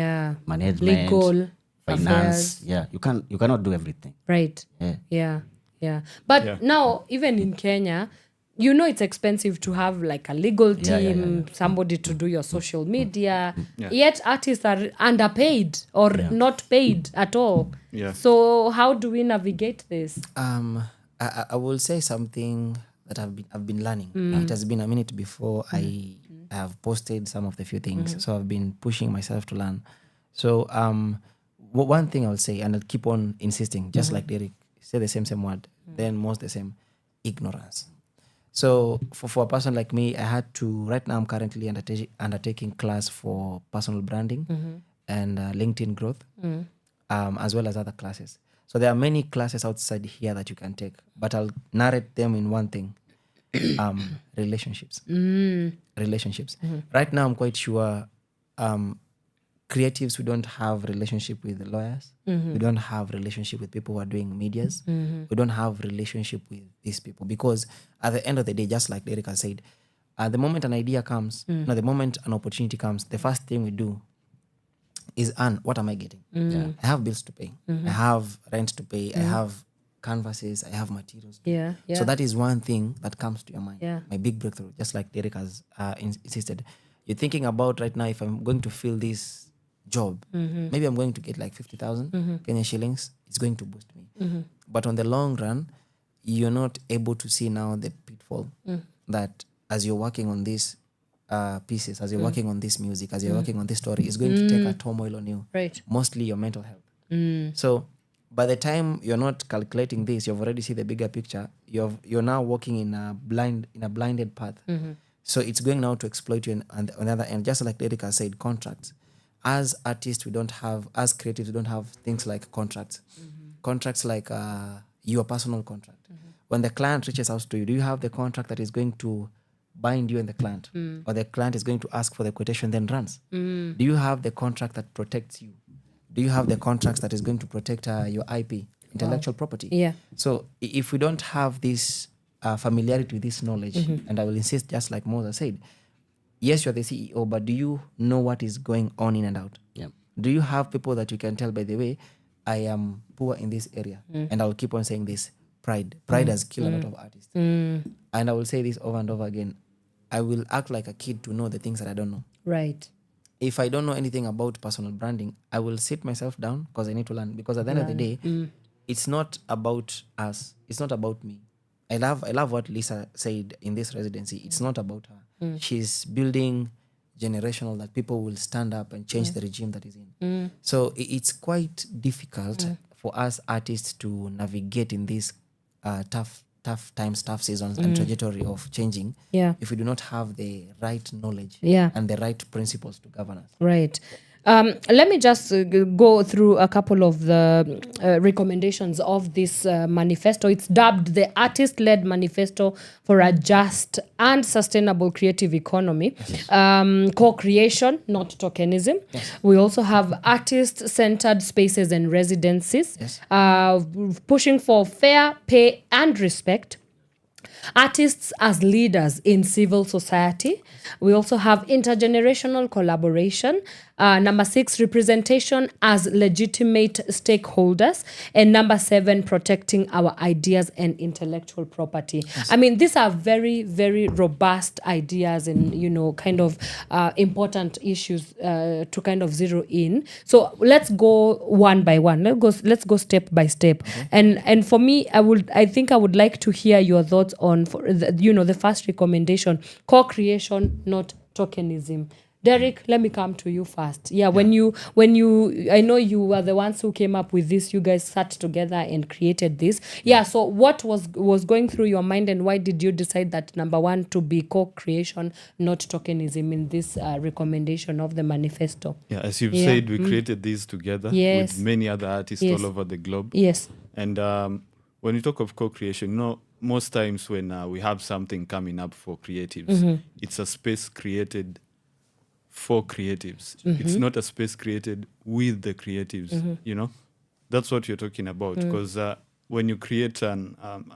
management, legal, finance. affairs. You cannot do everything. Right. Yeah. But now, even in Kenya, it's expensive to have like a legal team, somebody to do your social media. Yet artists are underpaid or not paid at all. So how do we navigate this? I will say something that I've been learning. It has been a minute before I have posted some of the few things. So I've been pushing myself to learn. So one thing I'll say, and I'll keep on insisting, just like Derrick, say the same word, then most the same, ignorance. So for a person like me, I had to, right now I'm currently undertaking class for personal branding and LinkedIn growth, as well as other classes. So there are many classes outside here that you can take, but I'll narrate them in one thing, relationships. Relationships. Right now I'm quite sure creatives, we don't have relationship with the lawyers. We don't have relationship with people who are doing medias. We don't have relationship with these people because at the end of the day, just like Derrick has said, the moment an idea comes, the moment an opportunity comes, the first thing we do is what am I getting? I have bills to pay. I have rent to pay. I have canvases. I have materials. So that is one thing that comes to your mind. My big breakthrough, just like Derrick has insisted. You're thinking about right now, if I'm going to fill this job, maybe I'm going to get like 50,000 Kenya shillings. It's going to boost me. But on the long run, you're not able to see now the pitfall that as you're working on these pieces, as you're working on this music, as you're working on this story, is going to take a turmoil on you. Right. Mostly your mental health. So by the time you're not calculating this, you've already seen the bigger picture. You're now walking in a blinded path. So it's going now to exploit you on the other end. Just like Derrick has said, contracts. As artists, as creatives, we don't have things like contracts. Contracts like your personal contract. When the client reaches out to you, do you have the contract that is going to bind you and the client? Or the client is going to ask for the quotation, then runs? Do you have the contract that protects you? Do you have the contracts that is going to protect your IP, intellectual property? Yeah. So if we don't have this familiarity with this knowledge, and I will insist, just like Moses said, yes, you're the CEO, but do you know what is going on in and out? Yeah. Do you have people that you can tell, by the way, I am poor in this area? And I will keep on saying this. Pride has killed a lot of artists. And I will say this over and over again. I will act like a kid to know the things that I don't know. Right. If I don't know anything about personal branding, I will sit myself down because I need to learn. Because at the end of the day, it's not about us. It's not about me. I love what Lisa said in this residency. It's not about her. She's building generational, that people will stand up and change the regime that is in. So it's quite difficult for us artists to navigate in this tough times, tough seasons and trajectory of changing if we do not have the right knowledge and the right principles to govern us. Right. Let me just go through a couple of the recommendations of this manifesto. It's dubbed the Artist-Led Manifesto for a Just and Sustainable Creative Economy. Co-creation, not tokenism. We also have artist-centered spaces and residencies. Pushing for fair pay and respect. Artists as leaders in civil society. We also have intergenerational collaboration. Number 6, representation as legitimate stakeholders. And number 7, protecting our ideas and intellectual property. I mean, these are very, very robust ideas and, kind of important issues to kind of zero in. So let's go one by one. Let's go step by step. And for me, I think I would like to hear your thoughts on, the first recommendation, co-creation, not tokenism. Derrick, let me come to you first. When you, I know you were the ones who came up with this. You guys sat together and created this. So what was going through your mind, and why did you decide that number 1 to be co-creation, not tokenism, in this recommendation of the manifesto? As you've said, we created these together with many other artists all over the globe. And when you talk of co-creation, most times when we have something coming up for creatives, it's a space created for creatives. It's not a space created with the creatives. That's what you're talking about. Because when you create a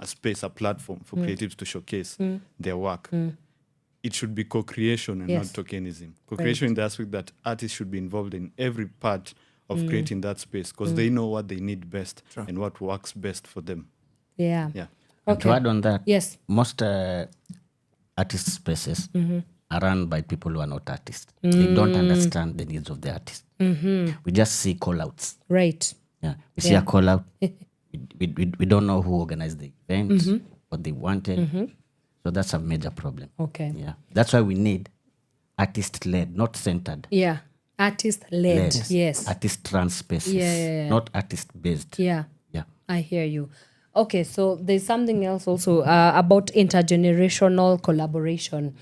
space, a platform for creatives to showcase their work, it should be co-creation and not tokenism. Co-creation in the aspect that artists should be involved in every part of creating that space, because they know what they need best and what works best for them. And to add on that, most artist spaces are run by people who are not artists. They don't understand the needs of the artist. We just see call-outs. Right. We see a call-out. we don't know who organized the event, what they wanted. So that's a major problem. That's why we need artist-led, not centered. Artist-led. Yes. Artist-run spaces, not artist-based. I hear you. Okay, so there's something else also about intergenerational collaboration.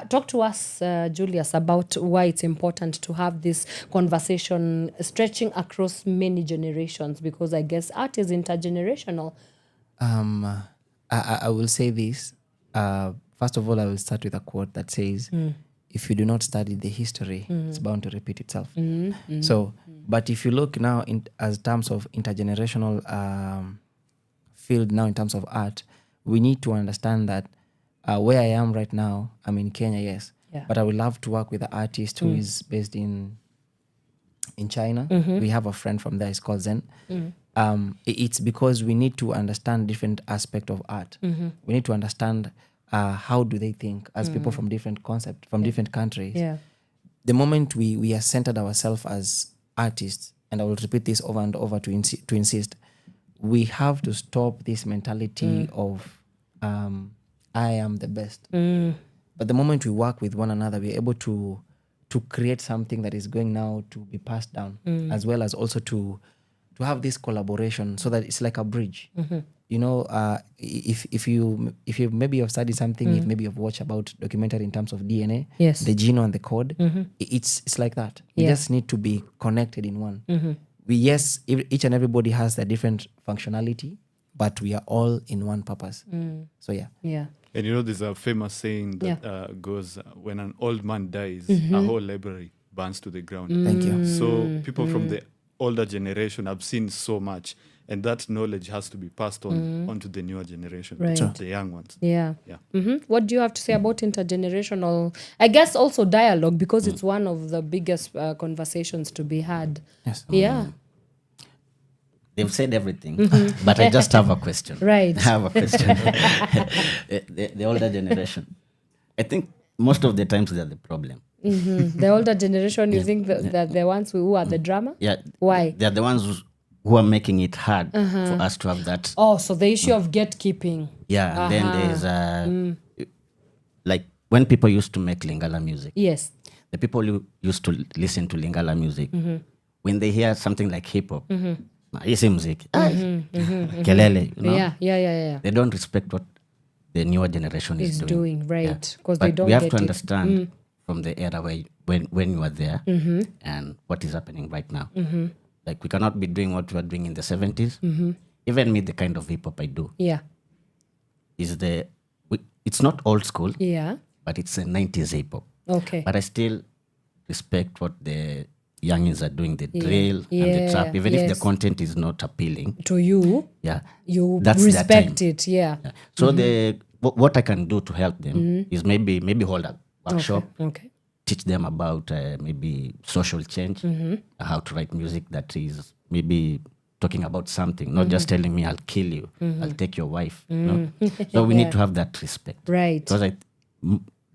Talk to us, Julius, about why it's important to have this conversation stretching across many generations, because I guess art is intergenerational. I will say this. First of all, I will start with a quote that says, if you do not study the history, it's bound to repeat itself. So, but if you look now as terms of intergenerational field now in terms of art, we need to understand that where I am right now, I'm in Kenya, but I would love to work with an artist who is based in China. We have a friend from there, it's called Zen. It's because we need to understand different aspects of art. We need to understand how do they think as people from different concepts, from different countries. The moment we are centered ourselves as artists, and I will repeat this over and over to insist, we have to stop this mentality of I am the best. But the moment we work with one another, we're able to create something that is going now to be passed down, as well as also to have this collaboration, so that it's like a bridge. If you maybe have studied something, if maybe you've watched about documentary in terms of DNA, the genome and the code, it's like that. You just need to be connected in one. Each and everybody has a different functionality, but we are all in one purpose. So And there's a famous saying that goes, when an old man dies, a whole library burns to the ground. Thank you. So people from the older generation have seen so much, and that knowledge has to be passed on onto the newer generation, Right. the young ones. Yeah. Yeah. What do you have to say about intergenerational, I guess also dialogue, because it's one of the biggest conversations to be had. Yes. Yeah. They've said everything, but I just have a question. Right. I have a question. The older generation, I think most of the times they're the problem. The older generation, you think that the ones who are the drama? Yeah. Why? They're the ones who are making it hard for us to have that. Oh, so the issue of gatekeeping. Yeah, and then there's like when people used to make Lingala music. Yes. The people who used to listen to Lingala music, when they hear something like hip hop, easy music, kelele, you know? Yeah. They don't respect what the newer generation is doing. Right? Because But they don't we have get to it. understand from the era when you were there and what is happening right now. Like we cannot be doing what we were doing in the 70s. Even me, the kind of hip hop I do Yeah. is it's not old school, Yeah. but it's a 90s hip hop. Okay. But I still respect what the youngins are doing, the drill and the trap, even if the content is not appealing to you. Yeah, You that's their respect time. it. Yeah. So what I can do to help them is maybe hold a workshop, Okay. teach them about maybe social change, how to write music that is maybe talking about something, not just telling me I'll kill you, I'll take your wife. No? So we need to have that respect. Right. Because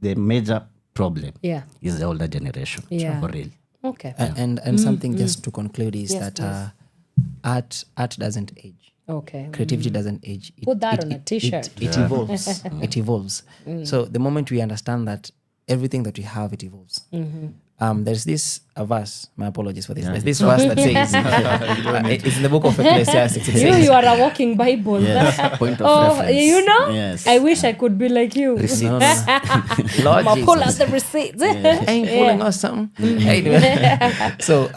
the major problem Yeah. is the older generation. Yeah. For real. Okay. And something just to conclude is that art doesn't age. Okay. Creativity doesn't age. Put that on a t-shirt. It evolves. It evolves. So the moment we understand that everything that we have, it evolves. There's this verse, my apologies for this. There's this verse that says, it's in the book of Ecclesiastes. It says, You are a walking Bible. Yes, point of reference. You know? Yes. I wish I could be like you. No. I'm Lord gonna pull out Jesus. the receipts. Ain't pulling us something. Anyway. So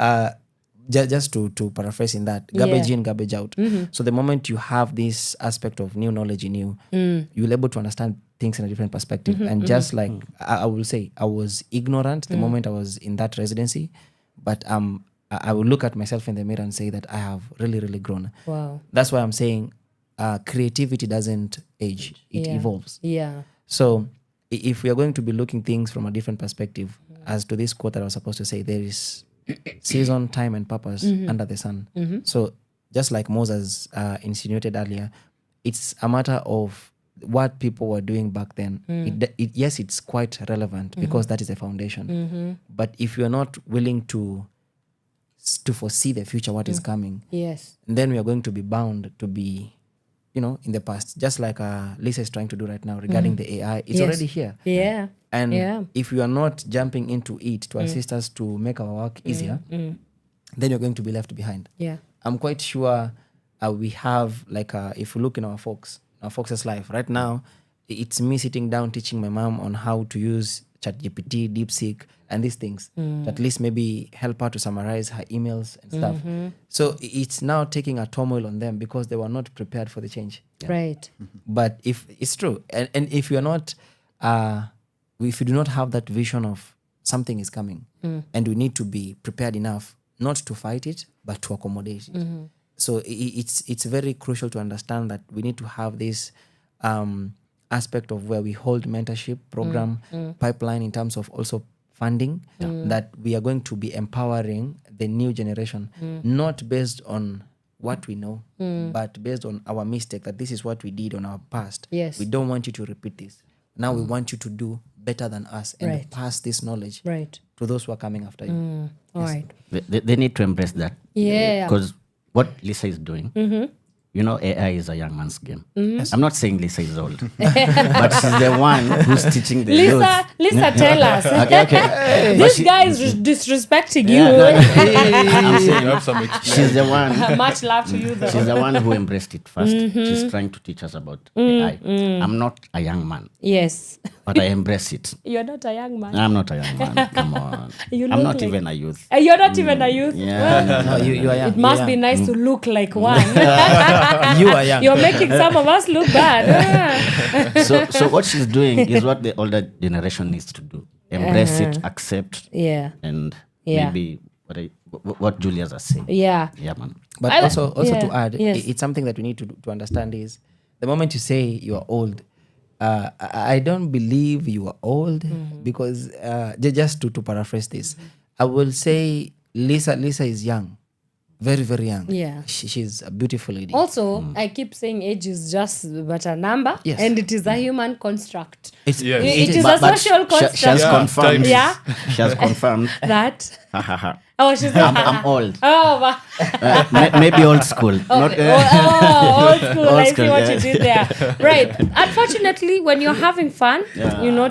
just to paraphrase in that, garbage in, garbage out. So the moment you have this aspect of new knowledge in you, you're able to understand things in a different perspective. And just like I will say, I was ignorant the moment I was in that residency, but I will look at myself in the mirror and say that I have really, really grown. Wow. That's why I'm saying creativity doesn't age, it evolves. Yeah. So if we are going to be looking things from a different perspective, as to this quote that I was supposed to say, there is season, time, and purpose under the sun. So just like Moses insinuated earlier, it's a matter of what people were doing back then. Yes, it's quite relevant because that is a foundation. But if you're not willing to foresee the future, what is coming, yes, then we are going to be bound to be, in the past. Just like Lisa is trying to do right now regarding the AI. It's already here. Yeah. And if we are not jumping into it to assist us to make our work easier, then you're going to be left behind. Yeah. I'm quite sure we have, like, if we look in our Fox's life right now, it's me sitting down teaching my mom on how to use ChatGPT, DeepSeek, and these things to at least maybe help her to summarize her emails and stuff. So it's now taking a turmoil on them because they were not prepared for the change. Right. But if it's true, and if you're not, if you do not have that vision of something is coming, and we need to be prepared enough not to fight it, but to accommodate it. So it's very crucial to understand that we need to have this aspect of where we hold mentorship program pipeline in terms of also funding, that we are going to be empowering the new generation, not based on what we know, but based on our mistake, that this is what we did on our past. Yes. We don't want you to repeat this. Now we want you to do better than us and pass this knowledge to those who are coming after you. All right. They need to embrace that. Yeah. Because what Lisa is doing, AI is a young man's game. I'm not saying Lisa is old, but she's the one who's teaching the youth. Lisa, tell us. Okay. This guy is disrespecting you. I'm saying she's the one. Much love to you, though. She's the one who embraced it first. She's trying to teach us about AI. I'm not a young man. Yes. But I embrace it. You're not a young man. I'm not a young man. Come on. I'm not even a youth. You're not even a youth? Yeah. No, you are young. It must be nice to look like one. You are young. You're making some of us look bad. So what she's doing is what the older generation needs to do. Embrace it, accept, and maybe what Julius has said. Yeah. Yeah, man. But also to add, yes. it's something that we need to understand is the moment you say you are old, I don't believe you are old because just to paraphrase this, I will say Lisa is young. Very, very young. Yeah. She's a beautiful lady. Also, I keep saying age is just but a number, Yes. and it is a human construct. It's, Yes. It is a social construct. She has confirmed. Yeah. She has confirmed. That. I'm, She's I'm old. Oh, Maybe old school. okay. Not, Old school. Old I see school, what yeah. you did there. Right. Unfortunately, when you're having fun,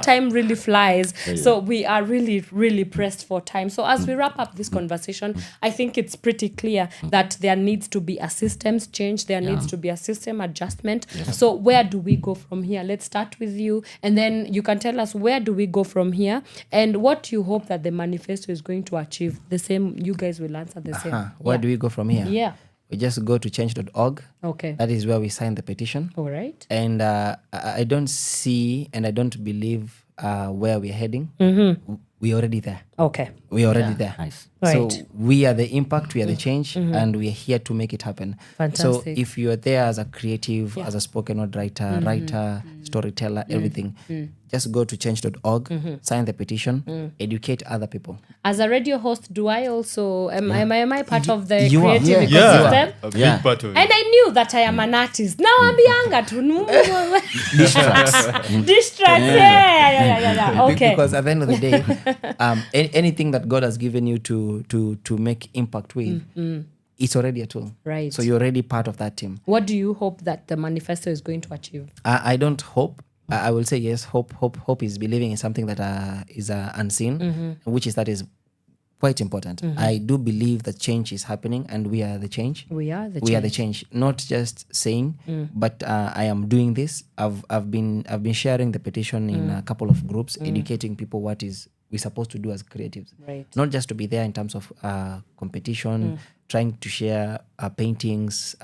time really flies. So we are really, really pressed for time. So as we wrap up this conversation, I think it's pretty clear that there needs to be a systems change. There needs to be a system adjustment. So where do we go from here? Let's start with you. And then you can tell us where do we go from here and what you hope that the manifesto is going to achieve. The same, you guys will answer the same. Where do we go from here? Yeah. We just go to change.org. Okay. That is where we sign the petition. All right. And I don't see and I don't believe where we're heading. We're already there. Okay. We're already there. Nice. So Right. we are the impact, we are the change, and we are here to make it happen. Fantastic. So if you are there as a creative, as a spoken word writer, storyteller, everything, just go to change.org, sign the petition, educate other people. As a radio host, do I also am I part of the You are. creative Yeah. ecosystem? A big part of it. And I knew that I am an artist. Now I'm younger to Dish tracks. Dish tracks. Yeah. Okay. Because at the end of the day, anything that God has given you to make impact with, it's already a tool. Right. So you're already part of that team. What do you hope that the manifesto is going to achieve? I don't hope. I will say yes. Hope is believing in something that is unseen, which is quite important. I do believe that change is happening, and we are the change. We are the We are the change. Not just saying, but I am doing this. I've been sharing the petition in a couple of groups, educating people what is we're supposed to do as creatives. Right. Not just to be there in terms of competition, trying to share paintings,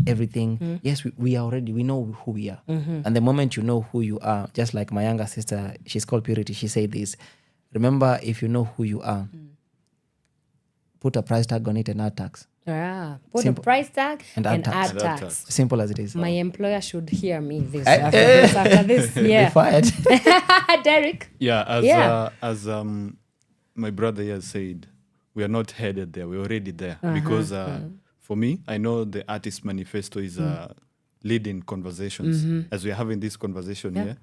everything. Yes, we know who we are. And the moment you know who you are, just like my younger sister, she's called Purity, she said this, remember, if you know who you are, put a price tag on it and add tax. Put Simple. a price tag and add tax. tax. Simple as it is. My employer should hear me after this. Yeah. Be fired. Derrick. Yeah, as my brother has said, we are not headed there. We're already there. Because for me, I know the Artist Manifesto is leading conversations. As we're having this conversation here,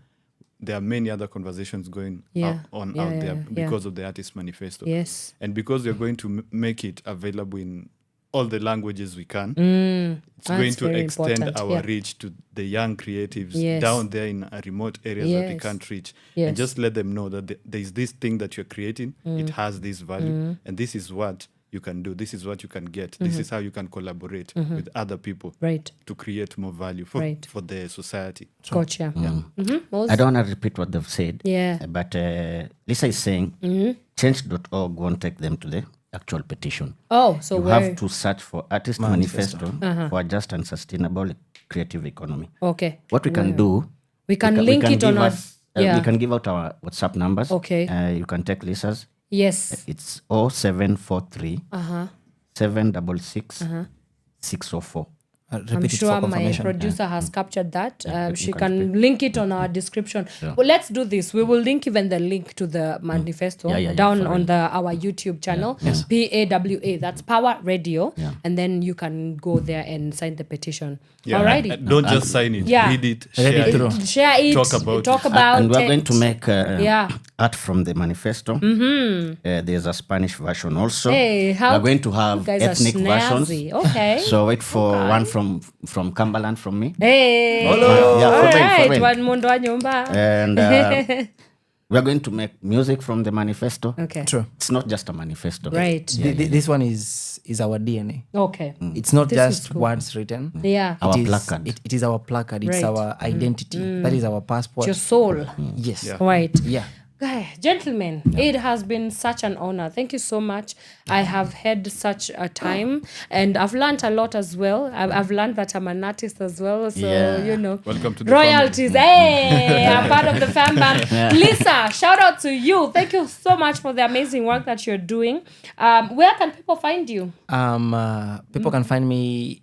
there are many other conversations going out there because of the Artist Manifesto. Yes. And because we're going to make it available in all the languages we can, it's going to extend our reach to the young creatives down there in remote areas that we can't reach. And just let them know that there is this thing that you're creating, it has this value, and this is what you can do, this is what you can get, this is how you can collaborate with other people to create more value for the society. Gotcha. I don't want to repeat what they've said. Yeah. But Lisa is saying change.org won't take them to the actual petition. Oh, so you have to search for Artist Manifesto for a just and sustainable creative economy. Okay. What we can do, we can link it on our... we can give out our WhatsApp numbers. Okay. You can take Lisa's. Yes. It's 0743 766 604. I'm sure my producer has captured that. She can link it on our description. Well, let's do this. We will link even the link to the manifesto down on our YouTube channel, PAWA. That's Pawa Radio. And then you can go there and sign the petition. Alrighty. Don't just sign it. Read it. Share it. Talk about and we're it. going to make art from the manifesto. There's a Spanish version also. Hey, we're going to have ethnic versions. Okay. So wait for one from Cumberland from me. Hey. All right. One mundo wa nyumba. And we're going to make music from the manifesto. Okay. True. It's not just a manifesto. Right. This one is our DNA. Okay. It's not just words written. Yeah. Our placard. It is our placard. It's our identity. That is our passport. It's your soul. Yes. Right. Yeah. Gentlemen, it has been such an honor. Thank you so much. I have had such a time, and I've learned a lot as well. I've learned that I'm an artist as well. So, Welcome to the royalties. Hey, I'm part of the fan band. Lisa, shout out to you. Thank you so much for the amazing work that you're doing. Where can people find you? People can find me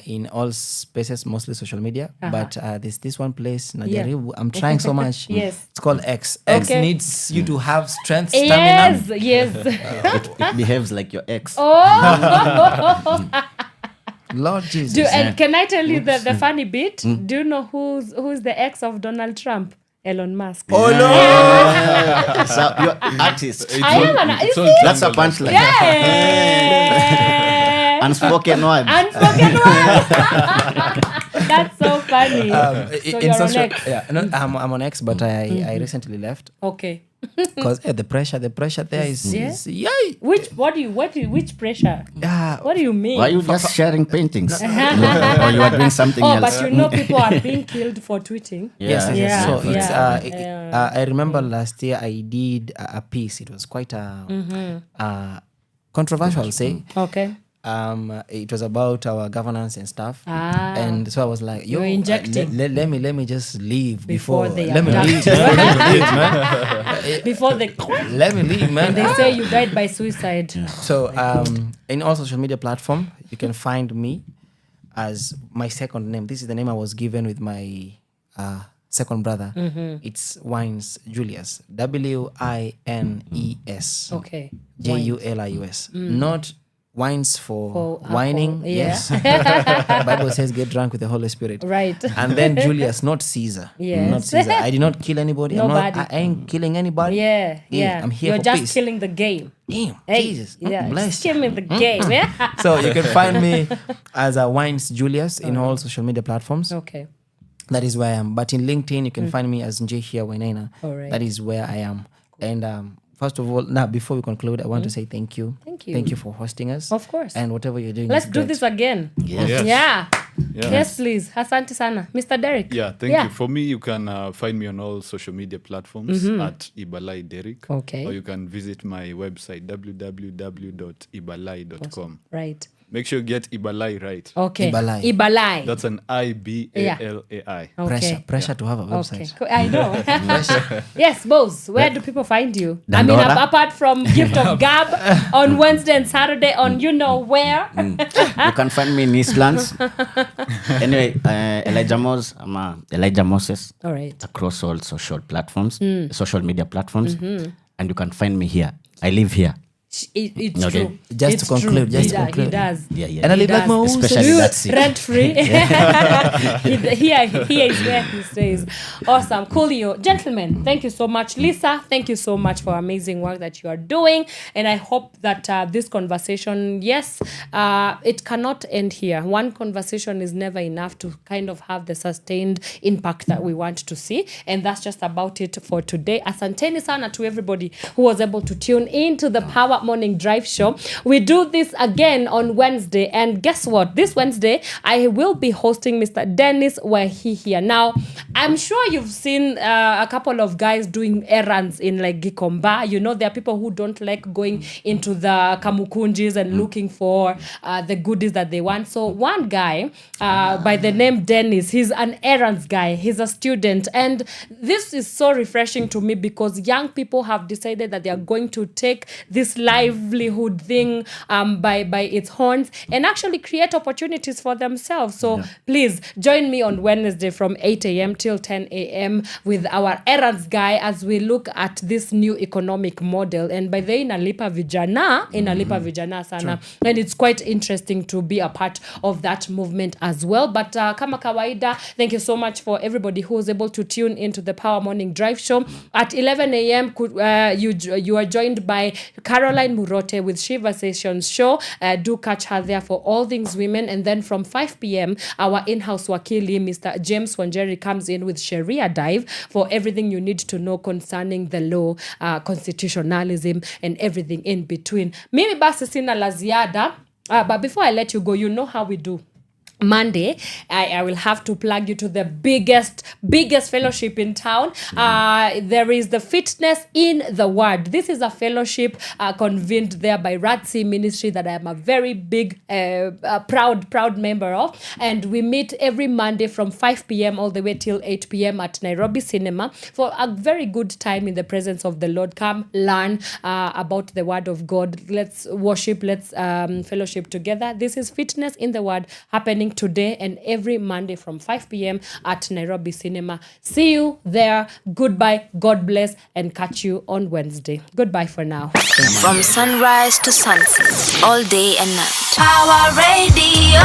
in all spaces, mostly social media. But there's this one place, Najaribu. I'm trying so much. Yes. It's called X. X needs you to have strength, stamina. Yes. It behaves like your ex. Oh. Lord Jesus. And can I tell you the funny bit? Do you know who's the ex of Donald Trump? Elon Musk. Oh no! So you're artist. I am an artist. That's a punchline. Yeah. Unspoken word. That's so funny. So you're on X. Yeah, no, I'm on X, but I recently left. Okay. Because the pressure there is yay. Which pressure? What do you mean? Why are you just sharing paintings? Or you are doing something else? But people are being killed for tweeting. Yes. So it's I remember last year I did a piece. It was quite controversial, I'll say. Okay. It was about our governance and stuff, and so I was like, "Yo, you're injecting. Let me just leave before they let me leave, man. Before they let me leave, man." And they say you died by suicide. So in all social media platform, you can find me as my second name. This is the name I was given with my second brother. It's Wines Julius. WINES. Okay. JULIUS. Not wines for Apple, whining. yeah. Yes. Bible says get drunk with the Holy Spirit. Right. And then Julius, not Caesar. Yes. Not Caesar. I did not kill anybody. Nobody. I ain't killing anybody. Yeah. I'm here You're for just peace. killing the game. Damn. Hey, Jesus. yeah, Bless just killing the game. Yeah. So you can find me as a Wines Julius in all social media platforms. Okay. That is where I am. But in LinkedIn, you can find me as Njihia Wainaina. All right. That is where I am. And first of all, now before we conclude, I want to say thank you. Thank you for hosting us. Of course. And whatever you're doing. Let's is do great. this again. Yes. Yeah. Yes, please. Asante sana. Mr. Derrick. Yeah, thank you. For me, you can find me on all social media platforms at Ibalai Derrick. Okay. Or you can visit my website, www.ibalai.com. Right. Make sure you get Ibalai right. Okay. Ibalai. That's an IBALAI. Okay. Pressure to have a website. Okay. I know. Yes, boss. Where do people find you? Dandora? I mean, apart from Gift of Gab on Wednesday and Saturday on you know where. You can find me in Eastlands. Anyway, Elijah Moses. I'm Elijah Moses. All right. Across all social platforms, social media platforms. And you can find me here. I live here. It's Okay. true. Just It's to conclude, true. just to conclude. He does. Yeah. And I He live like does. my own Especially that city. Rent free. Here is where he stays. Awesome. Coolio. Gentlemen, thank you so much. Lisa, thank you so much for amazing work that you are doing. And I hope that this conversation, it cannot end here. One conversation is never enough to kind of have the sustained impact that we want to see. And that's just about it for today. Asanteni sana to everybody who was able to tune in to the Power Morning Drive Show. We do this again on Wednesday. And guess what? This Wednesday, I will be hosting Mr. Dennis Njihia. Now, I'm sure you've seen a couple of guys doing errands in like Gikomba. You know, there are people who don't like going into the Kamukunjis and looking for the goodies that they want. So one guy by the name Dennis, he's an errands guy. He's a student. And this is so refreshing to me because young people have decided that they are going to take this livelihood thing by its horns and actually create opportunities for themselves. So please join me on Wednesday from 8 a.m. till 10 a.m. with our errands guy as we look at this new economic model. And by the way, inalipa vijana sana. And it's quite interesting to be a part of that movement as well. But kama kawaida, thank you so much for everybody who was able to tune into the Power Morning Drive Show. At 11 a.m., you are joined by Caroline Murote with Shiva Sessions Show. Do catch her there for all things women. And then from 5 p.m., our in-house wakili, Mr. James Wanyoike, comes in with Sharia Dive for everything you need to know concerning the law, constitutionalism, and everything in between. Mimi basi sina la ziada. But before I let you go, you know how we do. Monday, I will have to plug you to the biggest fellowship in town. There is the Fitness in the Word. This is a fellowship convened there by Ratsi Ministry that I am a very big, proud member of. And we meet every Monday from 5 p.m. all the way till 8 p.m. at Nairobi Cinema for a very good time in the presence of the Lord. Come learn about the Word of God. Let's worship, let's fellowship together. This is Fitness in the Word happening today and every Monday from 5 p.m. at Nairobi Cinema. See you there. Goodbye. God bless and catch you on Wednesday. Goodbye for now. From sunrise to sunset, all day and night. Power Radio.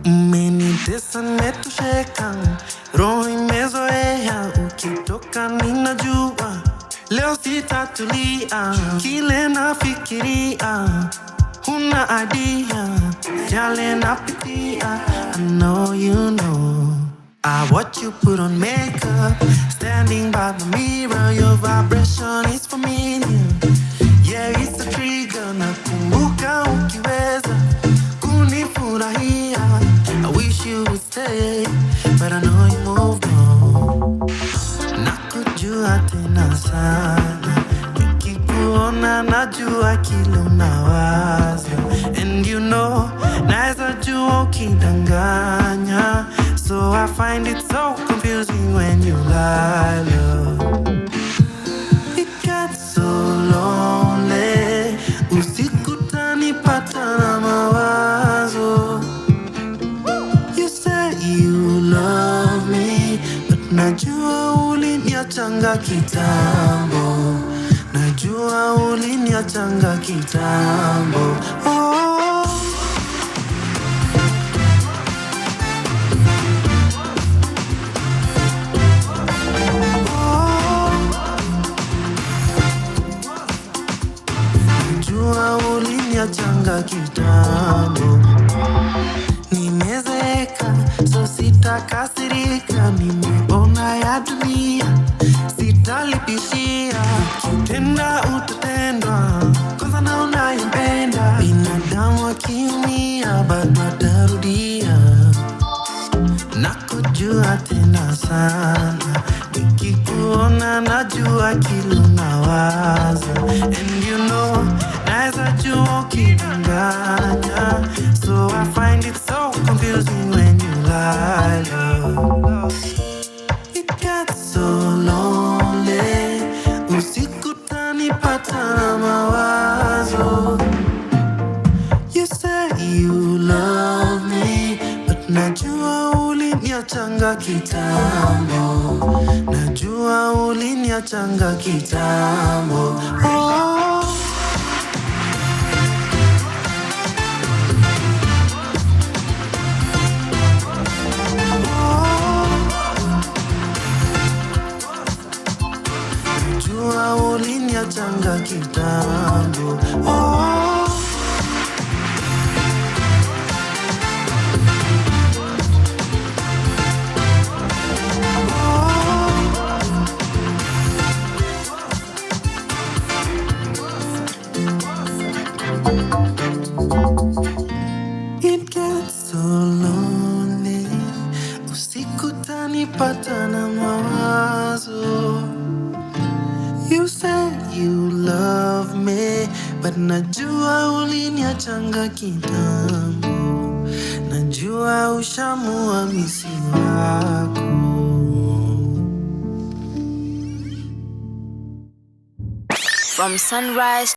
Umenitesa nimetosheka, roho imezoea, ukitoka ninajua leo sitatulia, kile nafikiria huna idea, yale napitia, I know you know. I watch you put on makeup, standing by the mirror, your vibration is familiar. Yeah, it's a trigger, nakumbuka ukiweza kunifurahia. I wish you would stay, but I know you moved on. Nakujua tena sana, nikikuona najua kile unawaza. And you know, naeza jua ukidanganya. So I find it so confusing when you lie, love. It gets so lonely, usiku tanipata na mawazo. You say you love me, but najua uliniachanga kitambo. Najua uliniachanga kitambo. Oh. Najua uliniachanga kitambo. Nimezeeka, so sitakasirika. Nimeona ya dunia, sitalipishia. Ukitenda utatendwa, kwanza na unayempenda. Binadamu akiumia, bado atarudia. Nakujua tena sana, nikikuona najua kile unawaza. And you know, naeza jua ukidanganya. So I find it so confusing when you lie, love. It gets so lonely, usiku tanipata na mawazo. You say you love me, but najua uliniachanga kitambo. Najua uliniachanga kitambo. Oh. Najua uliniachanga kitambo. Oh. It gets so lonely, usiku tanipata na mawazo. You say you love me, but najua uliniachanga kitambo. Najua ushamua misi wako. From sunrise